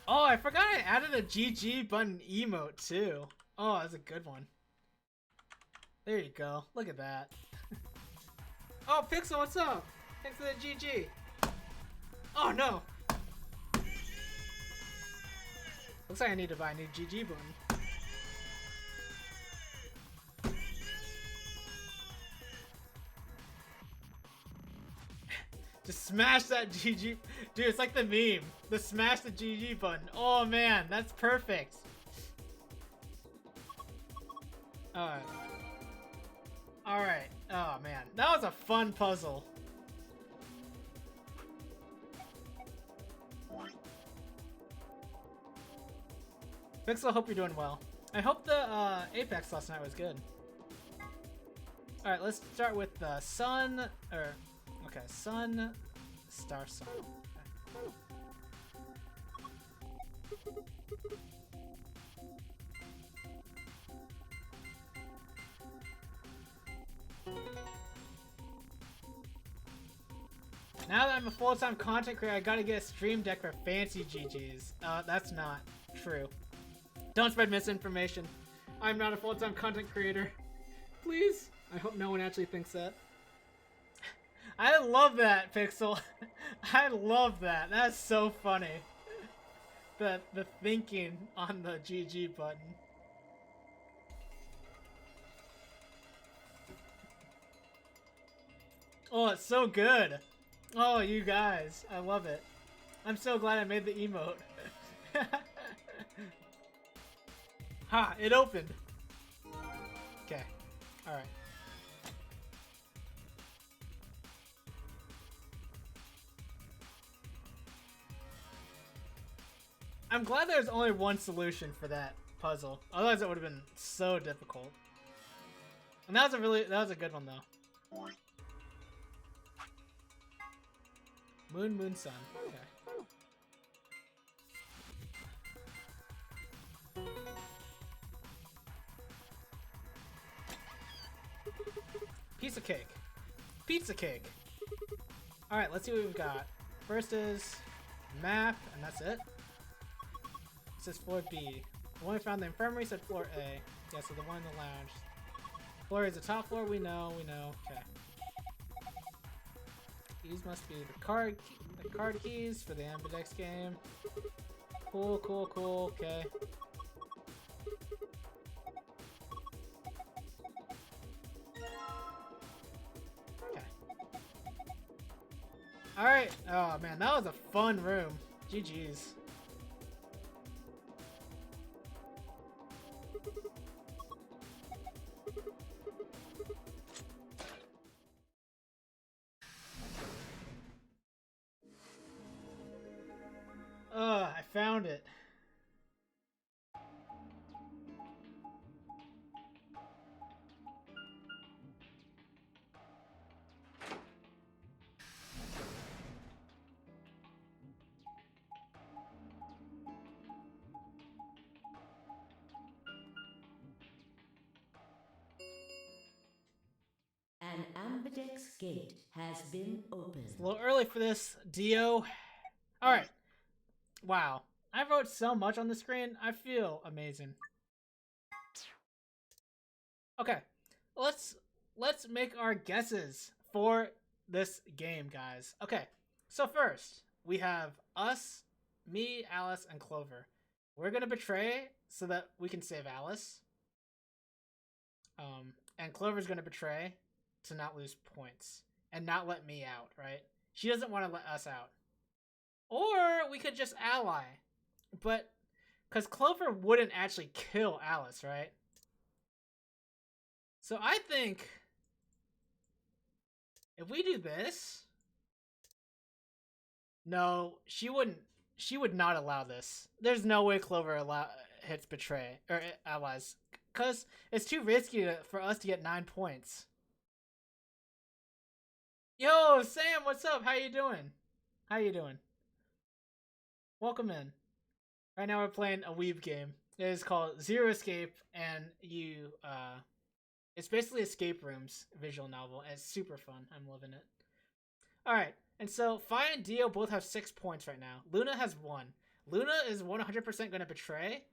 Oh, I forgot I added a GG button emote, too. Oh, that's a good one. There you go. Look at that. Oh, Pixel, what's up? Thanks for the GG. Oh, no. Looks like I need to buy a new GG button. Just smash that GG. Dude, it's like the meme. The smash the GG button. Oh man, that's perfect. Alright. Alright. Oh man, that was a fun puzzle. Pixel, hope you're doing well. I hope the Apex last night was good. Alright, let's start with the sun, or, okay, sun, star, sun. Okay. Now that I'm a full-time content creator, I gotta get a stream deck for fancy GGs. That's not true. Don't spread misinformation. I'm not a full-time content creator. Please. I hope no one actually thinks that. I love that, Pixel. I love that. That's so funny. The thinking on the GG button. Oh, it's so good. Oh, you guys. I love it. I'm so glad I made the emote. Ha! It opened. Okay. Alright. I'm glad there's only one solution for that puzzle. Otherwise it would have been so difficult. And that was a good one though. Moon, sun. Okay. Piece of cake. Pizza cake. Alright, let's see what we've got. First is map, and that's it. It says floor B. The one we found in the infirmary said floor A. Yeah, so the one in the lounge. Floor is the top floor, we know. Okay. These must be the card keys for the Ambidex game. Cool, okay. Alright. Oh man, that was a fun room. GG's. I found it. An Ambidex gate has been opened. It's a little early for this, Dio. Alright. Wow. I wrote so much on the screen. I feel amazing. Okay. Let's make our guesses for this game, guys. Okay. So first, we have us, me, Alice, and Clover. We're gonna betray so that we can save Alice. And Clover's gonna betray to not lose points and not let me out, right? She doesn't want to let us out. Or we could just ally. But because Clover wouldn't actually kill Alice, right? So I think if we do this, no, she would not allow this. There's no way Clover hits betray or allies because it's too risky for us to get 9 points. Yo, Sam, what's up? How you doing? Welcome in. Right now we're playing a weeb game. It is called Zero Escape, and it's basically escape rooms visual novel, and it's super fun. I'm loving it. Alright, and so Fi and Dio both have 6 points right now. Luna has 1. Luna is 100% going to betray,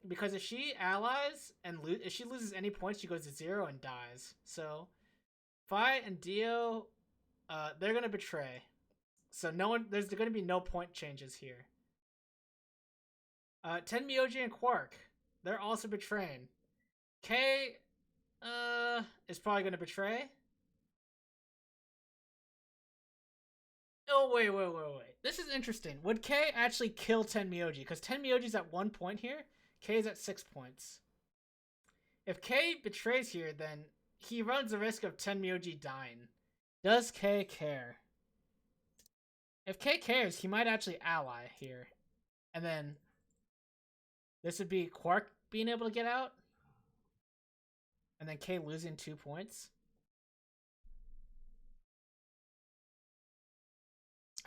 because if she allies and if she loses any points, she goes to 0 and dies. So Fi and Dio, they're going to betray. So there's going to be no point changes here. Ten Myoji and Quark, they're also betraying. Kay, is probably going to betray. Oh, wait. This is interesting. Would K actually kill Tenmyoji? Because Tenmyoji's at 1 point here. K is at 6 points. If K betrays here, then he runs the risk of Tenmyoji dying. Does K care? If K cares, he might actually ally here. And then this would be Quark being able to get out. And then K losing 2 points.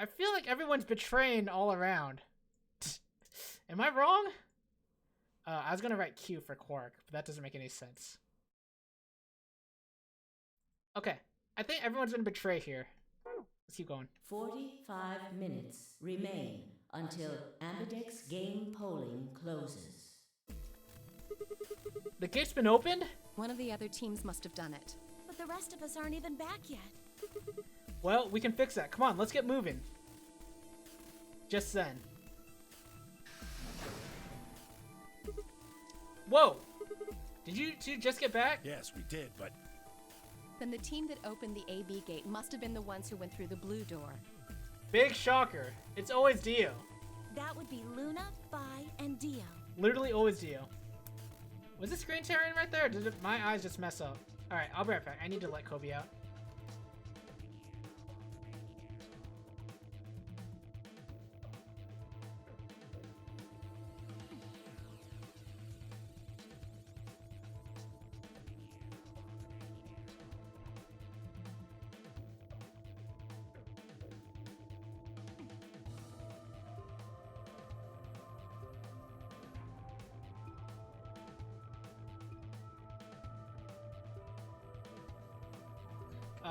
I feel like everyone's betraying all around. Am I wrong? I was gonna write Q for Quark, but that doesn't make any sense. Okay, I think everyone's gonna betray here. Let's keep going. 45 minutes remain until Ambidex game polling closes. The gate's been opened? One of the other teams must have done it. But the rest of us aren't even back yet. Well, we can fix that. Come on, let's get moving. Just then. Whoa! Did you two just get back? Yes, we did, but Then the team that opened the AB gate must have been the ones who went through the blue door. Big shocker. It's always Dio. That would be Luna, Phi, and Dio. Literally always Dio. Was the screen tearing right there? Or did my eyes just mess up? Alright, I'll be right back. I need to let Kobe out.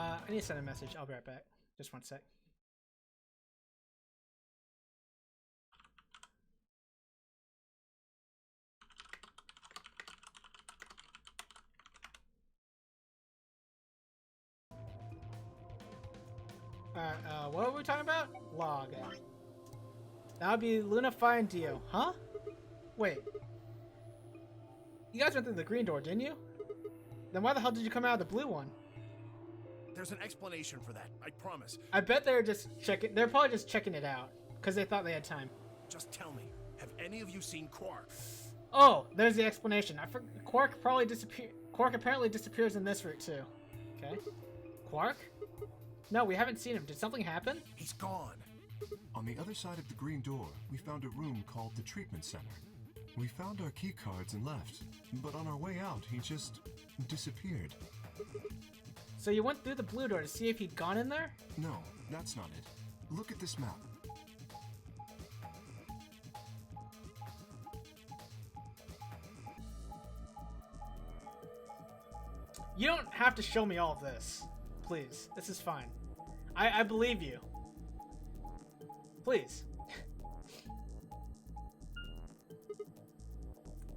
I need to send a message. I'll be right back. Just one sec. What were we talking about? Log. That would be Luna, Phi, and Dio. Huh? Wait. You guys went through the green door, didn't you? Then why the hell did you come out of the blue one? there's an explanation for that, I promise. I bet they're just checking. They're probably just checking it out because they thought they had time. Just tell me, have any of you seen Quark? Oh, there's the explanation. Quark probably disappear. Quark apparently disappears in this route too. Okay. Quark? No, we haven't seen him. Did something happen? He's gone. On the other side of the green door, we found a room called the treatment center. We found our key cards and left, but on our way out, he just disappeared. So you went through the blue door to see if he'd gone in there? No, that's not it. Look at this map. You don't have to show me all of this. Please. This is fine. I believe you. Please.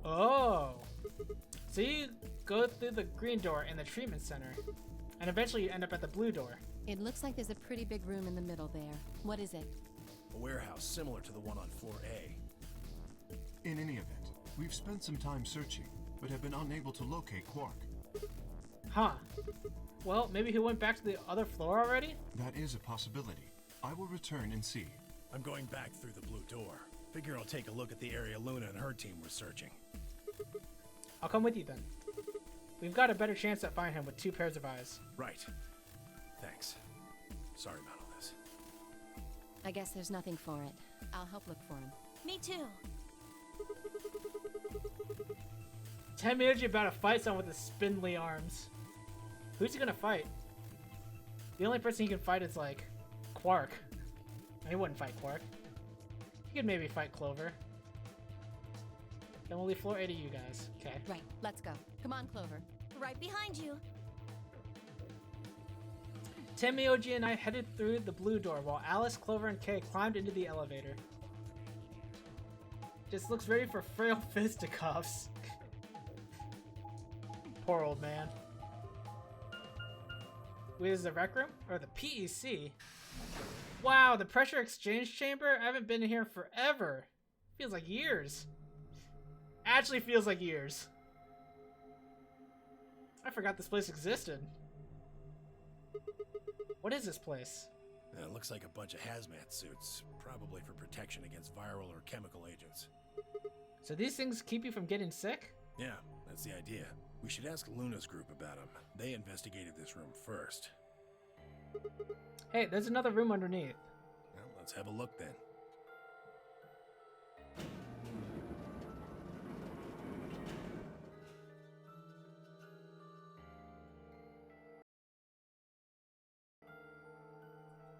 Oh. So you go through the green door in the treatment center, and eventually you end up at the blue door. It looks like there's a pretty big room in the middle there. What is it? A warehouse similar to the one on floor A. In any event, we've spent some time searching, but have been unable to locate Quark. Huh. Well, maybe he went back to the other floor already? That is a possibility. I will return and see. I'm going back through the blue door. Figure I'll take a look at the area Luna and her team were searching. I'll come with you then. We've got a better chance at finding him with 2 pairs of eyes. Right. Thanks. Sorry about all this. I guess there's nothing for it. I'll help look for him. Me too. 10 minutes, you're about to fight someone with his spindly arms. Who's he gonna fight? The only person he can fight is, like, Quark. He wouldn't fight Quark. He could maybe fight Clover. Then we'll leave floor A to you guys. Okay. Right, let's go. Come on, Clover. Right behind you. Tenmyoji and I headed through the blue door while Alice, Clover, and Kay climbed into the elevator. Just looks ready for frail fisticuffs. Poor old man. Wait, is the rec room? Or the PEC? Wow, the pressure exchange chamber? I haven't been in here forever. Feels like years. Actually feels like years. I forgot this place existed. What is this place? It looks like a bunch of hazmat suits, probably for protection against viral or chemical agents. So these things keep you from getting sick? Yeah, that's the idea. We should ask Luna's group about them. They investigated this room first. Hey, there's another room underneath. Well, let's have a look then.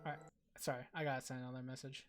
Alright, sorry, I gotta send another message.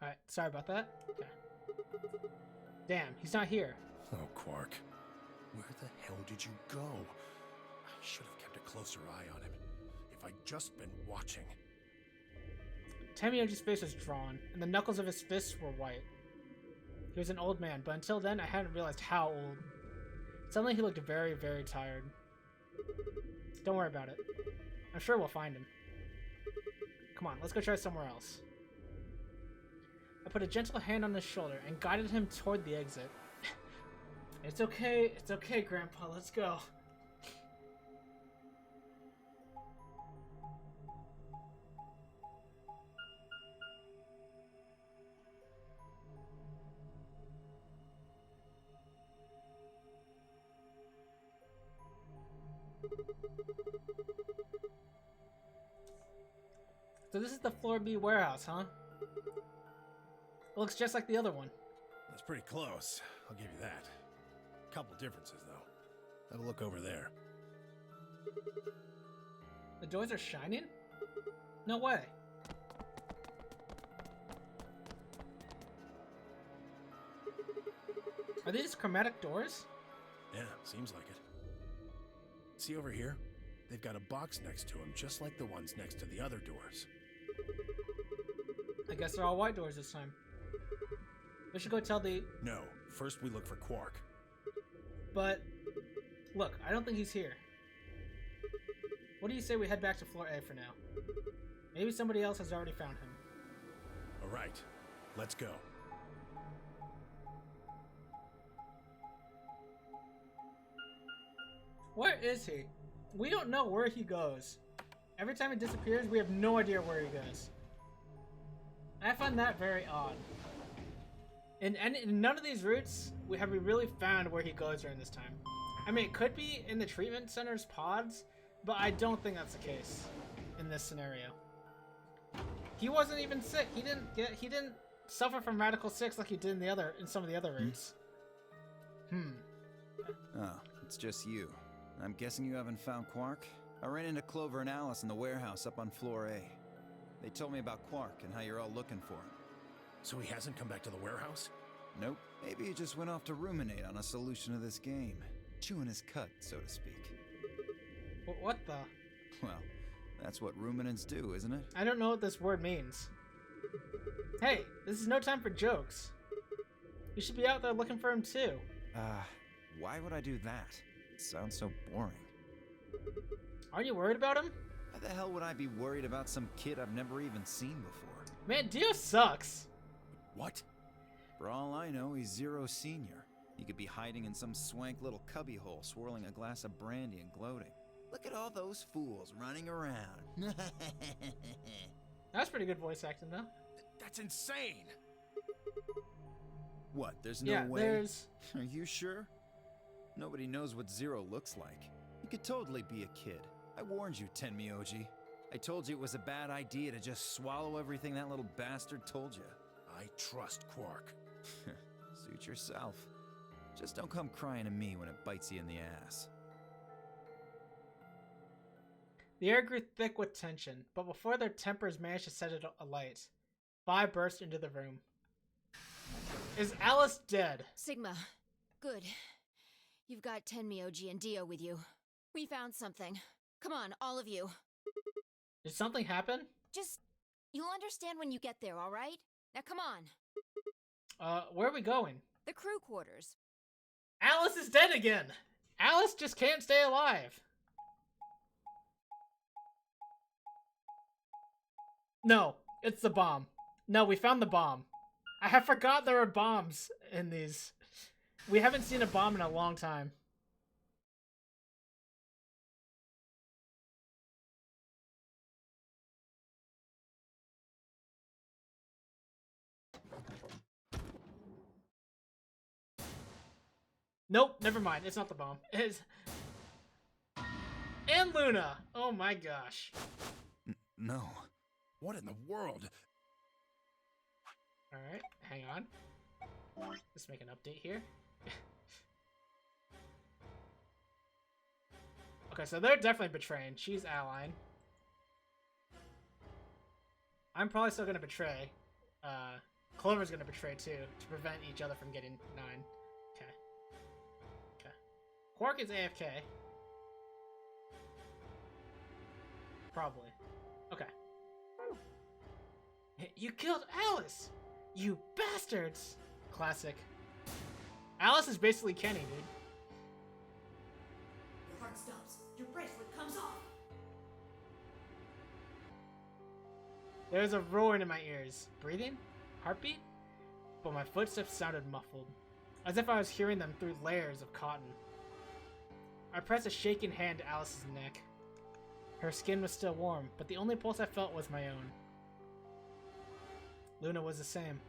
Alright, sorry about that. Okay. Damn, he's not here. Oh, Quark. Where the hell did you go? I should have kept a closer eye on him. If I'd just been watching. Tamioji's face was drawn, and the knuckles of his fists were white. He was an old man, but until then I hadn't realized how old. Suddenly he looked very, very tired. Don't worry about it. I'm sure we'll find him. Come on, let's go try somewhere else. I put a gentle hand on his shoulder and guided him toward the exit. It's okay, Grandpa, let's go. So this is the Floor B warehouse, huh? It looks just like the other one. That's pretty close. I'll give you that. Couple differences, though. Have a look over there. The doors are shining? No way. Are these chromatic doors? Yeah, seems like it. See over here? They've got a box next to them, just like the ones next to the other doors. I guess they're all white doors this time. We should go tell the... No, first we look for Quark. But, look, I don't think he's here. What do you say we head back to Floor A for now? Maybe somebody else has already found him. Alright, let's go. Where is he? We don't know where he goes. Every time he disappears, we have no idea where he goes. I find that very odd. In none of these routes have we really found where he goes during this time. I mean, it could be in the treatment center's pods, but I don't think that's the case in this scenario. He wasn't even sick. He didn't suffer from Radical 6 like he did in some of the other routes. Oh, it's just you. I'm guessing you haven't found Quark? I ran into Clover and Alice in the warehouse up on floor A. They told me about Quark and how you're all looking for him. So he hasn't come back to the warehouse? Nope. Maybe he just went off to ruminate on a solution to this game. Chewing his cud, so to speak. What the? Well, that's what ruminants do, isn't it? I don't know what this word means. Hey, this is no time for jokes. You should be out there looking for him too. Why would I do that? It sounds so boring. Aren't you worried about him? Why the hell would I be worried about some kid I've never even seen before? Man, Dio sucks. What? For all I know, he's Zero Senior. He could be hiding in some swank little cubbyhole, swirling a glass of brandy and gloating. Look at all those fools running around. That's pretty good voice acting, though. That's insane! What, there's no way? There's... Are you sure? Nobody knows what Zero looks like. He could totally be a kid. I warned you, Tenmyoji. I told you it was a bad idea to just swallow everything that little bastard told you. I trust Quark. Suit yourself. Just don't come crying to me when it bites you in the ass. The air grew thick with tension, but before their tempers managed to set it alight, Vi burst into the room. Is Alice dead? Sigma, good. You've got Tenmyoji and Dio with you. We found something. Come on, all of you. Did something happen? You'll understand when you get there, all right? Now come on. Where are we going? The crew quarters. Alice is dead again! Alice just can't stay alive! No, it's the bomb. No, we found the bomb. I have forgot there are bombs in these. We haven't seen a bomb in a long time. Nope, never mind. It's not the bomb. It's... And Luna! Oh my gosh. No. What in the world? Alright, hang on. Let's make an update here. Okay, so they're definitely betraying. She's allying. I'm probably still gonna betray. Clover's gonna betray too, to prevent each other from getting 9. Okay. Okay. Quark is AFK. Probably. Okay. You killed Alice! You bastards! Classic. Alice is basically Kenny, dude. Your heart stops. Your bracelet comes off. There's a roaring in my ears. Breathing? Heartbeat? But my footsteps sounded muffled, as if I was hearing them through layers of cotton. I pressed a shaking hand to Alice's neck. Her skin was still warm, but the only pulse I felt was my own. Luna was the same.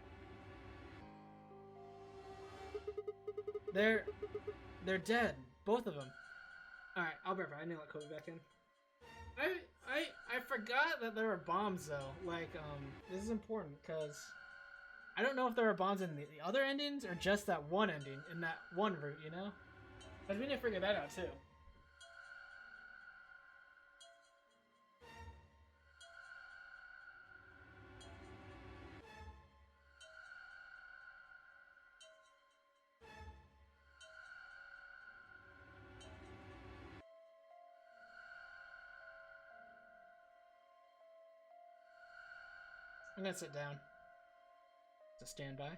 They're dead. Both of them. Alright, I'll be right back. I need to let Kobe back in. I forgot that there were bombs though. Like, this is important because I don't know if there were bombs in the other endings or just that one ending in that one route, you know? But we need to figure that out too. I'm gonna sit down. To stand by.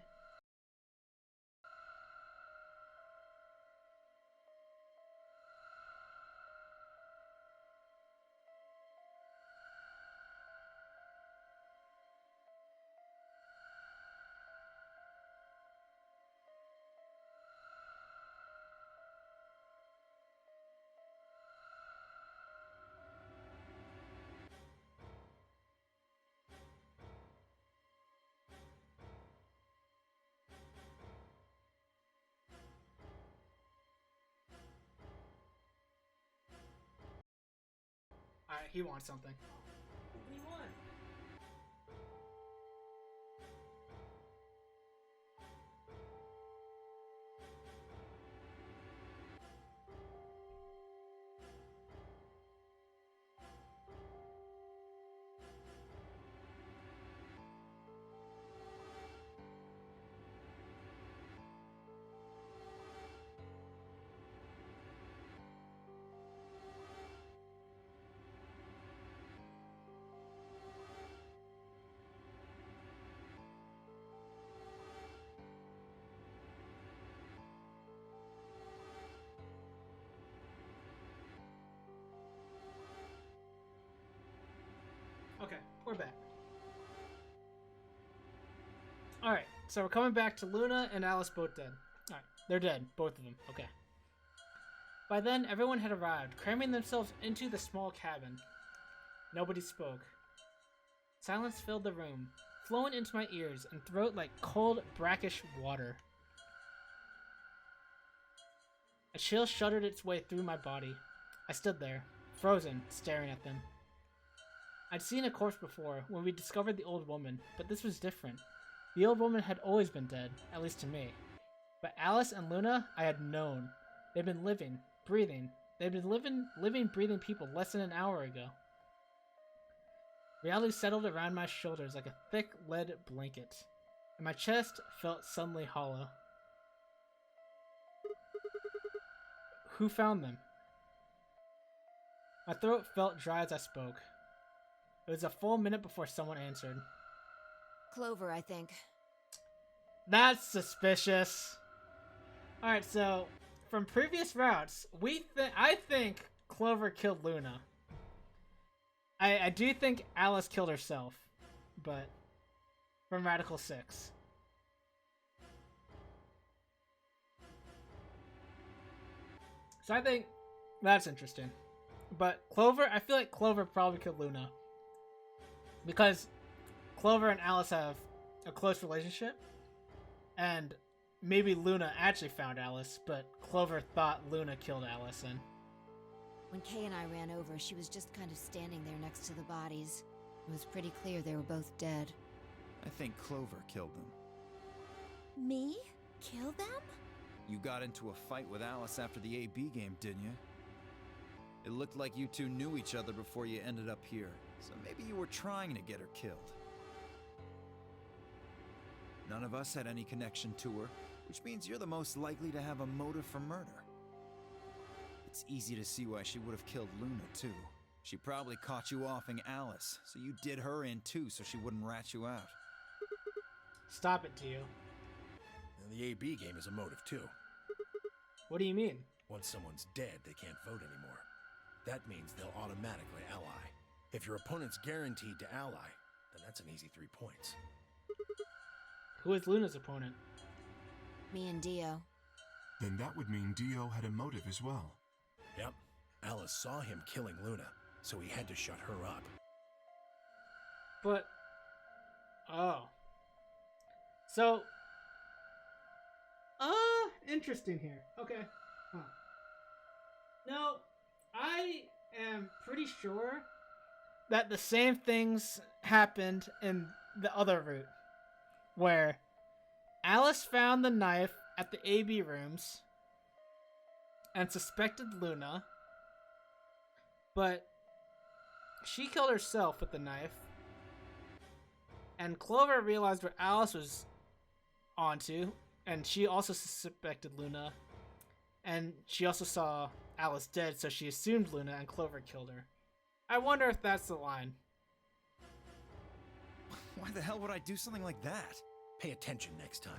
Alright, he wants something. What do you want? Okay, we're back. Alright, so we're coming back to Luna and Alice both dead. Alright, they're dead, both of them. Okay. By then, everyone had arrived, cramming themselves into the small cabin. Nobody spoke. Silence filled the room, flowing into my ears and throat like cold, brackish water. A chill shuddered its way through my body. I stood there, frozen, staring at them. I'd seen a corpse before, when we discovered the old woman, but this was different. The old woman had always been dead, at least to me. But Alice and Luna, I had known. They'd been living, breathing. They'd been living, breathing people less than an hour ago. Reality settled around my shoulders like a thick lead blanket, and my chest felt suddenly hollow. Who found them? My throat felt dry as I spoke. It was a full minute before someone answered. Clover, I think. That's suspicious. Alright, so from previous routes, I think Clover killed Luna. I do think Alice killed herself, but from Radical 6. So I think that's interesting. But Clover, I feel like Clover probably killed Luna. Because Clover and Alice have a close relationship. And maybe Luna actually found Alice, but Clover thought Luna killed Alice. And When Kay and I ran over, she was just kind of standing there next to the bodies. It was pretty clear they were both dead. I think Clover killed them. Me? Kill them? You got into a fight with Alice after the AB game, didn't you? It looked like you two knew each other before you ended up here, so maybe you were trying to get her killed. None of us had any connection to her, which means you're the most likely to have a motive for murder. It's easy to see why she would have killed Luna, too. She probably caught you offing Alice, so you did her in too so she wouldn't rat you out. stop it, Dio. And the AB game is a motive too. What do you mean? Once someone's dead, they can't vote anymore. That means they'll automatically ally. If your opponent's guaranteed to ally, then that's an easy 3 points. Who is Luna's opponent? Me and Dio. Then that would mean Dio had a motive as well. Yep. Alice saw him killing Luna, so he had to shut her up. But, oh. So, interesting here. Okay. Huh. No, I am pretty sure that the same things happened in the other route, where Alice found the knife at the AB rooms and suspected Luna, but she killed herself with the knife, and Clover realized what Alice was onto, and she also suspected Luna, and she also saw Alice dead, so she assumed Luna, and Clover killed her. I wonder if that's the line. Why the hell would I do something like that? Pay attention next time.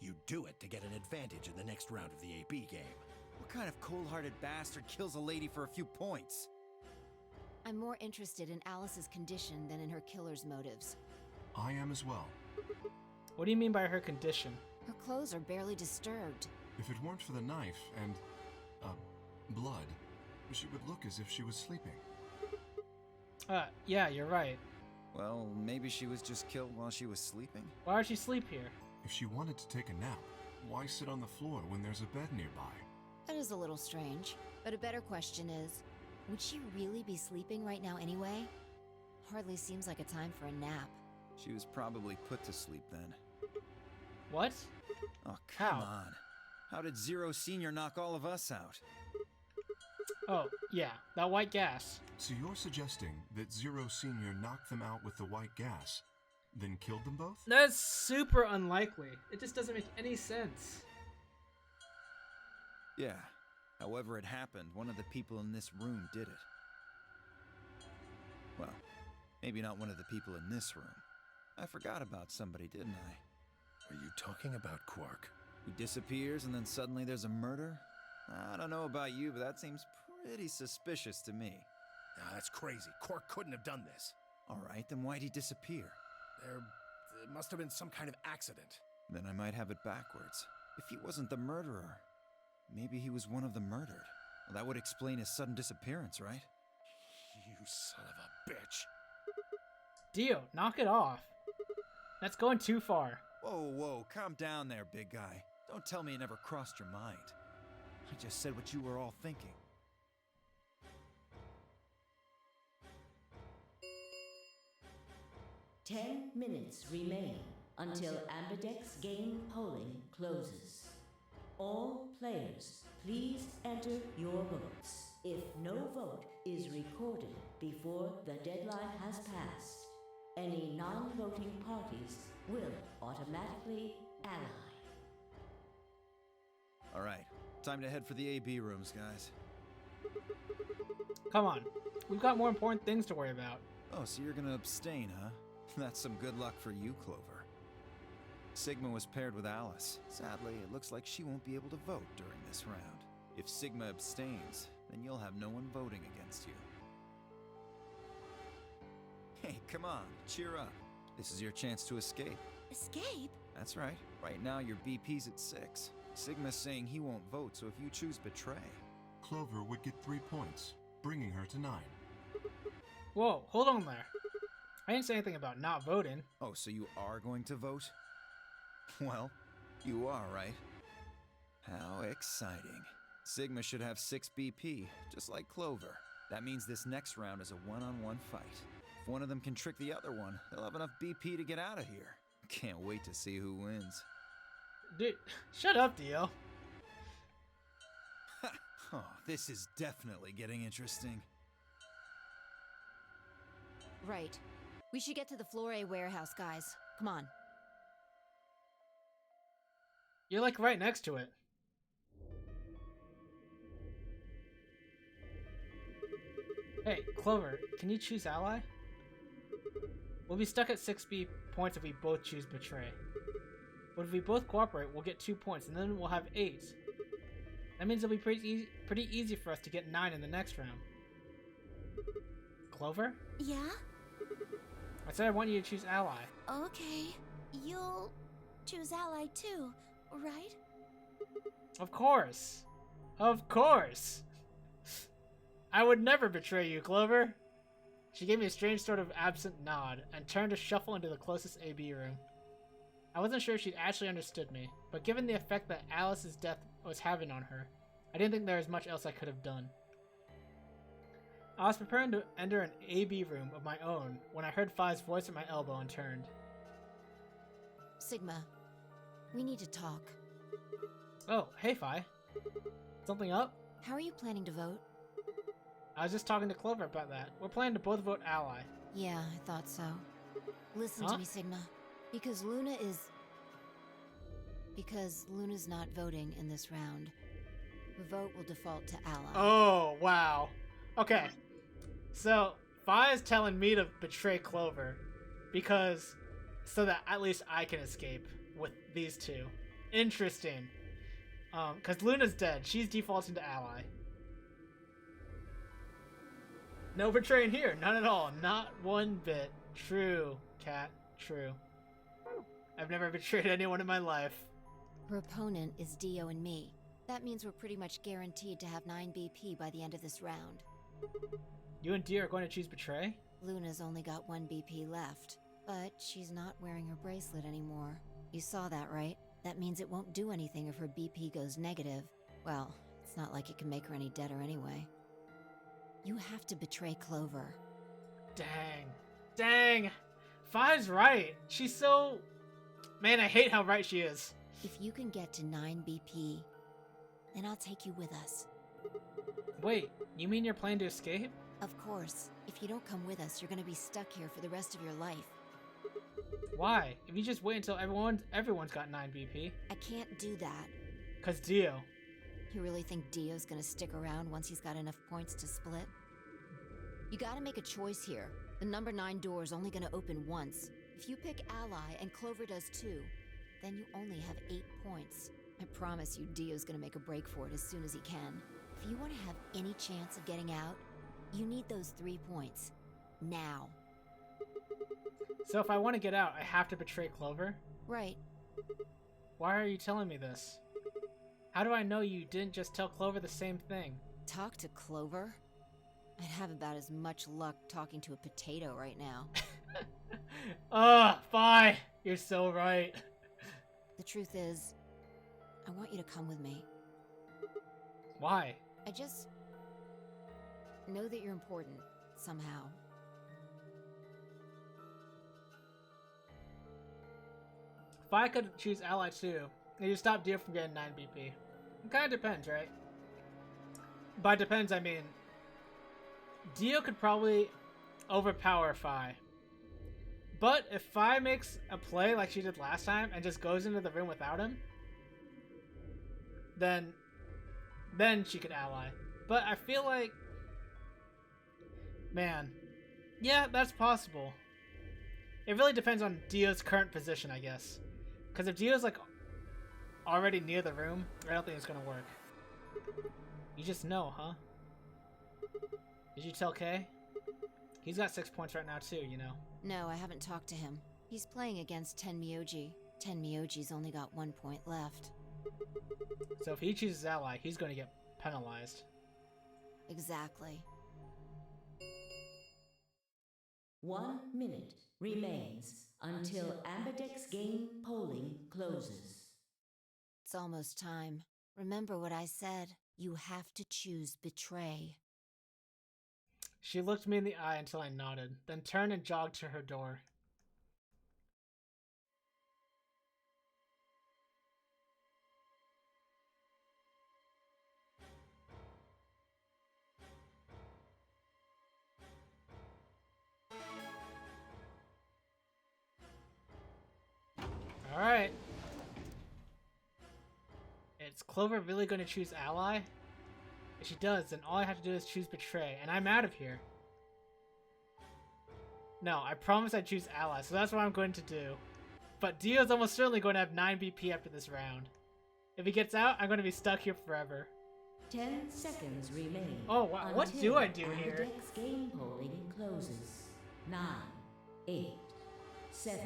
You do it to get an advantage in the next round of the AB game. What kind of cold-hearted bastard kills a lady for a few points? I'm more interested in Alice's condition than in her killer's motives. I am as well. What do you mean by her condition? Her clothes are barely disturbed. If it weren't for the knife and, blood, she would look as if she was sleeping. Yeah, you're right. Well, maybe she was just killed while she was sleeping? Why would she sleep here? If she wanted to take a nap, why sit on the floor when there's a bed nearby? That is a little strange. But a better question is, would she really be sleeping right now anyway? Hardly seems like a time for a nap. She was probably put to sleep then. What? Oh, come How? on. How did Zero Senior knock all of us out? Oh, yeah, that white gas. So you're suggesting that Zero Senior knocked them out with the white gas, then killed them both? That's super unlikely. It just doesn't make any sense. Yeah. However it happened, one of the people in this room did it. Well, maybe not one of the people in this room. I forgot about somebody, didn't I? Are you talking about Quark? Who disappears and then suddenly there's a murder? I don't know about you, but that seems pretty suspicious to me. Nah, that's crazy. Quark couldn't have done this. Alright, then why'd he disappear? There must have been some kind of accident. Then I might have it backwards. If he wasn't the murderer, maybe he was one of the murdered. Well, that would explain his sudden disappearance, right? You son of a bitch. Dio, knock it off. That's going too far. Whoa, calm down there, big guy. Don't tell me it never crossed your mind. I just said what you were all thinking. Ten minutes remain until Ambidex game polling closes. All players, please enter your votes. If no vote is recorded before the deadline has passed, any non-voting parties will automatically ally. Alright, time to head for the AB rooms, guys. Come on. We've got more important things to worry about. Oh, so you're gonna abstain, huh? That's some good luck for you, Clover. Sigma was paired with Alice. Sadly, it looks like she won't be able to vote during this round. If Sigma abstains, then you'll have no one voting against you. Hey, come on, cheer up. This is your chance to escape. Escape? That's right. Right now, your BP's at 6. Sigma's saying he won't vote, so if you choose betray... Clover would get 3 points, bringing her to 9. Whoa, hold on there. I didn't say anything about not voting. Oh, so you are going to vote? Well, you are, right? How exciting. Sigma should have 6 BP, just like Clover. That means this next round is a one-on-one fight. If one of them can trick the other one, they'll have enough BP to get out of here. Can't wait to see who wins. Dude, shut up, Dio. Oh, this is definitely getting interesting. Right. We should get to the Floor A warehouse, guys. Come on. You're like right next to it. Hey, Clover, can you choose ally? We'll be stuck at 6 B points if we both choose betray. But if we both cooperate, we'll get 2 points, and then we'll have 8. That means it'll be pretty easy for us to get 9 in the next round. Clover? Yeah? I said I want you to choose ally. Okay. You'll choose ally too, right? Of course. Of course. I would never betray you, Clover. She gave me a strange sort of absent nod and turned to shuffle into the closest AB room. I wasn't sure if she'd actually understood me, but given the effect that Alice's death was having on her, I didn't think there was much else I could have done. I was preparing to enter an AB room of my own when I heard Fi's voice at my elbow and turned. Sigma, we need to talk. Oh, hey Fi. Something up? How are you planning to vote? I was just talking to Clover about that. We're planning to both vote ally. Yeah, I thought so. Listen to me, Sigma. Because Luna's not voting in this round. The vote will default to ally. Oh, wow. Okay. So, Fi is telling me to betray Clover so that at least I can escape with these two. Interesting. Because Luna's dead. She's defaulting to ally. No betraying here. None at all. Not one bit. True, Cat. True. I've never betrayed anyone in my life. Her opponent is Dio and me. That means we're pretty much guaranteed to have 9 BP by the end of this round. You and Dio are going to choose betray? Luna's only got 1 BP left, but she's not wearing her bracelet anymore. You saw that, right? That means it won't do anything if her BP goes negative. Well, it's not like it can make her any deader anyway. You have to betray Clover. Dang. Dang. Fi's right. She's so... Man, I hate how right she is. If you can get to 9 BP, then I'll take you with us. Wait, you mean you're planning to escape? Of course. If you don't come with us, you're gonna be stuck here for the rest of your life. Why? If you just wait until everyone's got 9 BP. I can't do that. 'Cause Dio. You really think Dio's gonna stick around once he's got enough points to split? You gotta make a choice here. The number 9 door is only gonna open once. If you pick ally and Clover does too, then you only have 8 points. I promise you Dio's gonna make a break for it as soon as he can. If you want to have any chance of getting out, you need those 3 points. Now. So if I want to get out, I have to betray Clover? Right. Why are you telling me this? How do I know you didn't just tell Clover the same thing? Talk to Clover? I'd have about as much luck talking to a potato right now. Fi! You're so right. The truth is, I want you to come with me. Why? I just know that you're important, somehow. If I could choose ally too, and you stop Dio from getting 9 BP. It kinda depends, right? By depends, I mean Dio could probably overpower Fi. But if Fi makes a play like she did last time and just goes into the room without him, then she could ally. But I feel like, man, yeah, that's possible. It really depends on Dio's current position, I guess. Because if Dio's like already near the room, I don't think it's gonna work. You just know, huh? Did you tell Kay? He's got 6 points right now too, you know. No, I haven't talked to him. He's playing against Tenmyoji. Tenmyoji's only got 1 point left. So if he chooses ally, he's gonna get penalized. Exactly. 1 minute remains until Ambidex game polling closes. It's almost time. Remember what I said. You have to choose Betray. She looked me in the eye until I nodded, then turned and jogged to her door. Alright. Is Clover really going to choose ally? If she does, then all I have to do is choose betray, and I'm out of here. No, I promise I choose ally, so that's what I'm going to do. But Dio's almost certainly going to have 9 BP after this round. If he gets out, I'm going to be stuck here forever. 10 seconds remain. Oh, wow. What do I do here? Ambidex game polling closes. 9, 8, 7.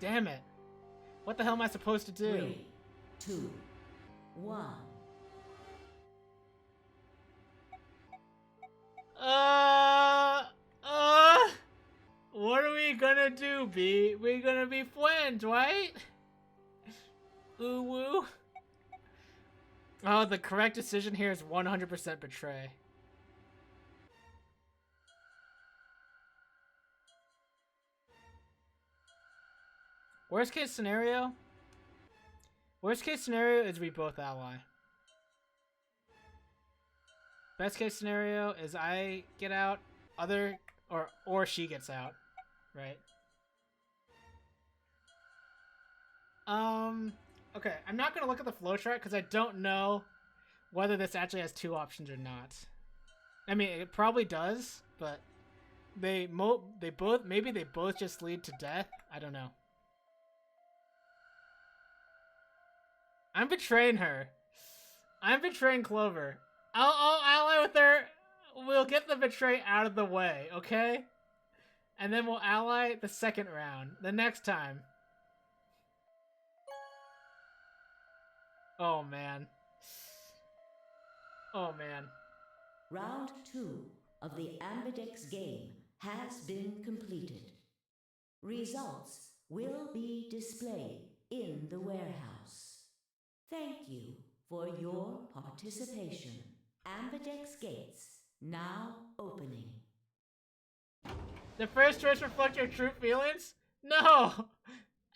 Damn it. What the hell am I supposed to do? 3, 2, 1. What are we gonna do, B? We're gonna be friends, right? Ooh woo. Oh, the correct decision here is 100% betray. Worst case scenario? Worst case scenario is we both ally. Best case scenario is I get out, or she gets out, right? Okay, I'm not gonna look at the flowchart because I don't know whether this actually has 2 options or not. I mean, it probably does, but maybe they both just lead to death. I don't know. I'm betraying her. I'm betraying Clover. I'll ally with her. We'll get the betray out of the way, okay? And then we'll ally the second round, the next time. Oh, man. Oh, man. Round 2 of the Ambidex game has been completed. Results will be displayed in the warehouse. Thank you for your participation. Ambidex gates now opening. The first choice reflect your true feelings? No!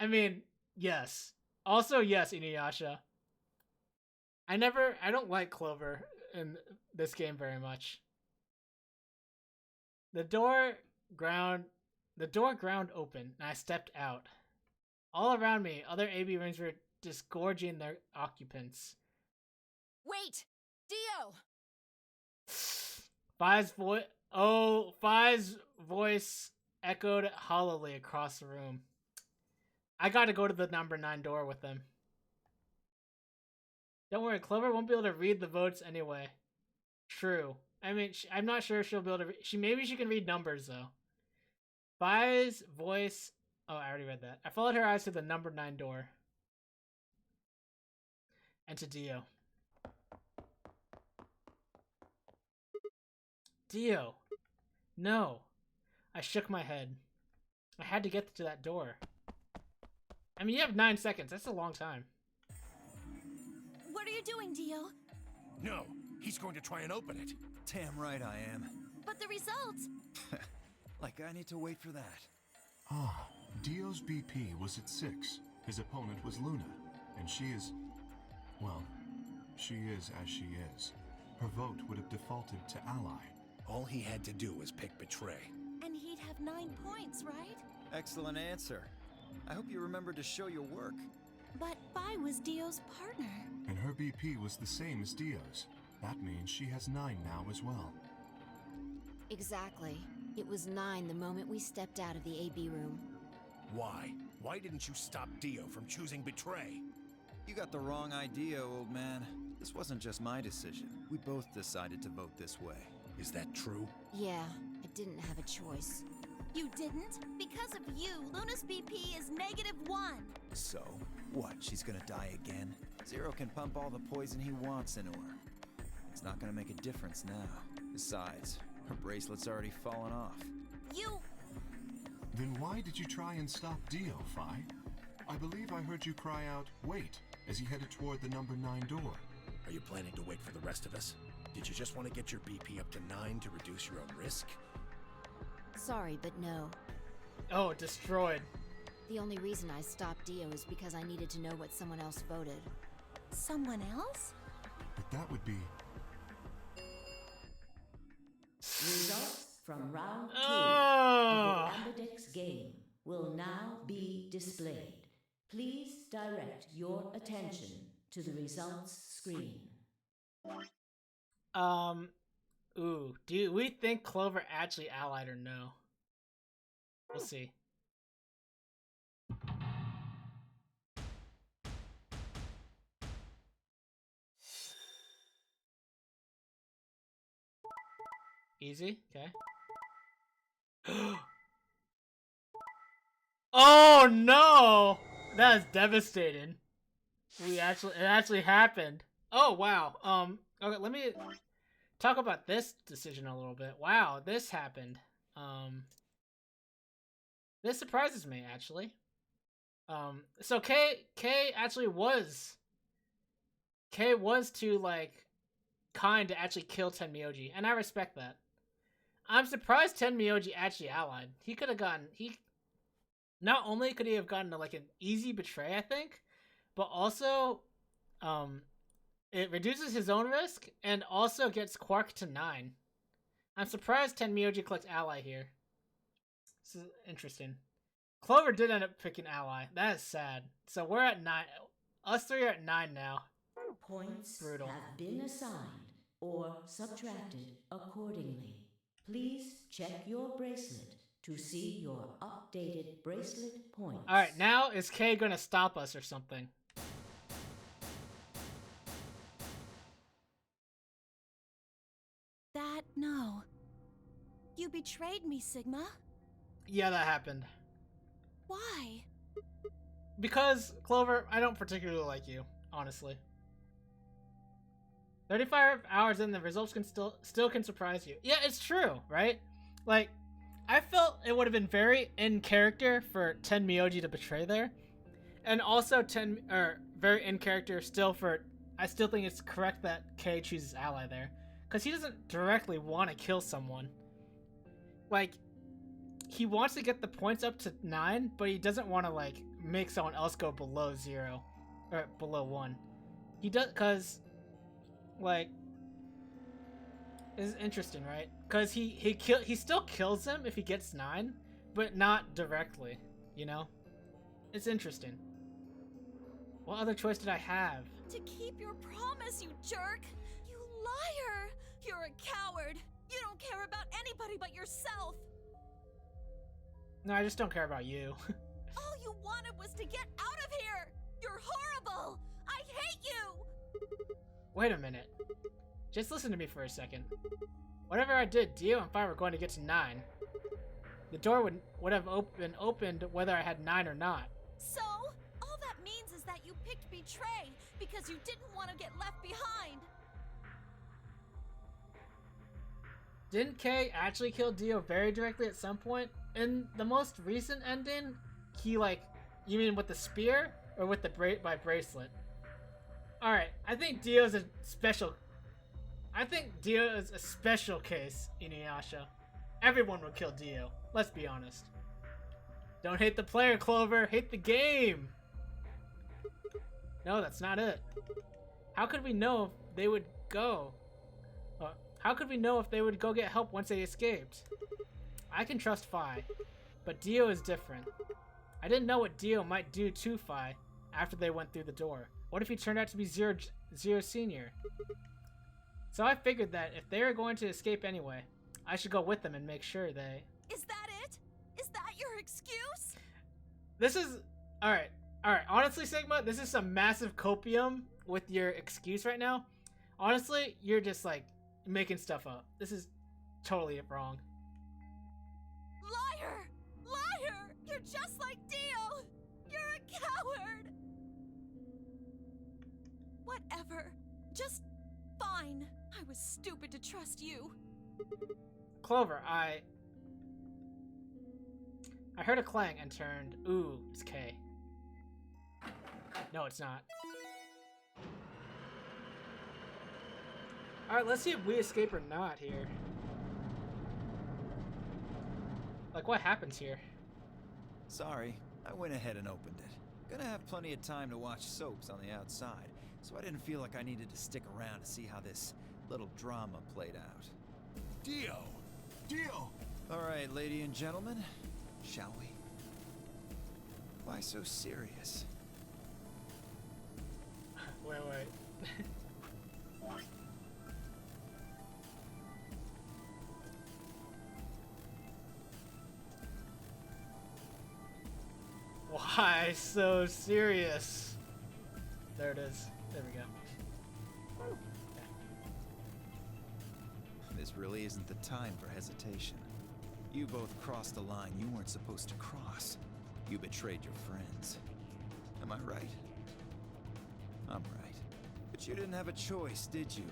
I mean, yes. Also, yes, Inuyasha. I don't like Clover in this game very much. The door ground open, and I stepped out. All around me, other AB rooms were disgorging their occupants. Wait! Dio! Fi's voice echoed hollowly across the room. I gotta go to the number 9 door with them. Don't worry, Clover won't be able to read the votes anyway. True. I mean, I'm not sure if she'll be able to maybe she can read numbers, though. Fi's voice... Oh, I already read that. I followed her eyes to the number 9 door. And to Dio. Dio. No. I shook my head. I had to get to that door. I mean, you have 9 seconds. That's a long time. What are you doing, Dio? No, he's going to try and open it. Damn right I am. But the results! Like I need to wait for that. Ah, Dio's BP was at 6. His opponent was Luna, and she is... well, she is as she is. Her vote would have defaulted to ally. All he had to do was pick betray. And he'd have 9 points, right? Excellent answer. I hope you remember to show your work. But Vi was Dio's partner. And her BP was the same as Dio's. That means she has 9 now as well. Exactly. It was 9 the moment we stepped out of the AB room. Why? Why didn't you stop Dio from choosing Betray? You got the wrong idea, old man. This wasn't just my decision. We both decided to vote this way. Is that true? Yeah, I didn't have a choice. You didn't? Because of you, Luna's BP is -1. So, what? She's gonna die again? Zero can pump all the poison he wants into her. It's not gonna make a difference now. Besides, her bracelet's already fallen off. You... Then why did you try and stop Dio, Phi? I believe I heard you cry out, "Wait," as he headed toward the number 9 door. Are you planning to wait for the rest of us? Did you just want to get your BP up to 9 to reduce your own risk? Sorry, but no. Oh, destroyed. The only reason I stopped Dio is because I needed to know what someone else voted. Someone else? But that would be... Results from round 2 Oh. of the Ambidex game will now be displayed. Please direct your attention to the results screen. Ooh, do we think Clover actually allied or no? We'll see. Easy, okay. Oh no! That is devastating. It actually happened. Oh wow. Okay, let me talk about this decision a little bit. Wow, this happened. This surprises me actually. So K actually was too like kind to actually kill Tenmyoji, and I respect that. I'm surprised Tenmyoji actually allied. He could have gotten not only could he have gotten like an easy betray, I think, but also it reduces his own risk and also gets Quark to 9. I'm surprised Tenmyoji clicked ally here. This is interesting. Clover did end up picking ally. That is sad. So we're at 9. Us 3 are at 9 now. Points Brutal. have been assigned or subtracted accordingly. Please check your bracelet to see your updated bracelet points. Alright, now is K gonna stop us or something? No. You betrayed me, Sigma. Yeah, that happened. Why? Because, Clover, I don't particularly like you, honestly. 35 hours in, the results can still can surprise you. Yeah, it's true, right? Like, I felt it would have been very in character for Tenmyoji to betray there. And also very in character still for, I still think it's correct that K chooses ally there. Because he doesn't directly want to kill someone. Like, he wants to get the points up to 9, but he doesn't want to, like, make someone else go below 0. Or below 1. He does, because, like, it's interesting, right? Because he still kills him if he gets 9, but not directly, you know? It's interesting. What other choice did I have? To keep your promise, you jerk! You liar! You're a coward! You don't care about anybody but yourself! No, I just don't care about you. All you wanted was to get out of here! You're horrible! I hate you! Wait a minute. Just listen to me for a second. Whatever I did, Dio and Phi were going to get to 9. The door would have been opened whether I had 9 or not. So? All that means is that you picked Betray because you didn't want to get left behind! Didn't K actually kill Dio very directly at some point? In the most recent ending, he like, you mean with the spear or with the bracelet? Alright, I think Dio is a special case, Inuyasha. Everyone would kill Dio, let's be honest. Don't hate the player, Clover, hate the game! No, that's not it. How could we know if they would go? How could we know if they would go get help once they escaped? I can trust Phi, but Dio is different. I didn't know what Dio might do to Phi after they went through the door. What if he turned out to be Zero Senior? So I figured that if they were going to escape anyway, I should go with them and make sure they... Is that it? Is that your excuse? This is... Alright. Honestly, Sigma, this is some massive copium with your excuse right now. Honestly, you're just, like, making stuff up. This is totally wrong. Liar! Liar! You're just like Dio! You're a coward! Whatever. Just fine. I was stupid to trust you. Clover, I heard a clang and turned. Ooh, it's K. No, it's not. Alright, let's see if we escape or not here. Like, what happens here? Sorry, I went ahead and opened it. Gonna have plenty of time to watch soaps on the outside, so I didn't feel like I needed to stick around to see how this little drama played out. Dio! Dio! All right, lady and gentlemen, shall we? Why so serious? Wait. Why so serious? There it is. There we go. Okay. This really isn't the time for hesitation. You both crossed a line you weren't supposed to cross. You betrayed your friends. Am I right? I'm right. But you didn't have a choice, did you?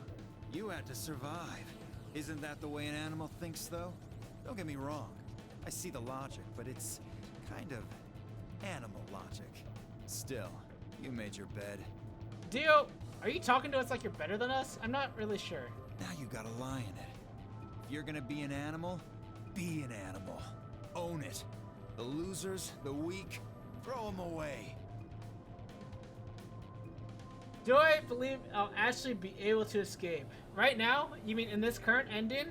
You had to survive. Isn't that the way an animal thinks, though? Don't get me wrong. I see the logic, but it's kind of animal logic. Still, you made your bed. Dio, are you talking to us like you're better than us? I'm not really sure. Now you gotta lie in it. If you're gonna be an animal, be an animal. Own it. The losers, the weak, throw them away. Do I believe I'll actually be able to escape? Right now? You mean in this current ending?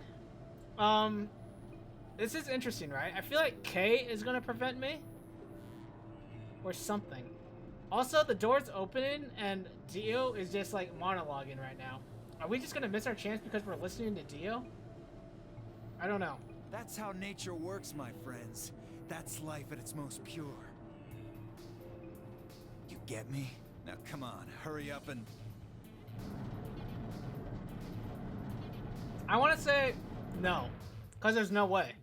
This is interesting, right? I feel like K is gonna prevent me. Or something. Also, the door's opening and Dio is just like monologuing right now. Are we just gonna miss our chance because we're listening to Dio? I don't know. That's how nature works, my friends. That's life at its most pure. You get me? Now come on, hurry up and... I want to say no, because there's no way.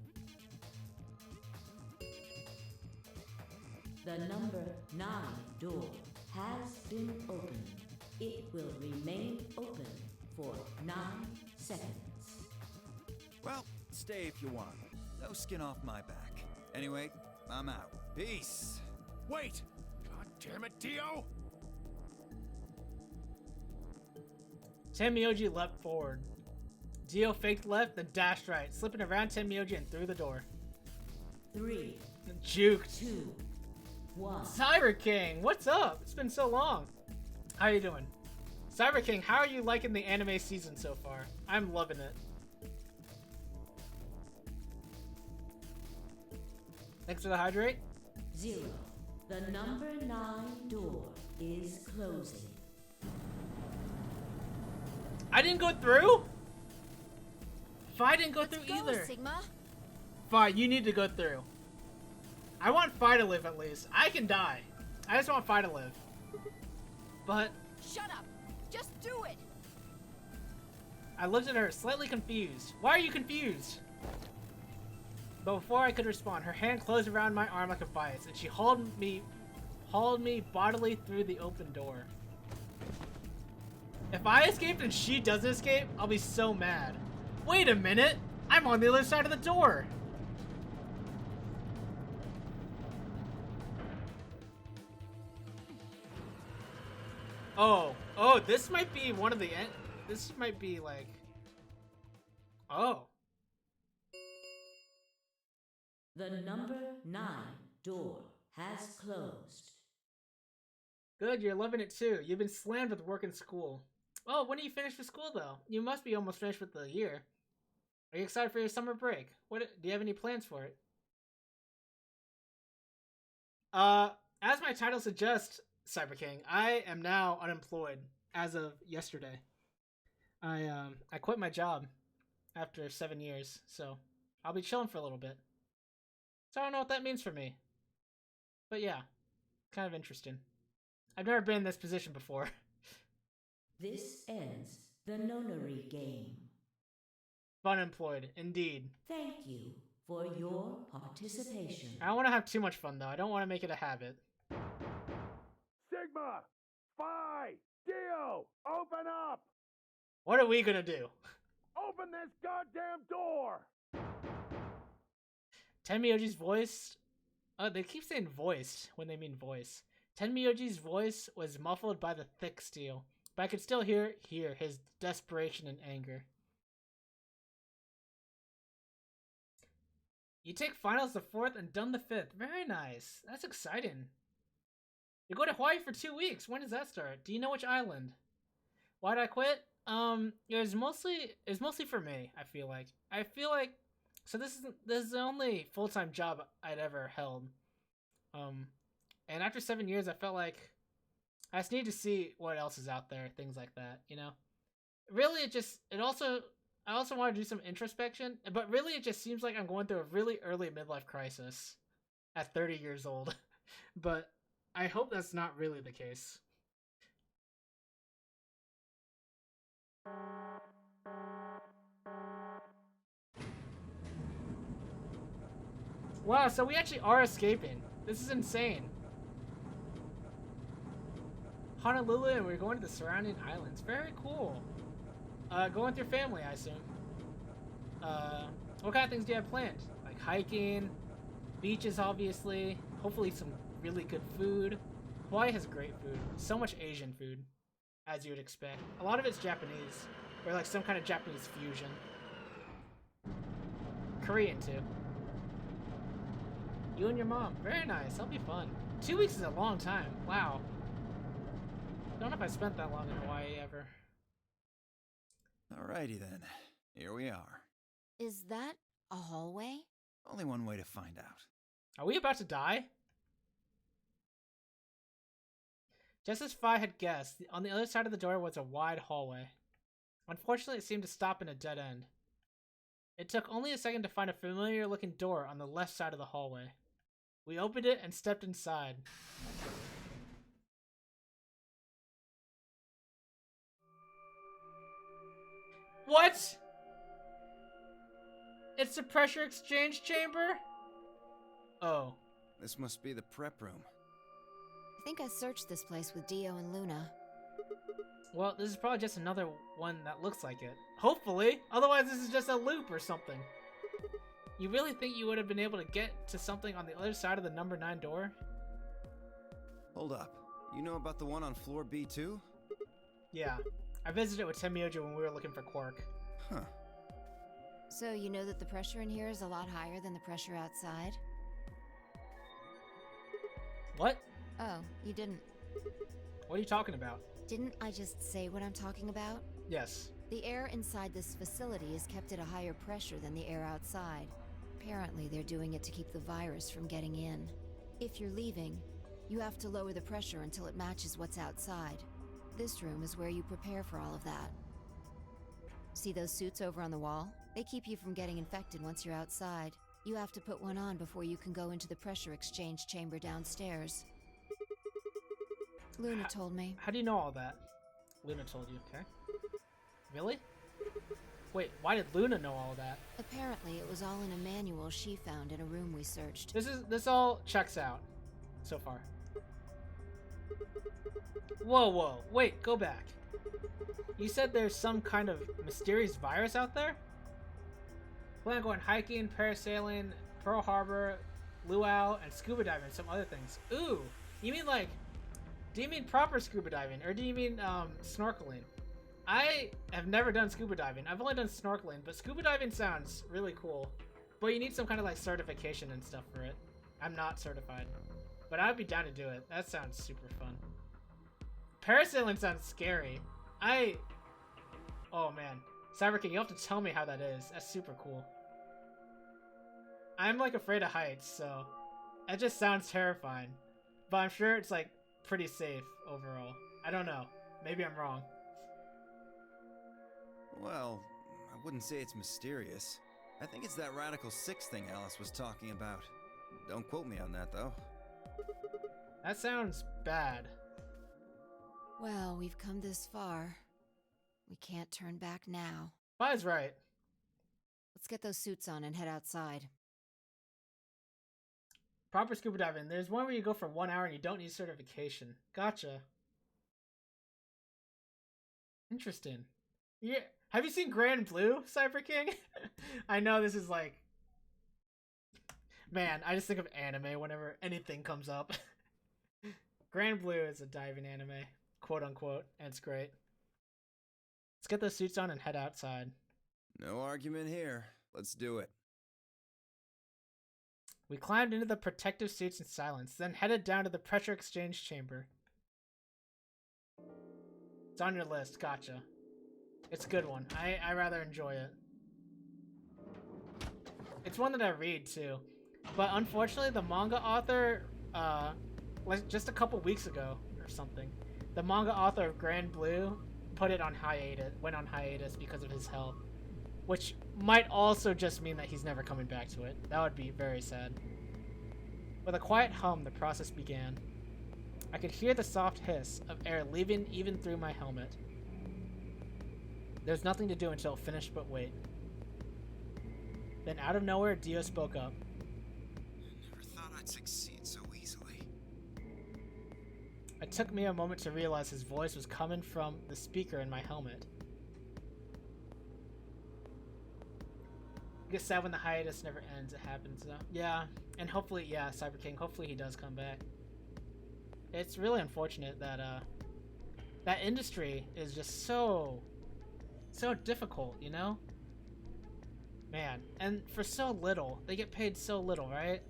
The number 9 door has been opened. It will remain open for 9 seconds. Well, stay if you want. No skin off my back. Anyway, I'm out. Peace. Wait! God damn it, Dio! Tenmyoji leapt forward. Dio faked left, then dashed right, slipping around Tenmyoji and through the door. 3, Juked. 2, 1. Cyber King, what's up? It's been so long. How you doing? Cyber King, how are you liking the anime season so far? I'm loving it. Thanks for the hydrate. 0. The number 9 door is closing. I didn't go through? Fi didn't go Let's through go, either. Sigma. Fi, you need to go through. I want Fi to live at least. I can die. I just want Fi to live. But Shut up! Just do it! I looked at her, slightly confused. Why are you confused? But before I could respond, her hand closed around my arm like a vice, and she hauled me bodily through the open door. If I escaped and she doesn't escape, I'll be so mad. Wait a minute! I'm on the other side of the door! Oh, this might be one of the end. This might be like. Oh. The number 9 door has closed. Good, you're loving it too. You've been slammed with work and school. Oh, when are you finished with school though? You must be almost finished with the year. Are you excited for your summer break? What do you have any plans for it? As my title suggests, Cyber King, I am now unemployed as of yesterday. I quit my job after 7 years, so I'll be chilling for a little bit. So I don't know what that means for me. But yeah, kind of interesting. I've never been in this position before. This ends the nonary game. Unemployed, indeed. Thank you for your participation. I don't want to have too much fun, though. I don't want to make it a habit. Sigma! Phi! Dio! Open up! What are we gonna do? Open this goddamn door! Tenmyoji's voice... they keep saying voiced when they mean voice. Tenmyoji's voice was muffled by the thick steel, but I could still hear his desperation and anger. You take finals the 4th and done the 5th. Very nice. That's exciting. You go to Hawaii for 2 weeks. When does that start? Do you know which island? Why did I quit? It was mostly for me, I feel like. So this is the only full-time job I'd ever held. And after 7 years, I felt like I just need to see what else is out there, things like that, you know? Really, I also want to do some introspection, but really it just seems like I'm going through a really early midlife crisis at 30 years old. But I hope that's not really the case. Wow, so we actually are escaping. This is insane. Honolulu, and we're going to the surrounding islands. Very cool. Going with your family, I assume. What kind of things do you have planned? Like hiking, beaches, obviously. Hopefully some really good food. Hawaii has great food. So much Asian food, as you would expect. A lot of it's Japanese, or like some kind of Japanese fusion. Korean, too. You and your mom. Very nice. That'll be fun. 2 weeks is a long time. Wow. Don't know if I spent that long in Hawaii ever. Alrighty then. Here we are. Is that a hallway? Only one way to find out. Are we about to die? Just as Phi had guessed, on the other side of the door was a wide hallway. Unfortunately, it seemed to stop in a dead end. It took only a second to find a familiar-looking door on the left side of the hallway. We opened it and stepped inside. What? It's the pressure exchange chamber? Oh. This must be the prep room. I think I searched this place with Dio and Luna. Well, this is probably just another one that looks like it. Hopefully! Otherwise this is just a loop or something. You really think you would have been able to get to something on the other side of the number 9 door? Hold up. You know about the one on floor B2? Yeah. I visited with Tenmyoji when we were looking for Quark. Huh. So you know that the pressure in here is a lot higher than the pressure outside? What? Oh, you didn't. What are you talking about? Didn't I just say what I'm talking about? Yes. The air inside this facility is kept at a higher pressure than the air outside. Apparently, they're doing it to keep the virus from getting in. If you're leaving, you have to lower the pressure until it matches what's outside. This room is where you prepare for all of that. See those suits over on the wall? They keep you from getting infected once you're outside. You have to put one on before you can go into the pressure exchange chamber downstairs. Luna told me. How do you know all that? Luna told you, okay. Really? Wait, why did Luna know all that? Apparently, it was all in a manual she found in a room we searched. This all checks out so far. Whoa, wait, go back. You said there's some kind of mysterious virus out there? Plan on going hiking, parasailing, Pearl Harbor, luau, and scuba diving, and some other things. Ooh, you mean like, do you mean proper scuba diving, or do you mean snorkeling? I have never done scuba diving. I've only done snorkeling, but scuba diving sounds really cool. But you need some kind of like certification and stuff for it. I'm not certified, but I'd be down to do it. That sounds super fun. Parasailing sounds scary. Oh man. Cyber King, you have to tell me how that is. That's super cool. I'm like afraid of heights, so it just sounds terrifying. But I'm sure it's like pretty safe overall. I don't know. Maybe I'm wrong. Well, I wouldn't say it's mysterious. I think it's that Radical 6 thing Alice was talking about. Don't quote me on that, though. That sounds bad. Well, we've come this far. We can't turn back now. Bai's right. Let's get those suits on and head outside. Proper scuba diving. There's one where you go for 1 hour and you don't need certification. Gotcha. Interesting. Yeah. Have you seen Grand Blue, Cyber King? I know this is like... Man, I just think of anime whenever anything comes up. Grand Blue is a diving anime, quote unquote, and it's great. Let's get those suits on and head outside. No argument here. Let's do it. We climbed into the protective suits in silence, then headed down to the pressure exchange chamber. It's on your list, gotcha. It's a good one. I rather enjoy it. It's one that I read too. But unfortunately the manga author, like just a couple weeks ago or something, the manga author of Grand Blue put it on hiatus, went on hiatus because of his health. Which might also just mean that he's never coming back to it. That would be very sad. With a quiet hum, the process began. I could hear the soft hiss of air leaving even through my helmet. There's nothing to do until it finished but wait. Then out of nowhere, Dio spoke up. I never thought I'd succeed so easily. It took me a moment to realize his voice was coming from the speaker in my helmet. I get sad when the hiatus never ends. It happens though. Yeah, and hopefully, yeah, Cyber King, hopefully he does come back. It's really unfortunate that that industry is just so difficult, you know? Man, and for so little. They get paid so little, right?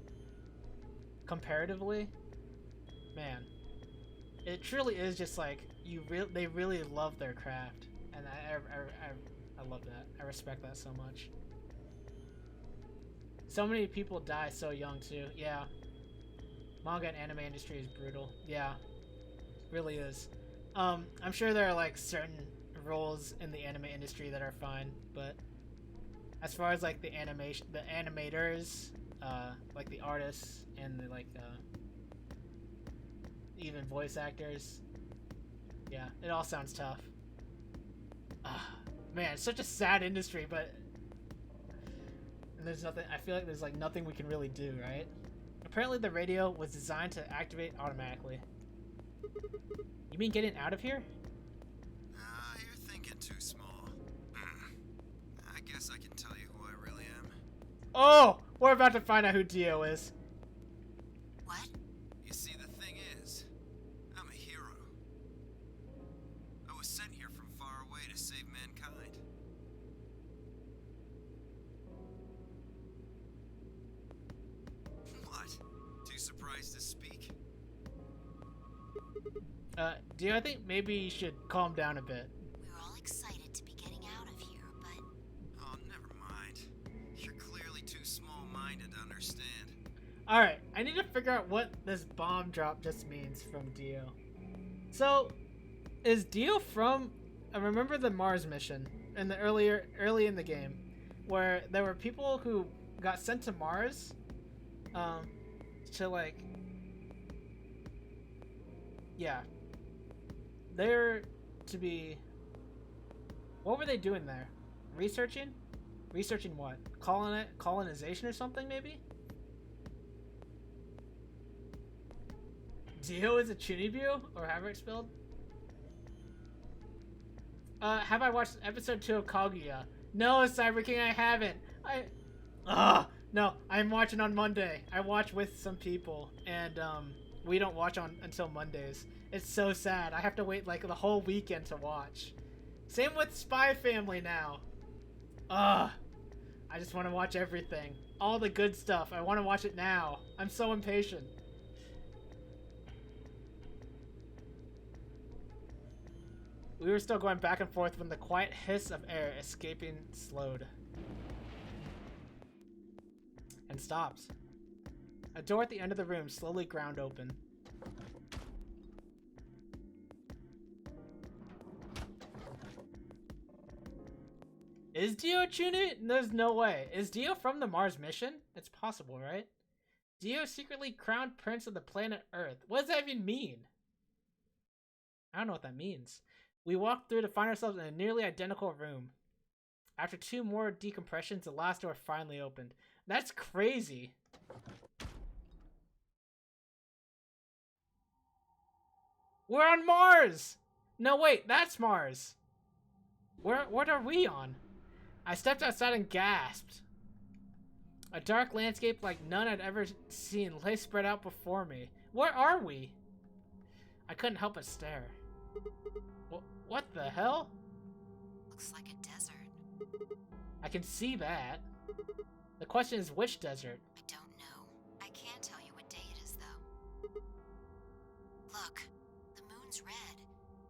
Comparatively. Man. It truly is just like they really love their craft. And I love that. I respect that so much. So many people die so young too. Yeah. Manga and anime industry is brutal. Yeah. Really is. I'm sure there are like certain roles in the anime industry that are fine, but as far as like the animators, like the artists and the like even voice actors, yeah, it all sounds tough. Man, it's such a sad industry, but there's nothing, I feel like there's like nothing we can really do, right? Apparently the radio was designed to activate automatically. You mean getting out of here? You're thinking too small. I guess I can tell you who I really am. Oh! We're about to find out who Dio is. What? You see, the thing is, I'm a hero. I was sent here from far away to save mankind. What? Too surprised to speak? Dio, I think maybe you should calm down a bit. We're all excited to be getting out of here, but... Oh, never mind. You're clearly too small-minded to understand. Alright, I need to figure out what this bomb drop just means from Dio. So, is Dio from... I remember the Mars mission in the early in the game, where there were people who got sent to Mars, to like... Yeah. They're to be... What were they doing there? Researching? Researching what? Colonization or something, maybe? Dio is a Chunibu? Or however it's spelled? Have I watched episode 2 of Kaguya? No, Cyber King, I haven't. No, I'm watching on Monday. I watch with some people, and, we don't watch until Mondays. It's so sad. I have to wait like the whole weekend to watch. Same with Spy Family now. I just want to watch everything. All the good stuff. I want to watch it now. I'm so impatient. We were still going back and forth when the quiet hiss of air escaping slowed. And stopped. A door at the end of the room slowly ground open. Is Dio Chunu? There's no way. Is Dio from the Mars mission? It's possible, right? Dio secretly crowned prince of the planet Earth. What does that even mean? I don't know what that means. We walked through to find ourselves in a nearly identical room. After 2 more decompressions, the last door finally opened. That's crazy. We're on Mars! No, wait, that's Mars. What are we on? I stepped outside and gasped. A dark landscape like none I'd ever seen lay spread out before me. Where are we? I couldn't help but stare. What the hell? Looks like a desert. I can see that. The question is, which desert? I don't know. I can't tell you what day it is, though. Look, the moon's red.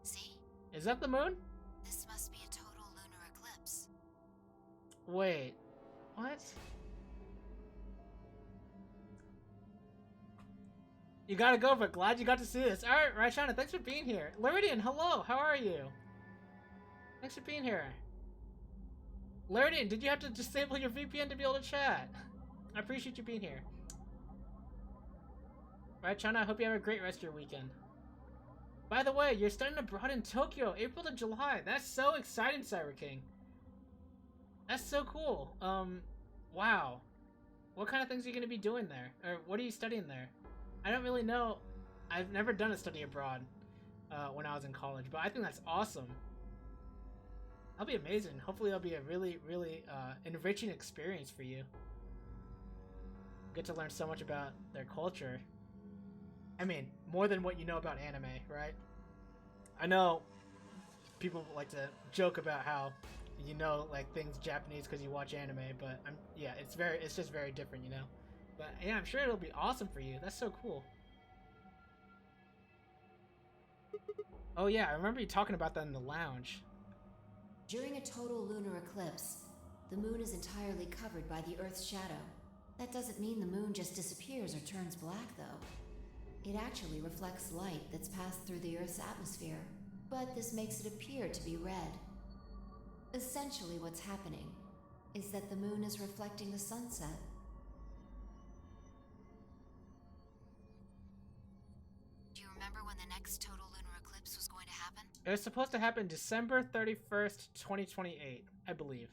See? Is that the moon? This must be a total lunar eclipse. Wait, what? You gotta go, but glad you got to see this. Alright, Raishana, thanks for being here. Luridian, hello, how are you? Thanks for being here. Luridian, did you have to disable your VPN to be able to chat? I appreciate you being here. Raishana, I hope you have a great rest of your weekend. By the way, you're studying abroad in Tokyo, April to July. That's so exciting, Cyber King. That's so cool. Wow. What kind of things are you going to be doing there? Or what are you studying there? I don't really know. I've never done a study abroad when I was in college, but I think that's awesome. That'll be amazing. Hopefully it'll be a really, really enriching experience for you. Get to learn so much about their culture. I mean, more than what you know about anime, right? I know people like to joke about how you know like things Japanese because you watch anime, but it's just very different, you know. But yeah, I'm sure it'll be awesome for you. That's so cool. Oh yeah, I remember you talking about that in the lounge. During a total lunar eclipse, the moon is entirely covered by the Earth's shadow. That doesn't mean the moon just disappears or turns black, though. It actually reflects light that's passed through the Earth's atmosphere, but this makes it appear to be red. Essentially what's happening is that the moon is reflecting the sunset. Do you remember when the next total lunar eclipse was going to happen? It was supposed to happen December 31st, 2028, I believe.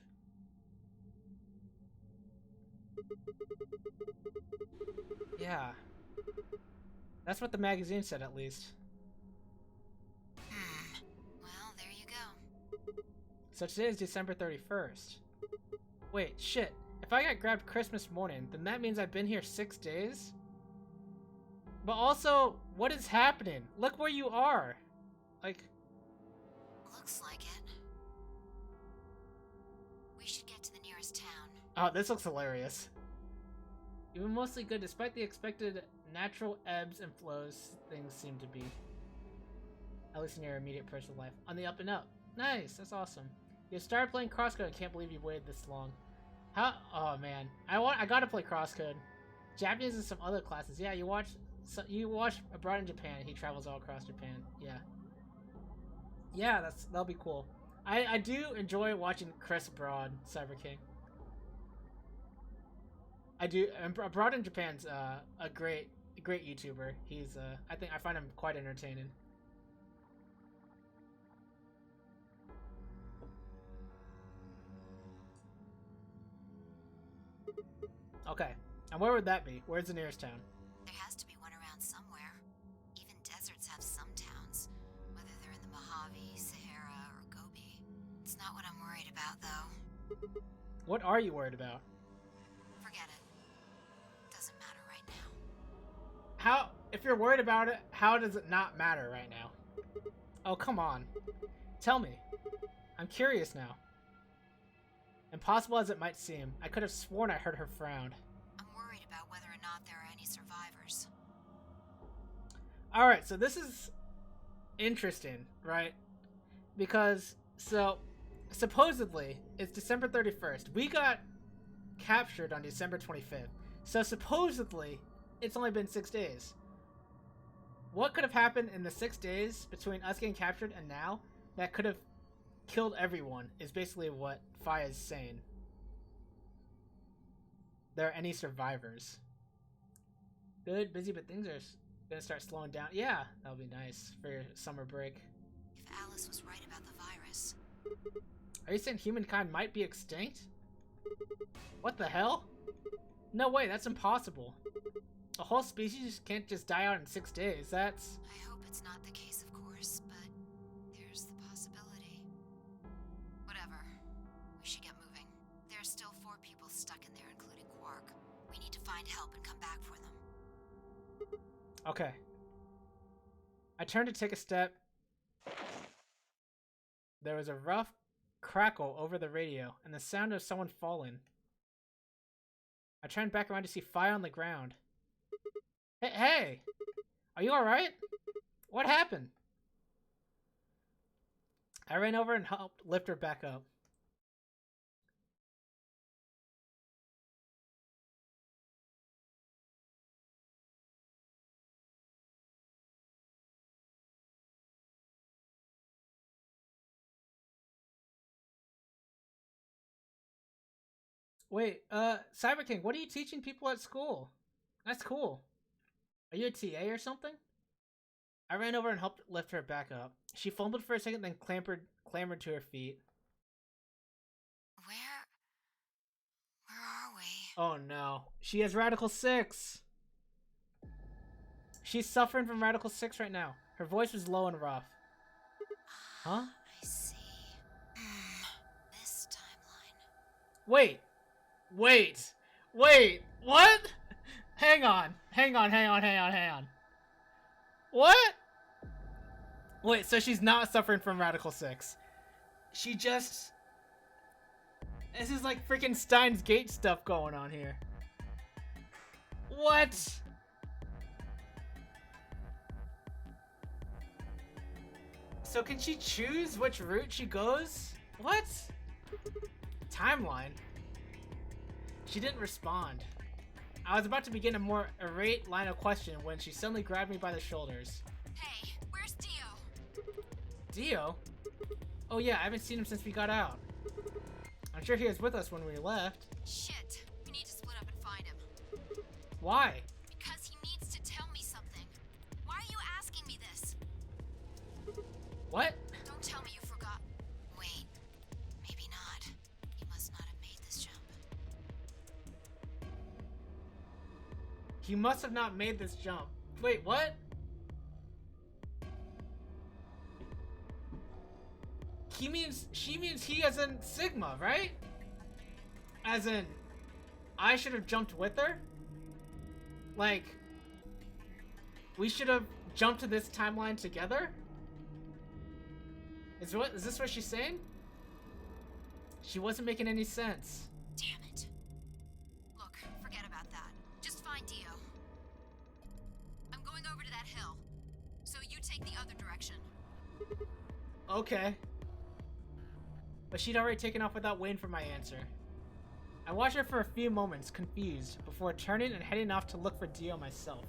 Yeah. That's what the magazine said, at least. Well, there you go. So today is December 31st. Wait, shit. If I got grabbed Christmas morning, then that means I've been here 6 days? But also, what is happening? Look where you are! Like... Looks like it. We should get to the nearest town. Oh, this looks hilarious. You've been mostly good despite the expected natural ebbs and flows things seem to be. At least in your immediate personal life. On the up and up. Nice, that's awesome. You started playing Crosscode and can't believe you waited this long. How? Oh man, I gotta play Crosscode. Japanese and some other classes. Yeah, you watch Abroad in Japan. He travels all across Japan. Yeah. Yeah, that'll be cool. I do enjoy watching Chris Abroad, Cyber King. I do. Abroad in Japan's a great YouTuber. He's I find him quite entertaining. Okay, and where would that be? Where's the nearest town? There has to be one around somewhere. Even deserts have some towns, whether they're in the Mojave, Sahara, or Gobi. It's not what I'm worried about, though. What are you worried about? Forget it. Doesn't matter right now. How? If you're worried about it, how does it not matter right now? Oh, come on. Tell me. I'm curious now. Impossible as it might seem, I could have sworn I heard her frown. I'm worried about whether or not there are any survivors. Alright, so this is interesting, right? Because, so, supposedly, it's December 31st. We got captured on December 25th. So supposedly, it's only been 6 days. What could have happened in the 6 days between us getting captured and now that could have killed everyone is basically what Fi is saying. There are any survivors. Good, busy, but things are gonna start slowing down. Yeah, that'll be nice for your summer break. If Alice was right about the virus. Are you saying humankind might be extinct? What the hell? No way, that's impossible. A whole species can't just die out in 6 days. That's... I hope it's not the case, of course, but there's the possibility. Whatever. We should get moving. There's still 4 people stuck in there, including Quark. We need to find help and come back for them. Okay. I turned to take a step. There was a rough crackle over the radio and the sound of someone falling. I turned back around to see Fi on the ground. Hey! Are you alright? What happened? I ran over and helped lift her back up. Wait, Cyber King, what are you teaching people at school? That's cool. Are you a TA or something? I ran over and helped lift her back up. She fumbled for a second, then clambered to her feet. Where are we? Oh no. She has Radical 6! She's suffering from Radical 6 right now. Her voice was low and rough. Huh? I see. This timeline. Wait! What? Hang on. What? Wait, so she's not suffering from Radical 6. She just... This is like freaking Steins Gate stuff going on here. What? So can she choose which route she goes? What? Timeline? She didn't respond. I was about to begin a more irate line of question when she suddenly grabbed me by the shoulders. Hey, where's Dio? Dio? Oh yeah, I haven't seen him since we got out. I'm sure he was with us when we left. Shit, we need to split up and find him. Why? Because he needs to tell me something. Why are you asking me this? What? Don't tell me you forgot. Wait, maybe not. He must not have made this jump. He must have not made this jump. Wait, what? She means he as in Sigma, right? As in, I should have jumped with her? Like, we should have jumped to this timeline together? Is this what she's saying? She wasn't making any sense. Damn it. Look, forget about that. Just find Dio. I'm going over to that hill. So you take the other direction. Okay. But she'd already taken off without waiting for my answer. I watched her for a few moments, confused, before turning and heading off to look for Dio myself.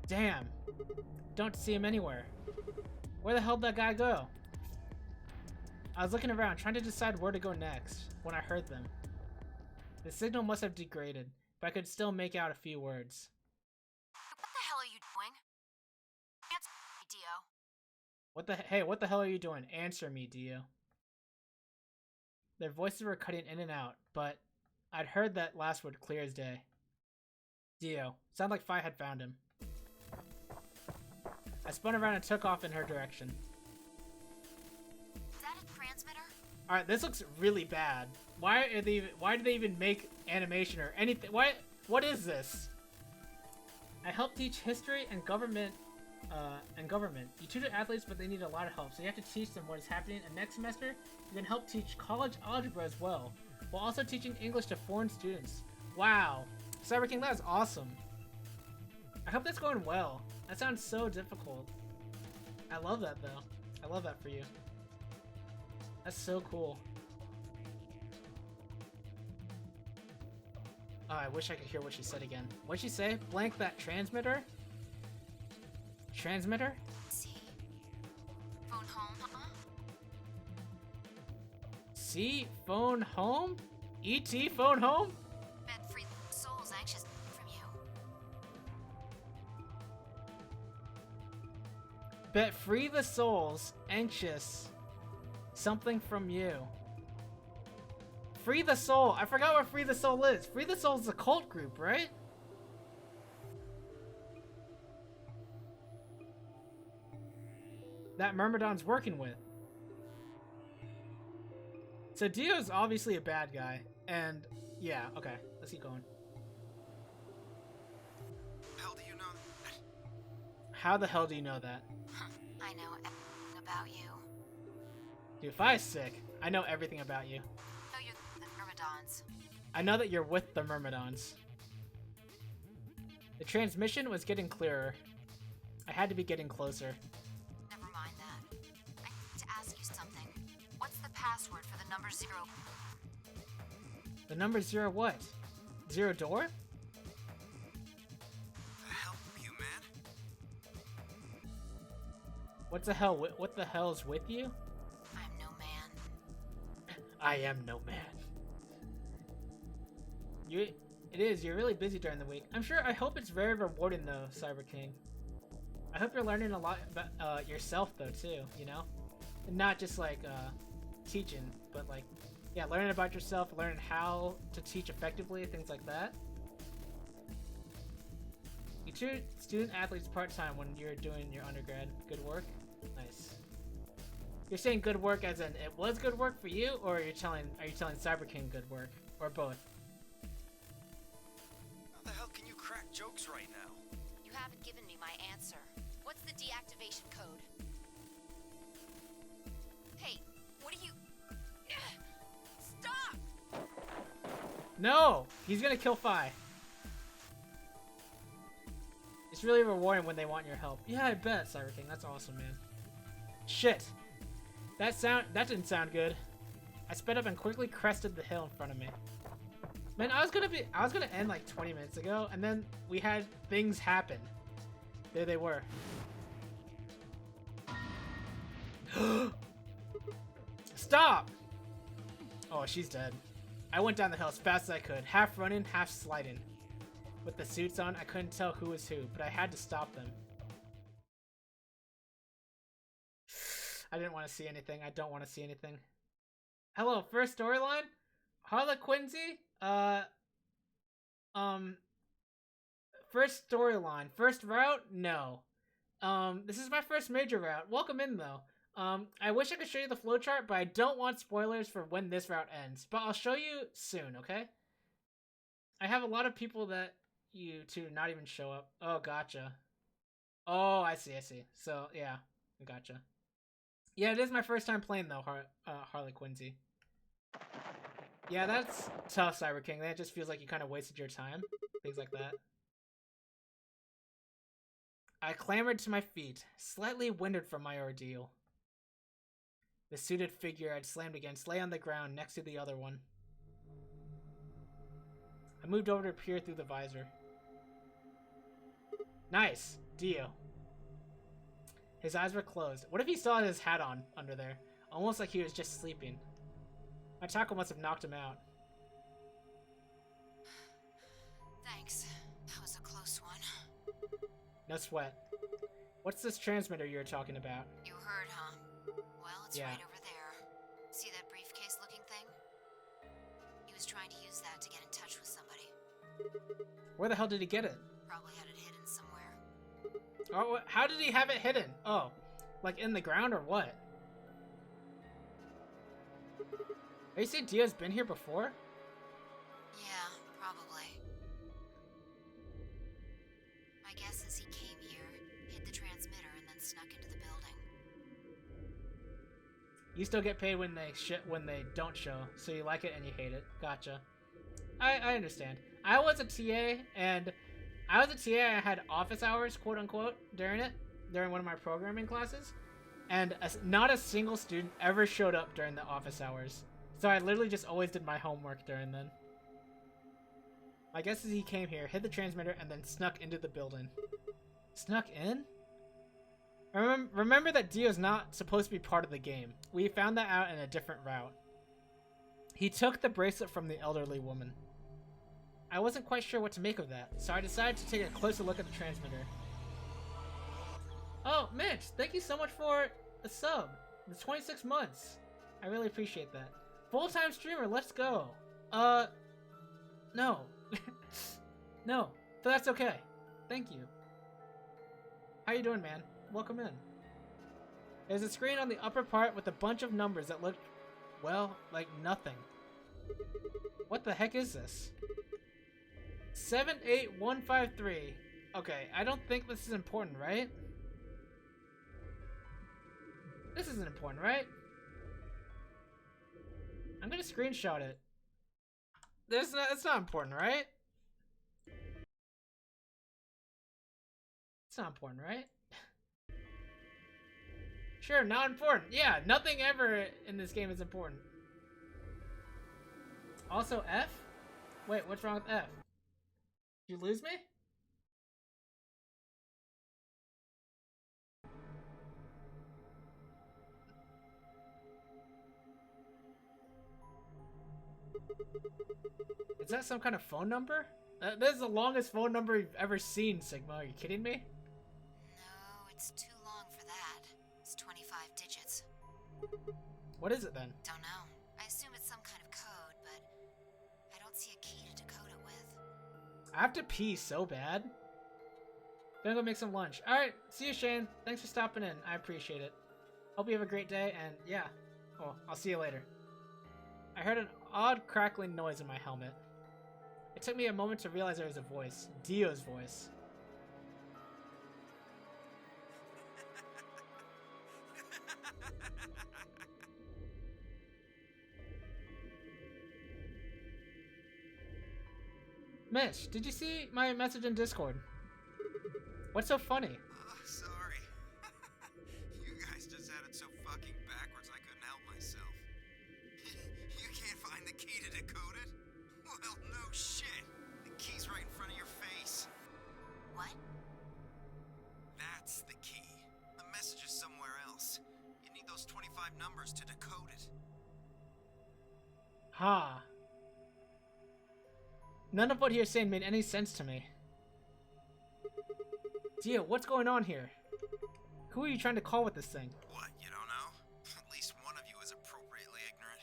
Damn. Don't see him anywhere. Where the hell did that guy go? I was looking around, trying to decide where to go next, when I heard them. The signal must have degraded, but I could still make out a few words. What the hell are you doing? Answer me, Dio. Hey, what the hell are you doing? Answer me, Dio. Their voices were cutting in and out, but I'd heard that last word clear as day. Dio. Sounded like Fi had found him. I spun around and took off in her direction. Is that a transmitter? Alright, this looks really bad. Why do they even make animation or anything? What is this? I help teach history and government. You tutor athletes, but they need a lot of help, so you have to teach them what is happening. And next semester, you can help teach college algebra as well, while also teaching English to foreign students. Wow. Cyber King, that is awesome. I hope that's going well. That sounds so difficult. I love that though. I love that for you. That's so cool. Oh, I wish I could hear what she said again. What'd she say? Blank that transmitter? Transmitter? See? Phone home, huh? See? Phone home? E.T. phone home? Bet free souls anxious from you. Bet free the souls anxious something from you. Free the Soul. I forgot what Free the Soul is. Free the Soul is a cult group, right? That Myrmidon's working with. So Dio's obviously a bad guy. And yeah, okay. Let's keep going. How do you know that? How the hell do you know that? I know everything about you. Dude, if I was sick, I know everything about you. No, you're the Myrmidons. I know that you're with the Myrmidons. The transmission was getting clearer. I had to be getting closer. Never mind that. I need to ask you something. What's the password for the number 0? The number 0 what? 0 door? The hell are you, man? What the hell? What the hell's with you? I'm no man. I am no man. It is. You're really busy during the week. I'm sure. I hope it's very rewarding though, Cyber King. I hope you're learning a lot about yourself though too. You know, and not just like teaching, but like yeah, learning about yourself, learning how to teach effectively, things like that. You treat student athletes part-time when you're doing your undergrad. Good work. Nice. You're saying good work as in it was good work for you, or are you telling Cyber King good work, or both? How the hell can you crack jokes right now? You haven't given me my answer. What's the deactivation code? Hey, what are you... Stop! No! He's gonna kill Fi. It's really rewarding when they want your help. Yeah, I bet, Cyber King. That's awesome, man. Shit. That didn't sound good. I sped up and quickly crested the hill in front of me. Man, I was gonna end like 20 minutes ago, and then we had things happen. There they were. Stop! Oh, she's dead. I went down the hill as fast as I could, half running, half sliding. With the suits on, I couldn't tell who was who, but I had to stop them. I didn't want to see anything. I don't want to see anything. Hello, first storyline? Harlequincy? First storyline. First route? No. This is my first major route. Welcome in, though. I wish I could show you the flowchart, but I don't want spoilers for when this route ends. But I'll show you soon, okay? I have a lot of people that you two not even show up. Oh, gotcha. Oh, I see. So, yeah, gotcha. Yeah, it is my first time playing, though, Harlequincy. Yeah, that's tough, Cyber King. That just feels like you kind of wasted your time. Things like that. I clambered to my feet, slightly winded from my ordeal. The suited figure I'd slammed against lay on the ground next to the other one. I moved over to peer through the visor. Nice, Dio. His eyes were closed. What if he still had his hat on under there? Almost like he was just sleeping. My tackle must have knocked him out. Thanks. That was a close one. No sweat. What's this transmitter you were talking about? You heard, huh? Well, it's Yeah. right over there. See that briefcase-looking thing? He was trying to use that to get in touch with somebody. Where the hell did he get it? Probably had it hidden somewhere. Oh, how did he have it hidden? Oh, like in the ground or what? Are you saying Dio's been here before? Yeah, probably. My guess is he came here, hid the transmitter, and then snuck into the building. You still get paid when they don't show, so you like it and you hate it. Gotcha. I understand. I was a TA, and I had office hours, quote unquote, during one of my programming classes, and not a single student ever showed up during the office hours. So I literally just always did my homework during then. My guess is he came here, hit the transmitter, and then snuck into the building. Snuck in? Remember that Dio's not supposed to be part of the game. We found that out in a different route. He took the bracelet from the elderly woman. I wasn't quite sure what to make of that, so I decided to take a closer look at the transmitter. Oh, Mitch, thank you so much for the sub. The 26 months. I really appreciate that. Full-time streamer, let's go. No. No, but that's okay. Thank you. How you doing, man? Welcome in. There's a screen on the upper part with a bunch of numbers that look, well, like nothing. What the heck is this? 78153. Okay, I don't think this is important, right? This isn't important, right? I'm gonna screenshot it. It's not important, right? It's not important, right? Sure, not important. Yeah, nothing ever in this game is important. Also F? Wait, what's wrong with F? Did you lose me? Is that some kind of phone number? This is the longest phone number you've ever seen, Sigma. Are you kidding me? No, it's too long for that. It's 25 digits. What is it then? Don't know. I assume it's some kind of code, but I don't see a key to decode it with. I have to pee so bad. Gonna go make some lunch. Alright, see you, Shane. Thanks for stopping in. I appreciate it. Hope you have a great day, and yeah. Oh, I'll see you later. I heard an odd crackling noise in my helmet. It took me a moment to realize there was a voice. Dio's voice. Mitch, did you see my message in Discord? What's so funny? Sorry. You guys just had it so fucking backwards I couldn't help myself. You can't find the key to decode it? Well, no shit. The key's right in front of your face. What? That's the key. The message is somewhere else. You need those 25 numbers to decode it. Ha. None of what he was saying made any sense to me. Dio, what's going on here? Who are you trying to call with this thing? What, you don't know? At least one of you is appropriately ignorant.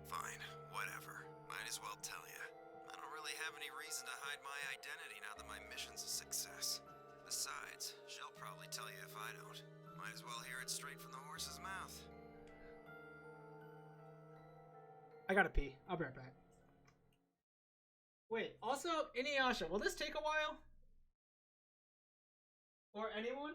Fine, whatever. Might as well tell you. I don't really have any reason to hide my identity now that my mission's a success. Besides, she'll probably tell you if I don't. Might as well hear it straight from the horse's mouth. I gotta pee. I'll be right back. Wait, also, Inuyasha, will this take a while? Or anyone?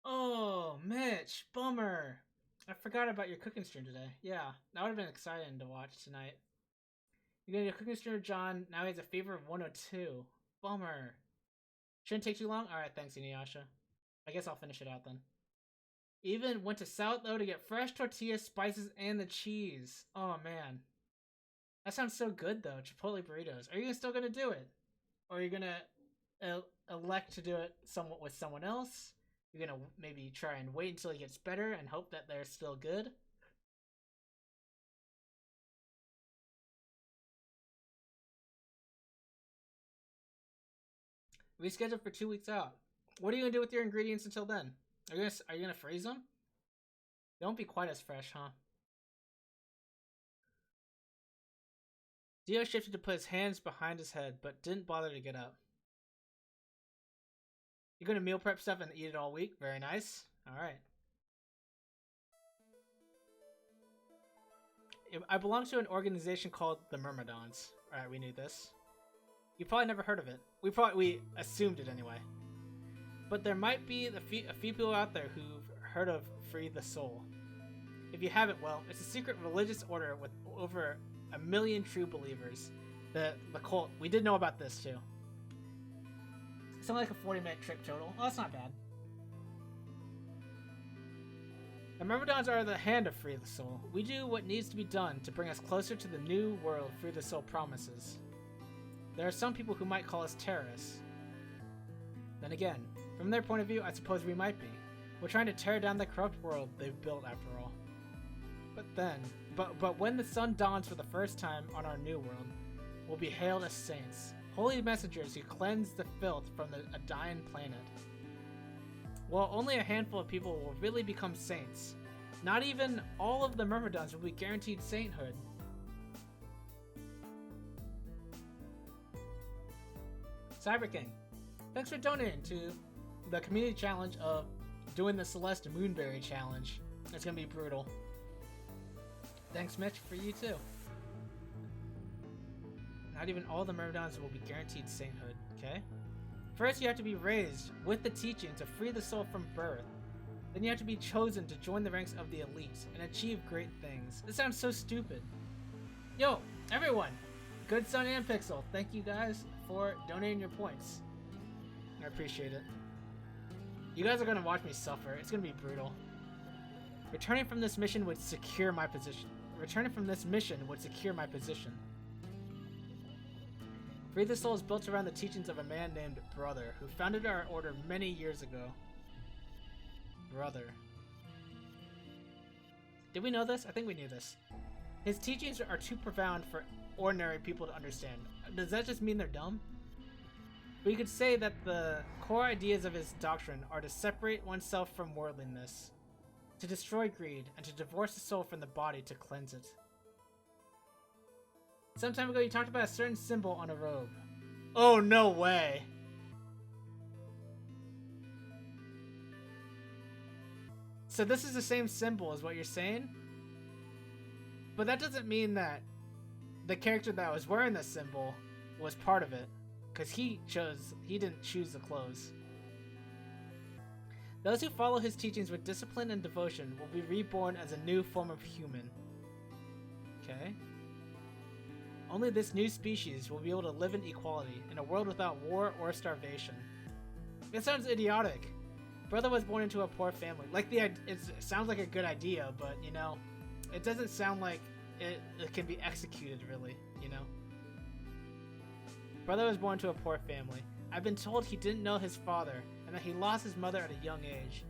Oh, Mitch, bummer. I forgot about your cooking stream today. Yeah, that would have been exciting to watch tonight. You got your cooking stream, John. Now he has a fever of 102. bummer. Shouldn't take too long? Alright, thanks, Inuyasha. I guess I'll finish it out then. Even went to South O to get fresh tortillas, spices, and the cheese. Oh, man. That sounds so good, though. Chipotle burritos. Are you still going to do it? Or are you going to elect to do it somewhat with someone else? You're going to maybe try and wait until it gets better and hope that they're still good? Reschedule for 2 weeks out. What are you going to do with your ingredients until then? Are you gonna freeze them? They won't be quite as fresh, huh? Dio shifted to put his hands behind his head, but didn't bother to get up. You're gonna meal prep stuff and eat it all week? Very nice. Alright. I belong to an organization called the Myrmidons. Alright, we knew this. You probably never heard of it. We assumed it anyway. But there might be a few people out there who've heard of Free the Soul. If you haven't, well, it's a secret religious order with over 1 million true believers. The cult, we did know about this too. It's only like a 40-minute trip total. Oh, that's not bad. The Myrmidons are the hand of Free the Soul. We do what needs to be done to bring us closer to the new world Free the Soul promises. There are some people who might call us terrorists. Then again, from their point of view, I suppose we might be. We're trying to tear down the corrupt world they've built after all. But when the sun dawns for the first time on our new world, we'll be hailed as saints, holy messengers who cleanse the filth from a dying planet. Well, only a handful of people will really become saints. Not even all of the Myrmidons will be guaranteed sainthood. Cyber King, thanks for donating to the community challenge of doing the Celeste Moonberry challenge. It's gonna be brutal. Thanks, Mitch, for you too. Not even all the Myrmidons will be guaranteed sainthood, okay? First, you have to be raised with the teaching to free the soul from birth. Then you have to be chosen to join the ranks of the elite and achieve great things. This sounds so stupid. Yo, everyone! Good Sun and Pixel, thank you guys for donating your points. I appreciate it. You guys are gonna watch me suffer. It's gonna be brutal. Returning from this mission would secure my position. Free the Soul is built around the teachings of a man named Brother, who founded our order many years ago. Brother. Did we know this? I think we knew this. His teachings are too profound for ordinary people to understand. Does that just mean they're dumb? We could say that the core ideas of his doctrine are to separate oneself from worldliness, to destroy greed, and to divorce the soul from the body to cleanse it. Some time ago you talked about a certain symbol on a robe. Oh, no way! So this is the same symbol as what you're saying? But that doesn't mean that the character that was wearing this symbol was part of it. Because he didn't choose the clothes. Those who follow his teachings with discipline and devotion will be reborn as a new form of human. Okay. Only this new species will be able to live in equality in a world without war or starvation. It sounds idiotic. Brother was born into a poor family. It sounds like a good idea, but you know, it doesn't sound like it can be executed really, you know? Brother was born to a poor family. I've been told he didn't know his father, and that he lost his mother at a young age.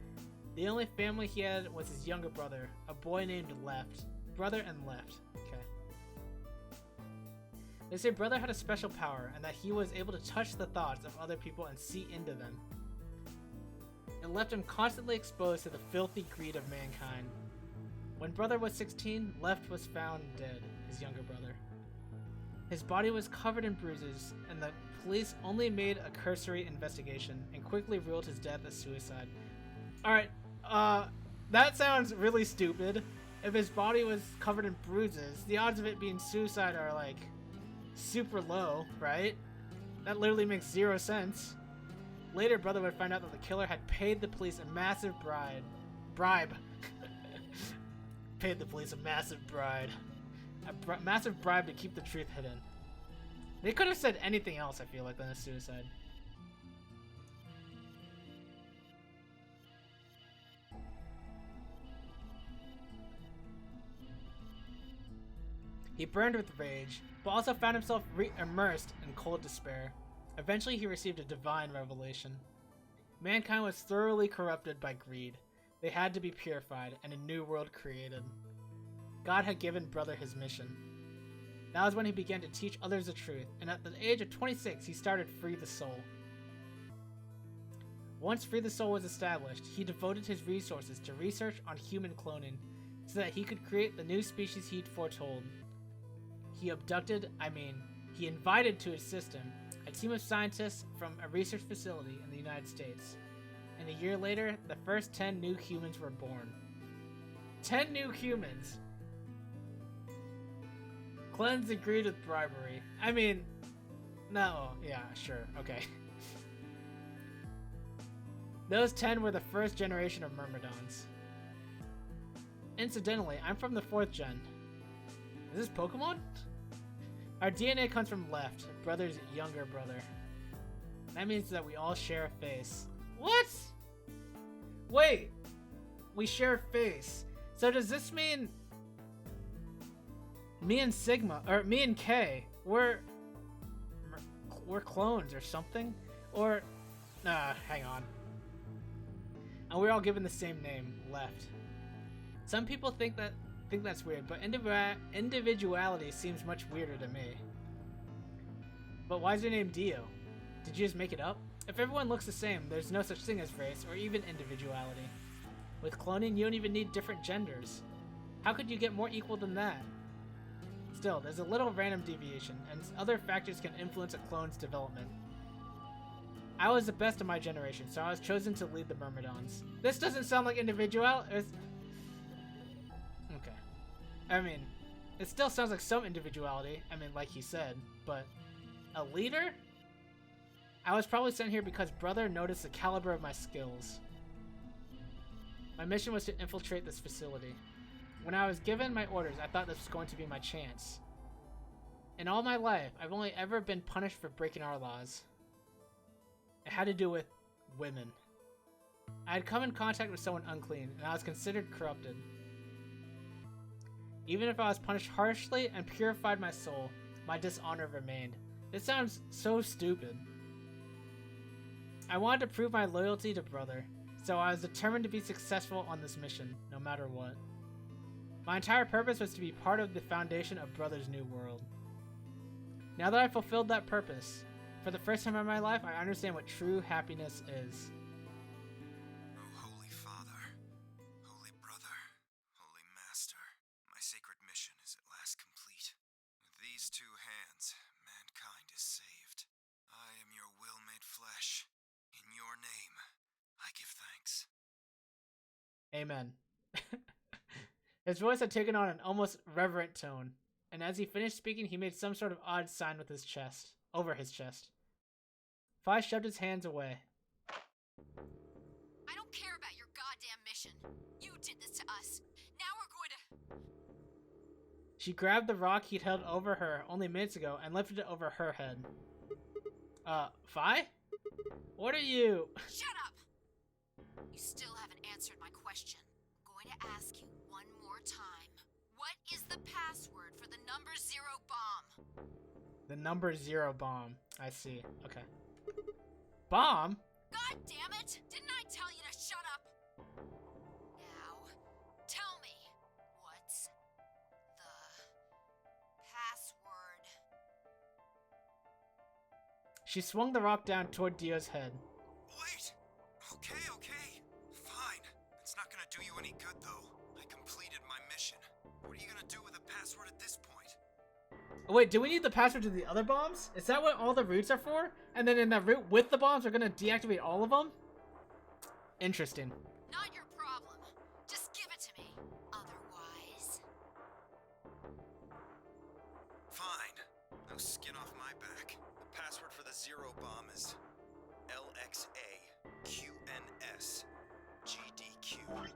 The only family he had was his younger brother, a boy named Left. Brother and Left. Okay. They say Brother had a special power, and that he was able to touch the thoughts of other people and see into them. It left him constantly exposed to the filthy greed of mankind. When Brother was 16, Left was found dead, his younger brother. His body was covered in bruises, and the police only made a cursory investigation and quickly ruled his death as suicide. Alright, that sounds really stupid. If his body was covered in bruises, the odds of it being suicide are like super low, right? That literally makes 0 sense. Later, Brother would find out that the killer had paid the police a massive bribe. Paid the police a massive bribe to keep the truth hidden. They could have said anything else, I feel like, than a suicide. He burned with rage, but also found himself immersed in cold despair. Eventually, he received a divine revelation. Mankind was thoroughly corrupted by greed. They had to be purified, and a new world created. God had given Brother his mission. That was when he began to teach others the truth, and at the age of 26, he started Free the Soul. Once Free the Soul was established, he devoted his resources to research on human cloning, so that he could create the new species he'd foretold. He he invited to his system a team of scientists from a research facility in the United States. And a year later, the first 10 new humans were born. 10 new humans! Cleanse agreed with bribery. I mean, no, yeah, sure, okay. Those 10 were the first generation of Myrmidons. Incidentally, I'm from the 4th gen. Is this Pokemon? Our DNA comes from Left, Brother's younger brother. That means that we all share a face. What? Wait, we share a face. So does this mean me and Sigma, or me and K, we're clones or something? Or, hang on. And we're all given the same name, Left. Some people think that's weird, but individuality seems much weirder to me. But why is your name Dio? Did you just make it up? If everyone looks the same, there's no such thing as race or even individuality. With cloning, you don't even need different genders. How could you get more equal than that? Still, there's a little random deviation, and other factors can influence a clone's development. I was the best of my generation, so I was chosen to lead the Myrmidons. This doesn't sound like individuality. Okay. I mean, it still sounds like some individuality, like he said, but a leader? I was probably sent here because Brother noticed the caliber of my skills. My mission was to infiltrate this facility. When I was given my orders, I thought this was going to be my chance. In all my life, I've only ever been punished for breaking our laws. It had to do with women. I had come in contact with someone unclean, and I was considered corrupted. Even if I was punished harshly and purified my soul, my dishonor remained. This sounds so stupid. I wanted to prove my loyalty to Brother, so I was determined to be successful on this mission, no matter what. My entire purpose was to be part of the foundation of Brother's new world. Now that I fulfilled that purpose, for the first time in my life, I understand what true happiness is. Oh, Holy Father, Holy Brother, Holy Master, my sacred mission is at last complete. With these two hands, mankind is saved. I am your will made flesh. In your name, I give thanks. Amen. His voice had taken on an almost reverent tone, and as he finished speaking, he made some sort of odd sign with his chest, over his chest. Fi shoved his hands away. I don't care about your goddamn mission. You did this to us. Now we're going to... She grabbed the rock he'd held over her only minutes ago and lifted it over her head. Fi? What are you? Shut up! You still haven't answered my question. I'm going to ask you one more time. What is the password for the number 0 bomb? The number 0 bomb. I see. Okay. Bomb? God damn it! Didn't I tell you to shut up? Now, tell me, what's the password? She swung the rock down toward Dio's head. Wait! Okay. Fine. It's not gonna do you any good, though. I completed my mission. What are you gonna do with the password at this point? Oh, wait, do we need the password to the other bombs? Is that what all the roots are for? And then in that route with the bombs, we're gonna deactivate all of them? Interesting. Not your problem. Just give it to me. Otherwise... Fine. No skin off my back. The password for the 0 bomb is LXAQNSGDQ.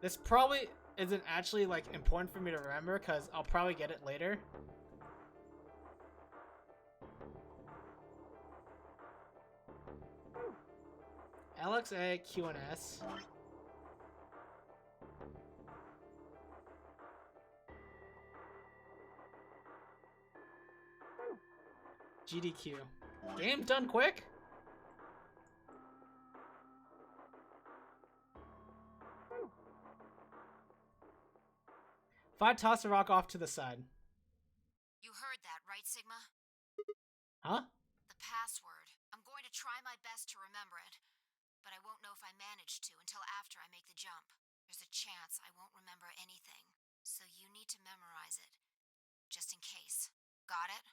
This probably isn't actually, like, important for me to remember, because I'll probably get it later. LXA, QNS. GDQ. Game done quick? If I toss a rock off to the side. You heard that, right, Sigma? Huh? The password. I'm going to try my best to remember it, but I won't know if I manage to until after I make the jump. There's a chance I won't remember anything, so you need to memorize it. Just in case. Got it?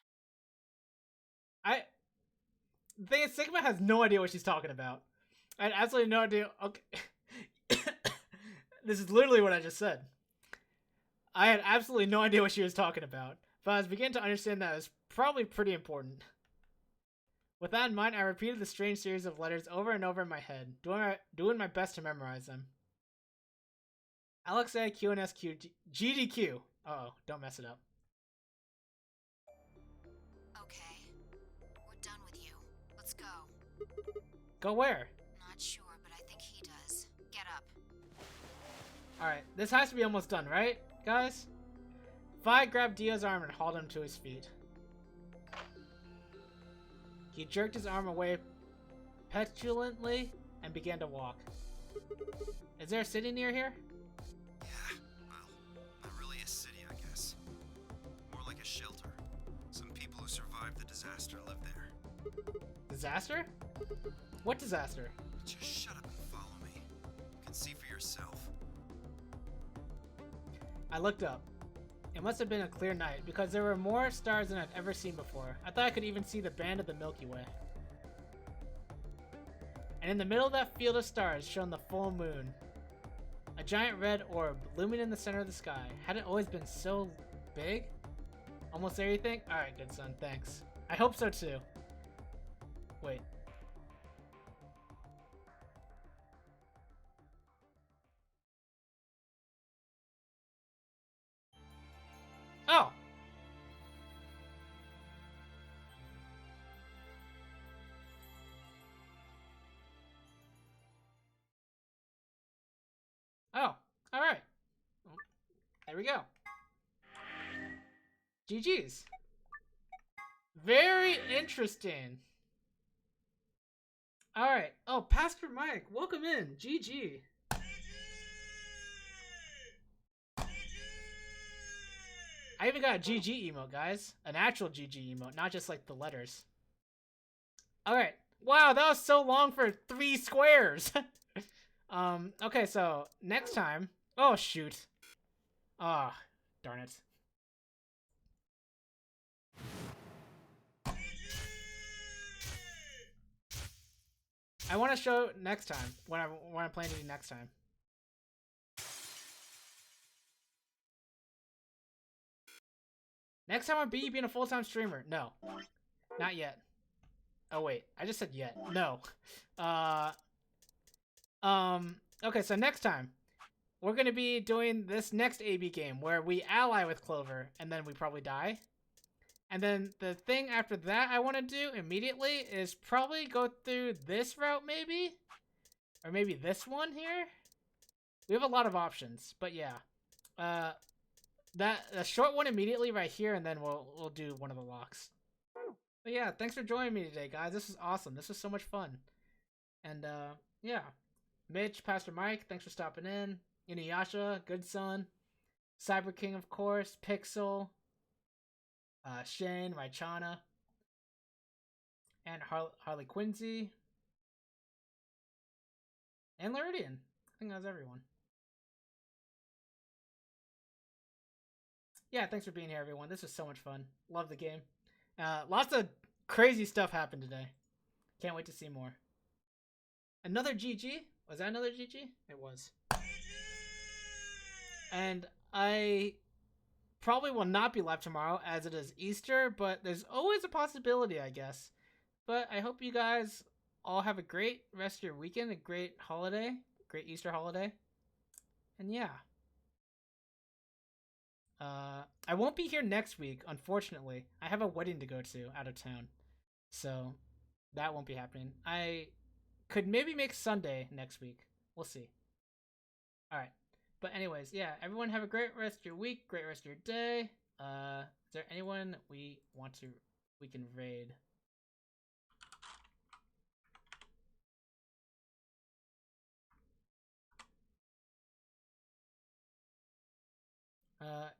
The thing is, Sigma has no idea what she's talking about. I had absolutely no idea. Okay. This is literally what I just said. I had absolutely no idea what she was talking about, but I was beginning to understand that it was probably pretty important. With that in mind, I repeated the strange series of letters over and over in my head, doing my best to memorize them. LXA, QNSQ, GDQ. Uh-oh, don't mess it up. Okay. We're done with you. Let's go. Go where? Not sure, but I think he does. Get up. Alright, this has to be almost done, right, guys? Vi grabbed Dio's arm and hauled him to his feet. He jerked his arm away petulantly and began to walk. Is there a city near here? Yeah, well, not really a city, I guess. More like a shelter. Some people who survived the disaster live there. Disaster? What disaster? Just shut up and follow me. You can see for yourself. I looked up. It must have been a clear night, because there were more stars than I've ever seen before. I thought I could even see the band of the Milky Way. And in the middle of that field of stars shone the full moon. A giant red orb looming in the center of the sky. Had it always been so big? Almost there, you think? Alright, good son, thanks. I hope so too. Wait. Oh! Oh, alright. There we go. GG's. Very interesting. Alright. Oh, Pastor Mike, welcome in. GG. I even got a GG emote, guys. An actual GG emote, not just like the letters. Alright. Wow, that was so long for 3 squares. Okay, so next time. Oh, shoot. Ah, darn it. I want to show next time what I'm planning to do next time. Next time I'll be being a full-time streamer. No, not yet. Oh wait, I just said yet. No. Okay, so next time we're gonna be doing this next AB game where we ally with Clover and then we probably die. And then the thing after that I want to do immediately is probably go through this route maybe, or maybe this one here. We have a lot of options, but yeah, a short one immediately right here, and then we'll do one of the locks. But yeah, thanks for joining me today, guys. This is awesome. This was so much fun. And yeah, Mitch, Pastor Mike, thanks for stopping in. Inuyasha, Good Son, Cyber King, of course, Pixel, Shane, Raichana, and Harley Quincy, and Luridian. I think that was everyone. Yeah, thanks for being here, everyone. This was so much fun. Love the game. Lots of crazy stuff happened today. Can't wait to see more. Another GG? Was that another GG? It was. And I probably will not be live tomorrow as it is Easter, but there's always a possibility, I guess. But I hope you guys all have a great rest of your weekend, a great holiday, great Easter holiday. And yeah. I won't be here next week, unfortunately. I have a wedding to go to out of town. So that won't be happening. I Could maybe make Sunday next week. We'll see. All right. But anyways, yeah, everyone have a great rest of your week, great rest of your day. Is there anyone we can raid?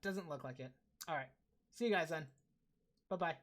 Doesn't look like it. All right. See you guys then. Bye-bye.